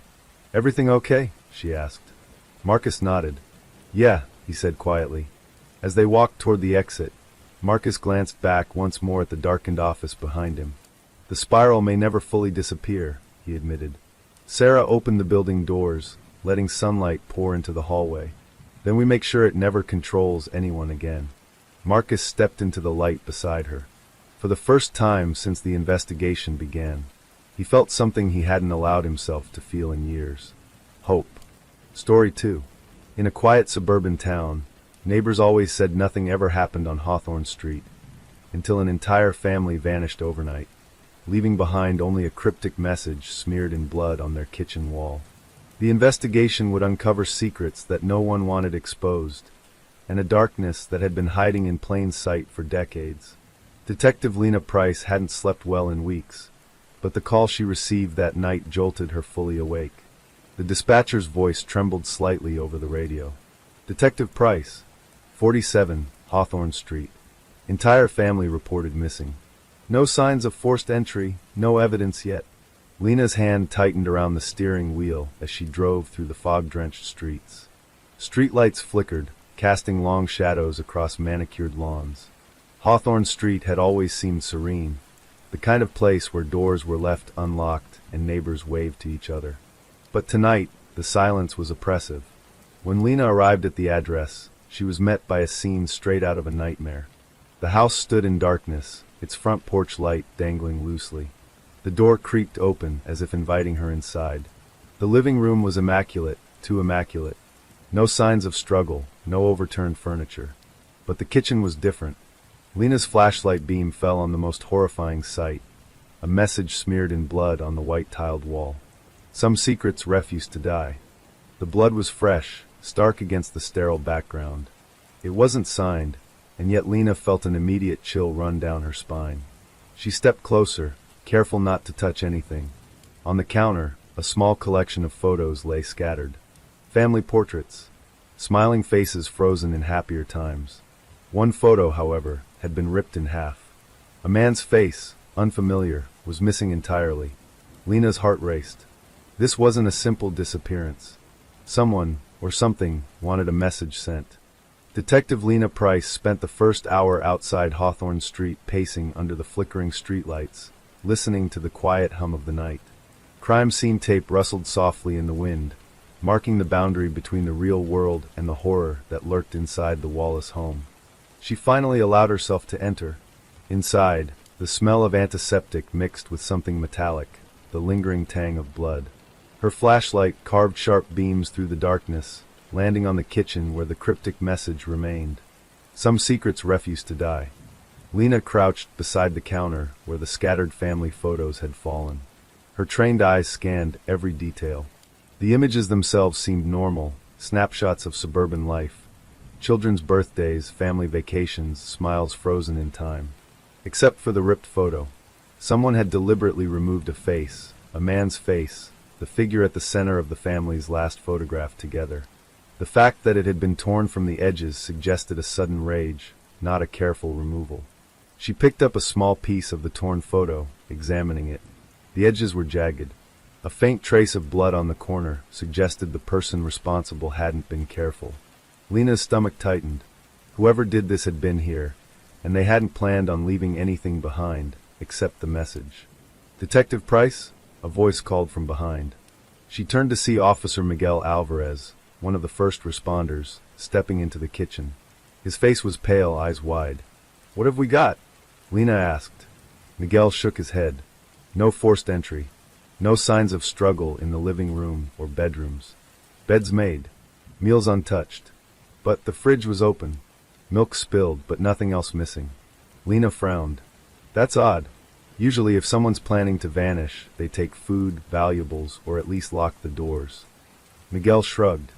"Everything okay?" she asked. Marcus nodded. "Yeah," he said quietly. As they walked toward the exit, Marcus glanced back once more at the darkened office behind him. "The spiral may never fully disappear," he admitted. Sarah opened the building doors, letting sunlight pour into the hallway. "Then we make sure it never controls anyone again." Marcus stepped into the light beside her. For the first time since the investigation began, he felt something he hadn't allowed himself to feel in years. Hope. Story 2. In a quiet suburban town, neighbors always said nothing ever happened on Hawthorne Street, until an entire family vanished overnight, leaving behind only a cryptic message smeared in blood on their kitchen wall. The investigation would uncover secrets that no one wanted exposed, and a darkness that had been hiding in plain sight for decades. Detective Lena Price hadn't slept well in weeks, but the call she received that night jolted her fully awake. The dispatcher's voice trembled slightly over the radio. "Detective Price, 47, Hawthorne Street. Entire family reported missing. No signs of forced entry, no evidence yet." Lena's hand tightened around the steering wheel as she drove through the fog-drenched streets. Streetlights flickered, casting long shadows across manicured lawns. Hawthorne Street had always seemed serene, the kind of place where doors were left unlocked and neighbors waved to each other. But tonight, the silence was oppressive. When Lena arrived at the address, she was met by a scene straight out of a nightmare. The house stood in darkness, its front porch light dangling loosely. The door creaked open as if inviting her inside. The living room was immaculate, too immaculate. No signs of struggle, no overturned furniture. But the kitchen was different. Lena's flashlight beam fell on the most horrifying sight, a message smeared in blood on the white-tiled wall. Some secrets refuse to die. The blood was fresh, stark against the sterile background. It wasn't signed, and yet Lena felt an immediate chill run down her spine. She stepped closer, careful not to touch anything. On the counter, a small collection of photos lay scattered. Family portraits, smiling faces frozen in happier times. One photo, however, had been ripped in half. A man's face, unfamiliar, was missing entirely. Lena's heart raced. This wasn't a simple disappearance. Someone, or something, wanted a message sent. Detective Lena Price spent the first hour outside Hawthorne Street pacing under the flickering streetlights, listening to the quiet hum of the night. Crime scene tape rustled softly in the wind, marking the boundary between the real world and the horror that lurked inside the Wallace home. She finally allowed herself to enter. Inside, the smell of antiseptic mixed with something metallic, the lingering tang of blood. Her flashlight carved sharp beams through the darkness, landing on the kitchen where the cryptic message remained. Some secrets refuse to die. Lena crouched beside the counter where the scattered family photos had fallen. Her trained eyes scanned every detail. The images themselves seemed normal, snapshots of suburban life. Children's birthdays, family vacations, smiles frozen in time. Except for the ripped photo. Someone had deliberately removed a face, a man's face, the figure at the center of the family's last photograph together. The fact that it had been torn from the edges suggested a sudden rage, not a careful removal. She picked up a small piece of the torn photo, examining it. The edges were jagged. A faint trace of blood on the corner suggested the person responsible hadn't been careful. Lena's stomach tightened. Whoever did this had been here, and they hadn't planned on leaving anything behind, except the message. "Detective Price?" a voice called from behind. She turned to see Officer Miguel Alvarez, one of the first responders, stepping into the kitchen. His face was pale, eyes wide. "What have we got?" Lena asked. Miguel shook his head. No forced entry. No signs of struggle in the living room or bedrooms. Beds made. Meals untouched. But the fridge was open. Milk spilled, but nothing else missing. Lena frowned. That's odd. Usually if someone's planning to vanish, they take food, valuables, or at least lock the doors. Miguel shrugged.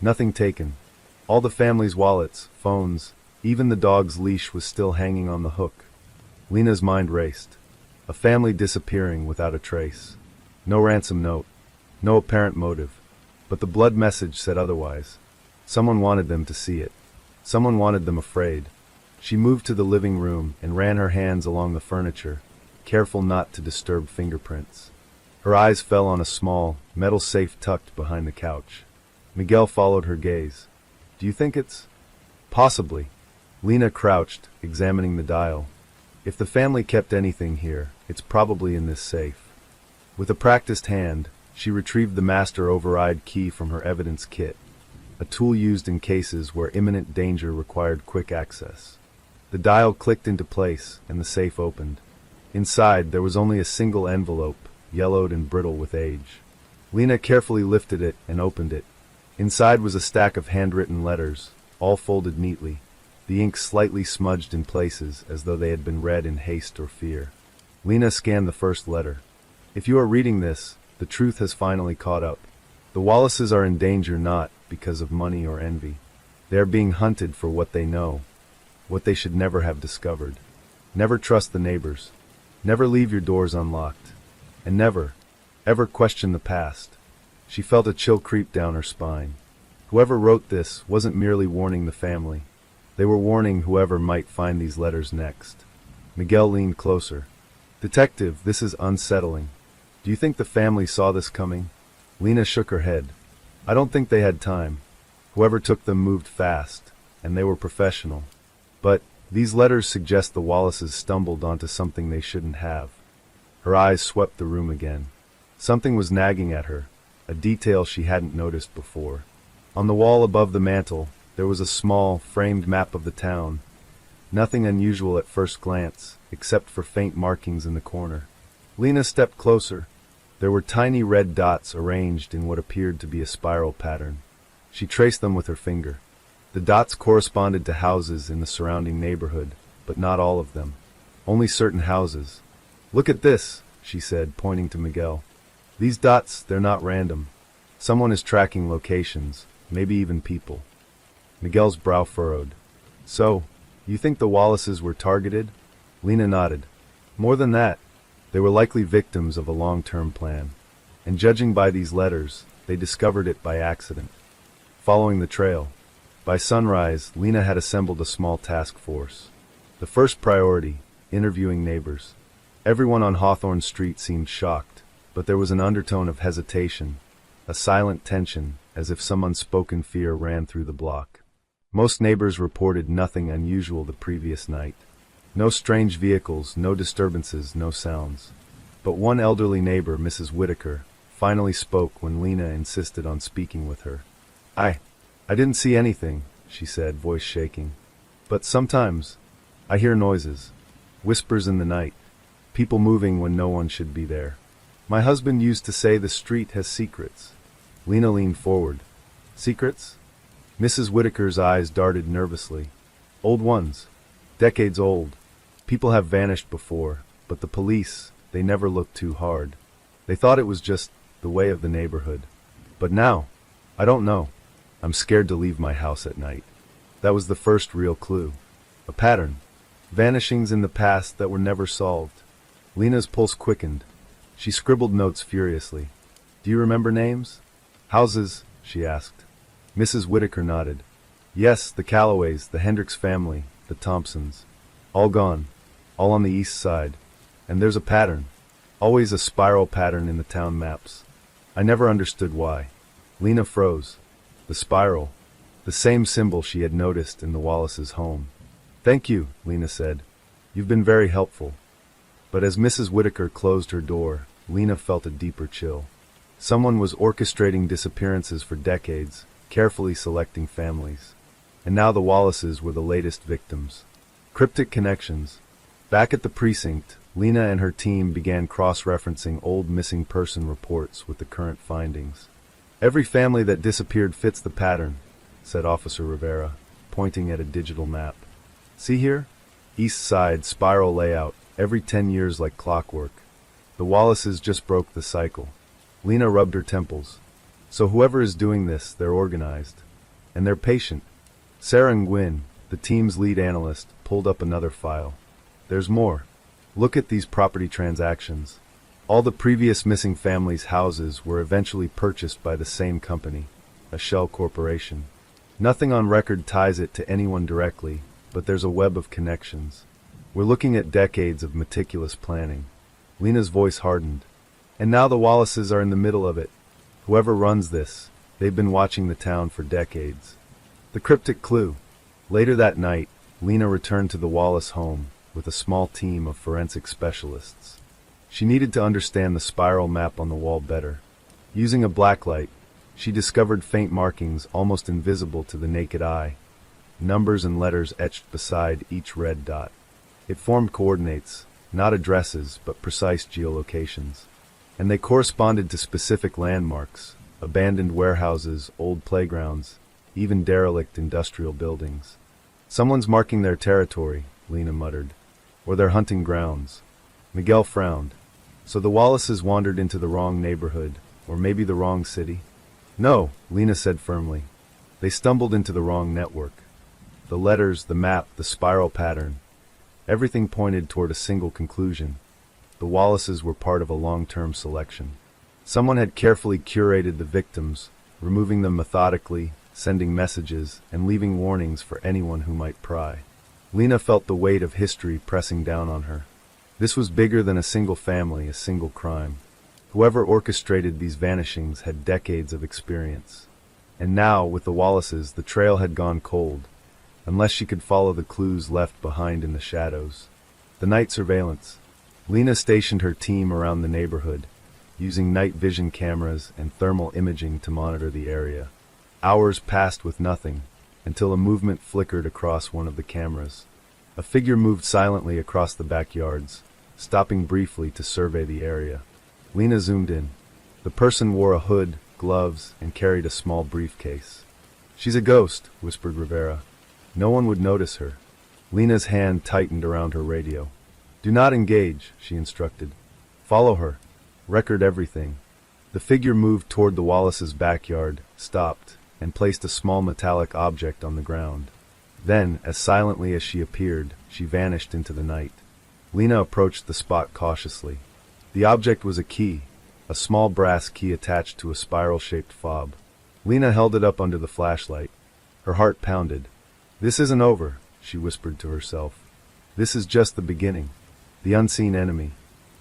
Nothing taken. All the family's wallets, phones, even the dog's leash was still hanging on the hook. Lena's mind raced. A family disappearing without a trace. No ransom note. No apparent motive. But the blood message said otherwise. Someone wanted them to see it. Someone wanted them afraid. She moved to the living room and ran her hands along the furniture, careful not to disturb fingerprints. Her eyes fell on a small, metal safe tucked behind the couch. Miguel followed her gaze. "Do you think it's—" "Possibly." Lena crouched, examining the dial. If the family kept anything here, it's probably in this safe. With a practiced hand, she retrieved the master override key from her evidence kit, a tool used in cases where imminent danger required quick access. The dial clicked into place, and the safe opened. Inside, there was only a single envelope, yellowed and brittle with age. Lena carefully lifted it and opened it. Inside was a stack of handwritten letters, all folded neatly, the ink slightly smudged in places as though they had been read in haste or fear. Lena scanned the first letter. "If you are reading this, the truth has finally caught up. The Wallaces are in danger not because of money or envy. They are being hunted for what they know, what they should never have discovered. Never trust the neighbors. Never leave your doors unlocked. And never, ever question the past." She felt a chill creep down her spine. Whoever wrote this wasn't merely warning the family. They were warning whoever might find these letters next. Miguel leaned closer. "Detective, this is unsettling. Do you think the family saw this coming?" Lena shook her head. "I don't think they had time. Whoever took them moved fast, and they were professional. But these letters suggest the Wallaces stumbled onto something they shouldn't have." Her eyes swept the room again. Something was nagging at her, a detail she hadn't noticed before. On the wall above the mantel, there was a small, framed map of the town. Nothing unusual at first glance, except for faint markings in the corner. Lena stepped closer. There were tiny red dots arranged in what appeared to be a spiral pattern. She traced them with her finger. The dots corresponded to houses in the surrounding neighborhood, but not all of them. Only certain houses. "Look at this," she said, pointing to Miguel. "These dots, they're not random. Someone is tracking locations, maybe even people." Miguel's brow furrowed. "So, you think the Wallaces were targeted?" Lena nodded. "More than that, they were likely victims of a long-term plan. And judging by these letters, they discovered it by accident. Following the trail. By sunrise, Lena had assembled a small task force. The first priority, interviewing neighbors. Everyone on Hawthorne Street seemed shocked, but there was an undertone of hesitation, a silent tension, as if some unspoken fear ran through the block. Most neighbors reported nothing unusual the previous night. No strange vehicles, no disturbances, no sounds. But one elderly neighbor, Mrs. Whitaker, finally spoke when Lena insisted on speaking with her. I didn't see anything," she said, voice shaking. "But sometimes, I hear noises, whispers in the night, people moving when no one should be there. My husband used to say the street has secrets." Lena leaned forward. "Secrets?" Mrs. Whitaker's eyes darted nervously. "Old ones. Decades old. People have vanished before, but the police, they never looked too hard. They thought it was just the way of the neighborhood. But now, I don't know. I'm scared to leave my house at night." That was the first real clue. A pattern. Vanishings in the past that were never solved. Lena's pulse quickened. She scribbled notes furiously. "Do you remember names? Houses?" she asked. Mrs. Whitaker nodded. "Yes, the Callaways, the Hendricks family, the Thompsons. All gone. All on the east side. And there's a pattern. Always a spiral pattern in the town maps. I never understood why." Lena froze. The spiral. The same symbol she had noticed in the Wallaces' home. "Thank you," Lena said. "You've been very helpful." But as Mrs. Whitaker closed her door, Lena felt a deeper chill. Someone was orchestrating disappearances for decades, carefully selecting families. And now the Wallaces were the latest victims. Cryptic connections. Back at the precinct, Lena and her team began cross-referencing old missing person reports with the current findings. "Every family that disappeared fits the pattern," said Officer Rivera, pointing at a digital map. "See here? East side, spiral layout, every 10 years like clockwork. The Wallaces just broke the cycle." Lena rubbed her temples. "So whoever is doing this, they're organized. And they're patient." Sarah Nguyen, the team's lead analyst, pulled up another file. "There's more. Look at these property transactions. All the previous missing families' houses were eventually purchased by the same company, a shell corporation. Nothing on record ties it to anyone directly, but there's a web of connections. We're looking at decades of meticulous planning." Lena's voice hardened. "And now the Wallaces are in the middle of it. Whoever runs this, they've been watching the town for decades." The cryptic clue. Later that night, Lena returned to the Wallace home with a small team of forensic specialists. She needed to understand the spiral map on the wall better. Using a blacklight, she discovered faint markings almost invisible to the naked eye, numbers and letters etched beside each red dot. It formed coordinates, not addresses, but precise geolocations. And they corresponded to specific landmarks, abandoned warehouses, old playgrounds, even derelict industrial buildings. "Someone's marking their territory," Lena muttered. "Or their hunting grounds." Miguel frowned. "So the Wallaces wandered into the wrong neighborhood, or maybe the wrong city?" "No," Lena said firmly. "They stumbled into the wrong network. The letters, the map, the spiral pattern. Everything pointed toward a single conclusion. The Wallaces were part of a long-term selection. Someone had carefully curated the victims, removing them methodically, sending messages, and leaving warnings for anyone who might pry." Lena felt the weight of history pressing down on her. This was bigger than a single family, a single crime. Whoever orchestrated these vanishings had decades of experience. And now, with the Wallaces, the trail had gone cold, unless she could follow the clues left behind in the shadows. The night surveillance. Lena stationed her team around the neighborhood, using night vision cameras and thermal imaging to monitor the area. Hours passed with nothing, until a movement flickered across one of the cameras. A figure moved silently across the backyards, stopping briefly to survey the area. Lena zoomed in. The person wore a hood, gloves, and carried a small briefcase. She's a ghost, whispered Rivera. No one would notice her. Lena's hand tightened around her radio. Do not engage, she instructed. Follow her. Record everything. The figure moved toward the Wallace's backyard, stopped, and placed a small metallic object on the ground. Then, as silently as she appeared, she vanished into the night. Lena approached the spot cautiously. The object was a key, a small brass key attached to a spiral-shaped fob. Lena held it up under the flashlight. Her heart pounded. This isn't over, she whispered to herself. This is just the beginning. The unseen enemy.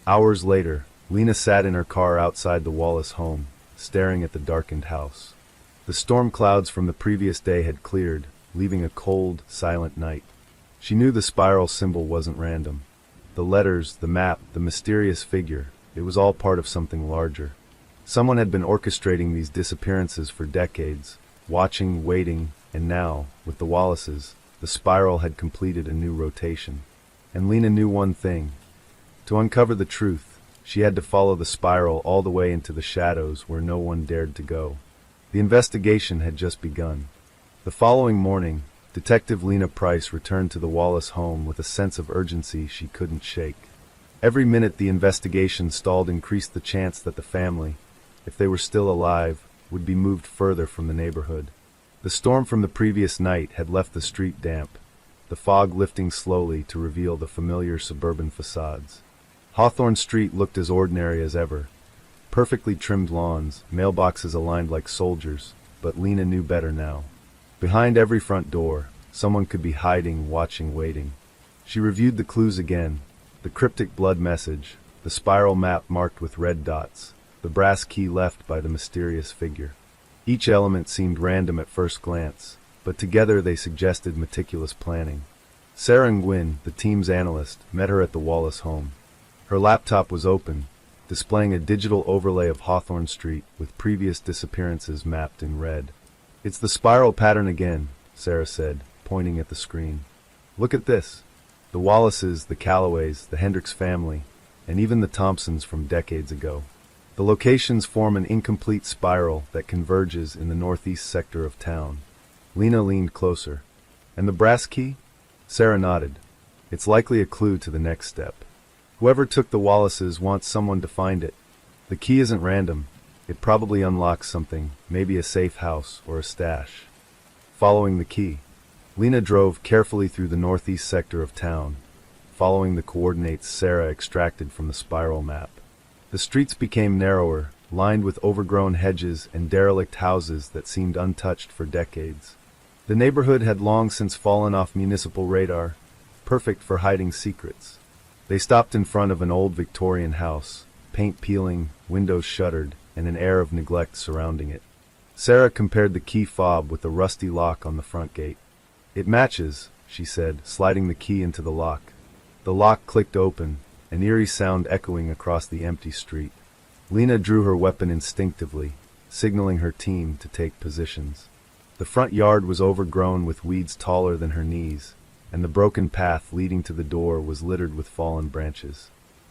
Hours later, Lena sat in her car outside the Wallace home, staring at the darkened house. The storm clouds from the previous day had cleared, leaving a cold, silent night. She knew the spiral symbol wasn't random. The letters, the map, the mysterious figure, it was all part of something larger. Someone had been orchestrating these disappearances for decades, watching, waiting, and now, with the Wallaces, the spiral had completed a new rotation. And Lena knew one thing. To uncover the truth, she had to follow the spiral all the way into the shadows where no one dared to go. The investigation had just begun. The following morning, Detective Lena Price returned to the Wallace home with a sense of urgency she couldn't shake. Every minute the investigation stalled increased the chance that the family, if they were still alive, would be moved further from the neighborhood. The storm from the previous night had left the street damp, the fog lifting slowly to reveal the familiar suburban facades. Hawthorne Street looked as ordinary as ever. Perfectly trimmed lawns, mailboxes aligned like soldiers, but Lena knew better now. Behind every front door, someone could be hiding, watching, waiting. She reviewed the clues again. The cryptic blood message, the spiral map marked with red dots, the brass key left by the mysterious figure. Each element seemed random at first glance, but together they suggested meticulous planning. Sarah Nguyen, the team's analyst, met her at the Wallace home. Her laptop was open, displaying a digital overlay of Hawthorne Street with previous disappearances mapped in red. It's the spiral pattern again, Sarah said, pointing at the screen. Look at this. The Wallaces, the Callaways, the Hendricks family, and even the Thompsons from decades ago. The locations form an incomplete spiral that converges in the northeast sector of town. Lena leaned closer. And the brass key? Sarah nodded. It's likely a clue to the next step. Whoever took the Wallaces wants someone to find it. The key isn't random. It probably unlocks something, maybe a safe house or a stash. Following the key, Lena drove carefully through the northeast sector of town, following the coordinates Sarah extracted from the spiral map. The streets became narrower, lined with overgrown hedges and derelict houses that seemed untouched for decades. The neighborhood had long since fallen off municipal radar, perfect for hiding secrets. They stopped in front of an old Victorian house, paint peeling, windows shuttered, and an air of neglect surrounding it. Sarah compared the key fob with the rusty lock on the front gate. It matches, she said, sliding the key into the lock. The lock clicked open, an eerie sound echoing across the empty street. Lena drew her weapon instinctively, signaling her team to take positions. The front yard was overgrown with weeds taller than her knees, and the broken path leading to the door was littered with fallen branches.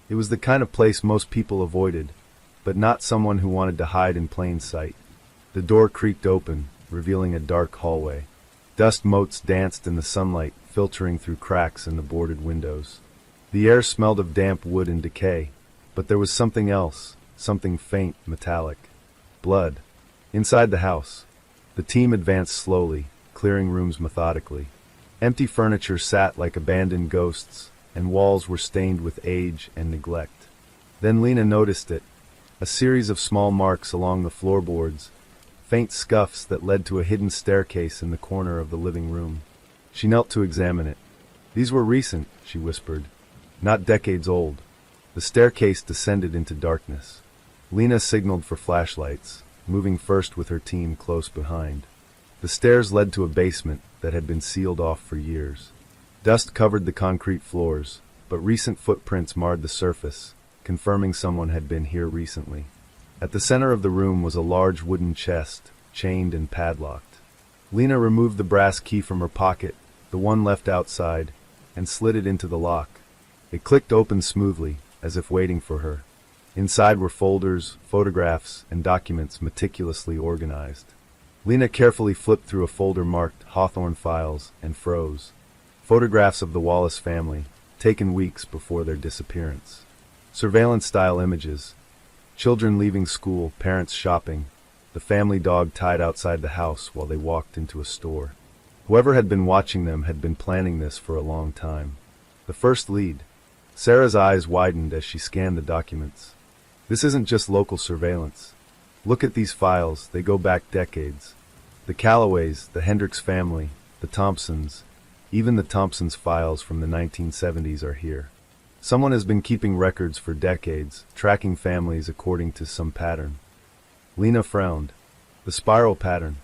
It was the kind of place most people avoided, but not someone who wanted to hide in plain sight. The door creaked open, revealing a dark hallway. Dust motes danced in the sunlight, filtering through cracks in the boarded windows. The air smelled of damp wood and decay, but there was something else, something faint, metallic. Blood. Inside the house, the team advanced slowly, clearing rooms methodically. Empty furniture sat like abandoned ghosts, and walls were stained with age and neglect. Then Lena noticed it, a series of small marks along the floorboards, faint scuffs that led to a hidden staircase in the corner of the living room. She knelt to examine it. These were recent, she whispered, not decades old. The staircase descended into darkness. Lena signaled for flashlights, moving first with her team close behind. The stairs led to a basement that had been sealed off for years. Dust covered the concrete floors, but recent footprints marred the surface, confirming someone had been here recently. At the center of the room was a large wooden chest, chained and padlocked. Lena removed the brass key from her pocket, the one left outside, and slid it into the lock. It clicked open smoothly, as if waiting for her. Inside were folders, photographs, and documents meticulously organized. Lena carefully flipped through a folder marked Hawthorne Files and froze. Photographs of the Wallace family, taken weeks before their disappearance. Surveillance-style images. Children leaving school, parents shopping, the family dog tied outside the house while they walked into a store. Whoever had been watching them had been planning this for a long time. The first lead. Sarah's eyes widened as she scanned the documents. This isn't just local surveillance. Look at these files, they go back decades. The Callaways, the Hendricks family, the Thompsons, even the Thompsons' files from the 1970s are here. Someone has been keeping records for decades, tracking families according to some pattern. Lena frowned. The spiral pattern.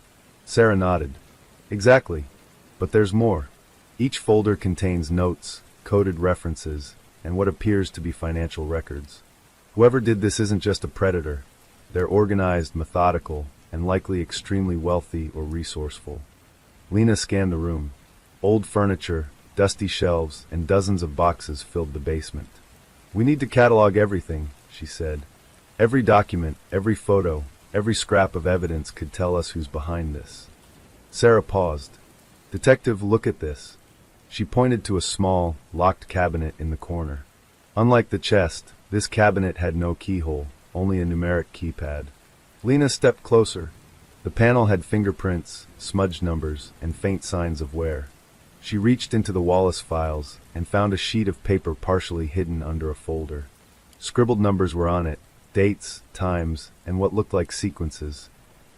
Sarah nodded. Exactly. But there's more. Each folder contains notes, coded references, and what appears to be financial records. Whoever did this isn't just a predator. They're organized, methodical, and likely extremely wealthy or resourceful. Lena scanned the room. Old furniture, dusty shelves, and dozens of boxes filled the basement. We need to catalog everything, she said. Every document, every photo, every scrap of evidence could tell us who's behind this. Sarah paused. Detective, look at this. She pointed to a small, locked cabinet in the corner. Unlike the chest, this cabinet had no keyhole, only a numeric keypad. Lena stepped closer. The panel had fingerprints, smudged numbers, and faint signs of wear. She reached into the Wallace files and found a sheet of paper partially hidden under a folder. Scribbled numbers were on it, dates, times, and what looked like sequences.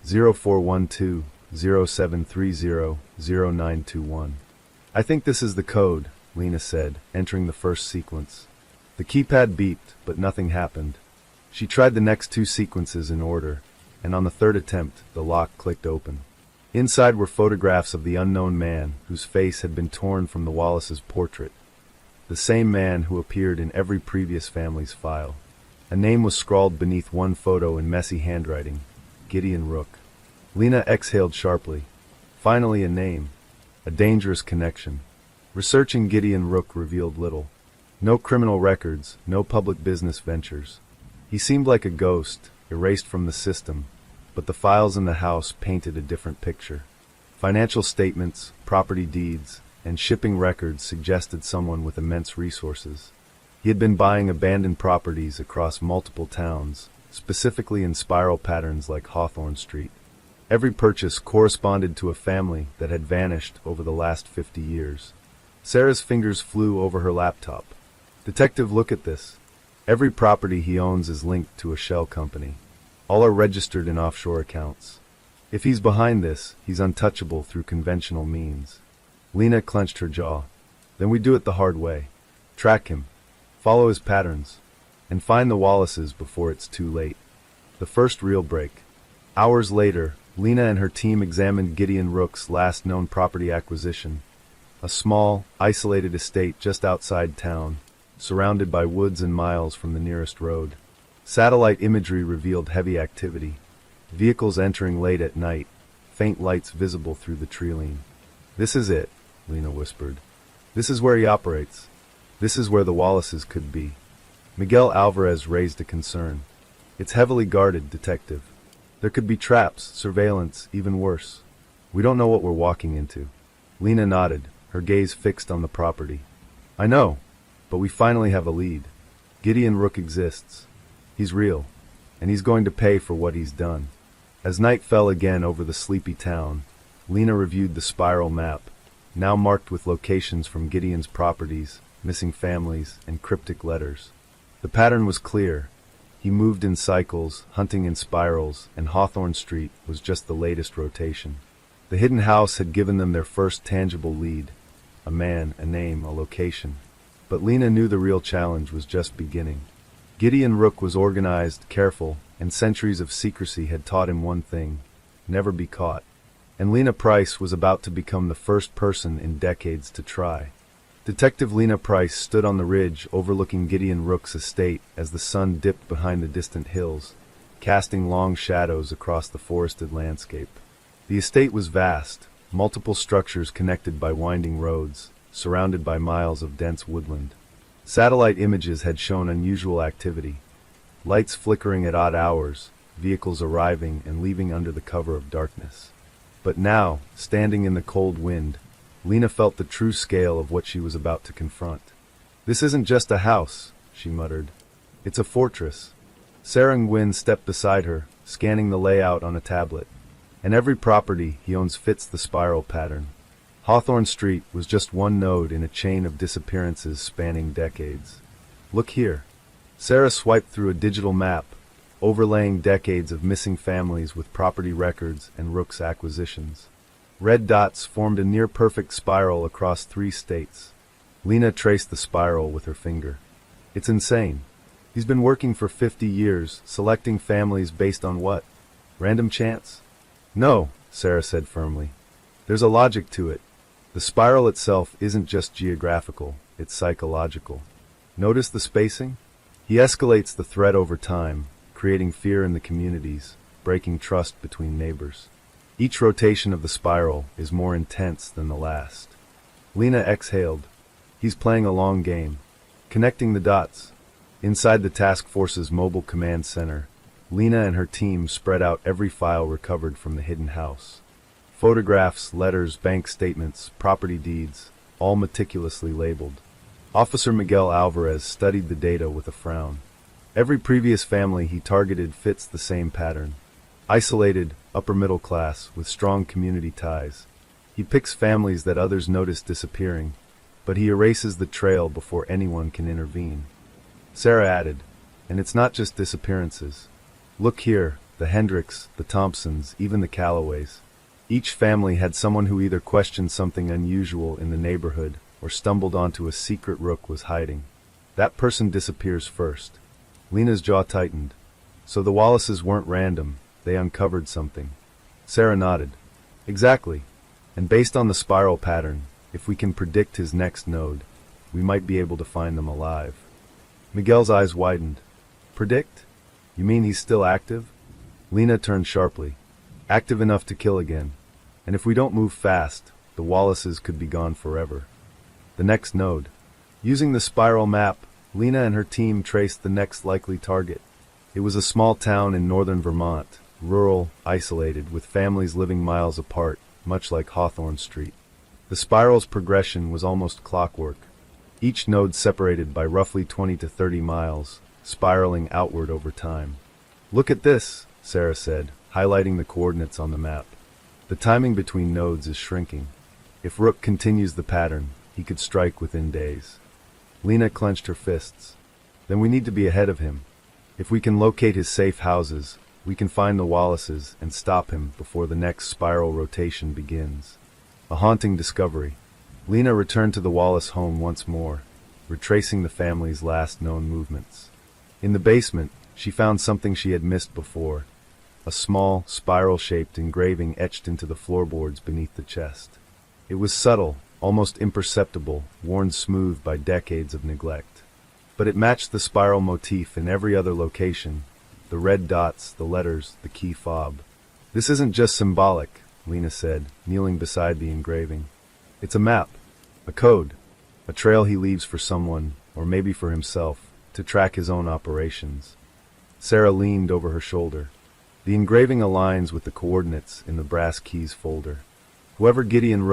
0412, 0730, 0921. I think this is the code, Lena said, entering the first sequence. The keypad beeped, but nothing happened. She tried the next two sequences in order, and on the third attempt, the lock clicked open. Inside were photographs of the unknown man whose face had been torn from the Wallace's portrait. The same man who appeared in every previous family's file. A name was scrawled beneath one photo in messy handwriting. Gideon Rook. Lena exhaled sharply. Finally a name. A dangerous connection. Researching Gideon Rook revealed little. No criminal records, no public business ventures. He seemed like a ghost, erased from the system, but the files in the house painted a different picture. Financial statements, property deeds, and shipping records suggested someone with immense resources. He had been buying abandoned properties across multiple towns, specifically in spiral patterns like Hawthorne Street. Every purchase corresponded to a family that had vanished over the last 50 years. Sarah's fingers flew over her laptop. Detective, look at this. Every property he owns is linked to a shell company. All are registered in offshore accounts. If he's behind this, he's untouchable through conventional means. Lena clenched her jaw. Then we do it the hard way. Track him. Follow his patterns. And find the Wallaces before it's too late. The first real break. Hours later, Lena and her team examined Gideon Rook's last known property acquisition. A small, isolated estate just outside town, surrounded by woods and miles from the nearest road. Satellite imagery revealed heavy activity. Vehicles entering late at night, faint lights visible through the treeline. This is it, Lena whispered. This is where he operates. This is where the Wallaces could be. Miguel Alvarez raised a concern. It's heavily guarded, Detective. There could be traps, surveillance, even worse. We don't know what we're walking into. Lena nodded, her gaze fixed on the property. I know, but we finally have a lead. Gideon Rook exists. He's real, and he's going to pay for what he's done. As night fell again over the sleepy town, Lena reviewed the spiral map, now marked with locations from Gideon's properties, missing families, and cryptic letters. The pattern was clear. He moved in cycles, hunting in spirals, and Hawthorne Street was just the latest rotation. The hidden house had given them their first tangible lead. A man, a name, a location. But Lena knew the real challenge was just beginning. Gideon Rook was organized, careful, and centuries of secrecy had taught him one thing: never be caught. And Lena Price was about to become the first person in decades to try. Detective Lena Price stood on the ridge overlooking Gideon Rook's estate as the sun dipped behind the distant hills, casting long shadows across the forested landscape. The estate was vast, multiple structures connected by winding roads, surrounded by miles of dense woodland. Satellite images had shown unusual activity. Lights flickering at odd hours, vehicles arriving and leaving under the cover of darkness. But now, standing in the cold wind, Lena felt the true scale of what she was about to confront. "This isn't just a house," she muttered. "It's a fortress." Sarah Nguyen stepped beside her, scanning the layout on a tablet. And every property he owns fits the spiral pattern. Hawthorne Street was just one node in a chain of disappearances spanning decades. "Look here." Sarah swiped through a digital map, overlaying decades of missing families with property records and Rook's acquisitions. Red dots formed a near-perfect spiral across 3 states. Lena traced the spiral with her finger. "It's insane. He's been working for 50 years, selecting families based on what? Random chance?" "No," Sarah said firmly. "There's a logic to it. The spiral itself isn't just geographical, it's psychological. Notice the spacing? He escalates the threat over time, creating fear in the communities, breaking trust between neighbors. Each rotation of the spiral is more intense than the last." Lena exhaled. He's playing a long game, connecting the dots. Inside the task force's mobile command center, Lena and her team spread out every file recovered from the hidden house. Photographs, letters, bank statements, property deeds, all meticulously labeled. Officer Miguel Alvarez studied the data with a frown. Every previous family he targeted fits the same pattern. Isolated, upper middle class, with strong community ties. He picks families that others notice disappearing, but he erases the trail before anyone can intervene. Sarah added, "And it's not just disappearances. Look here, the Hendricks, the Thompsons, even the Callaways. Each family had someone who either questioned something unusual in the neighborhood or stumbled onto a secret Rook was hiding. That person disappears first." Lena's jaw tightened. "So the Wallaces weren't random, they uncovered something." Sarah nodded. "Exactly. And based on the spiral pattern, if we can predict his next node, we might be able to find them alive." Miguel's eyes widened. "Predict? You mean he's still active?" Lena turned sharply. "Active enough to kill again. And if we don't move fast, the Wallaces could be gone forever." The next node. Using the spiral map, Lena and her team traced the next likely target. It was a small town in northern Vermont, rural, isolated, with families living miles apart, much like Hawthorne Street. The spiral's progression was almost clockwork. Each node separated by roughly 20 to 30 miles, spiraling outward over time. "Look at this," Sarah said, highlighting the coordinates on the map. "The timing between nodes is shrinking. If Rook continues the pattern, he could strike within days." Lena clenched her fists. "Then we need to be ahead of him. If we can locate his safe houses, we can find the Wallaces and stop him before the next spiral rotation begins." A haunting discovery. Lena returned to the Wallace home once more, retracing the family's last known movements. In the basement, she found something she had missed before, a small, spiral-shaped engraving etched into the floorboards beneath the chest. It was subtle, almost imperceptible, worn smooth by decades of neglect. But it matched the spiral motif in every other location, the red dots, the letters, the key fob. "This isn't just symbolic," Lena said, kneeling beside the engraving. "It's a map, a code, a trail he leaves for someone, or maybe for himself, to track his own operations." Sarah leaned over her shoulder. The engraving aligns with the coordinates in the brass keys folder. Whoever Gideon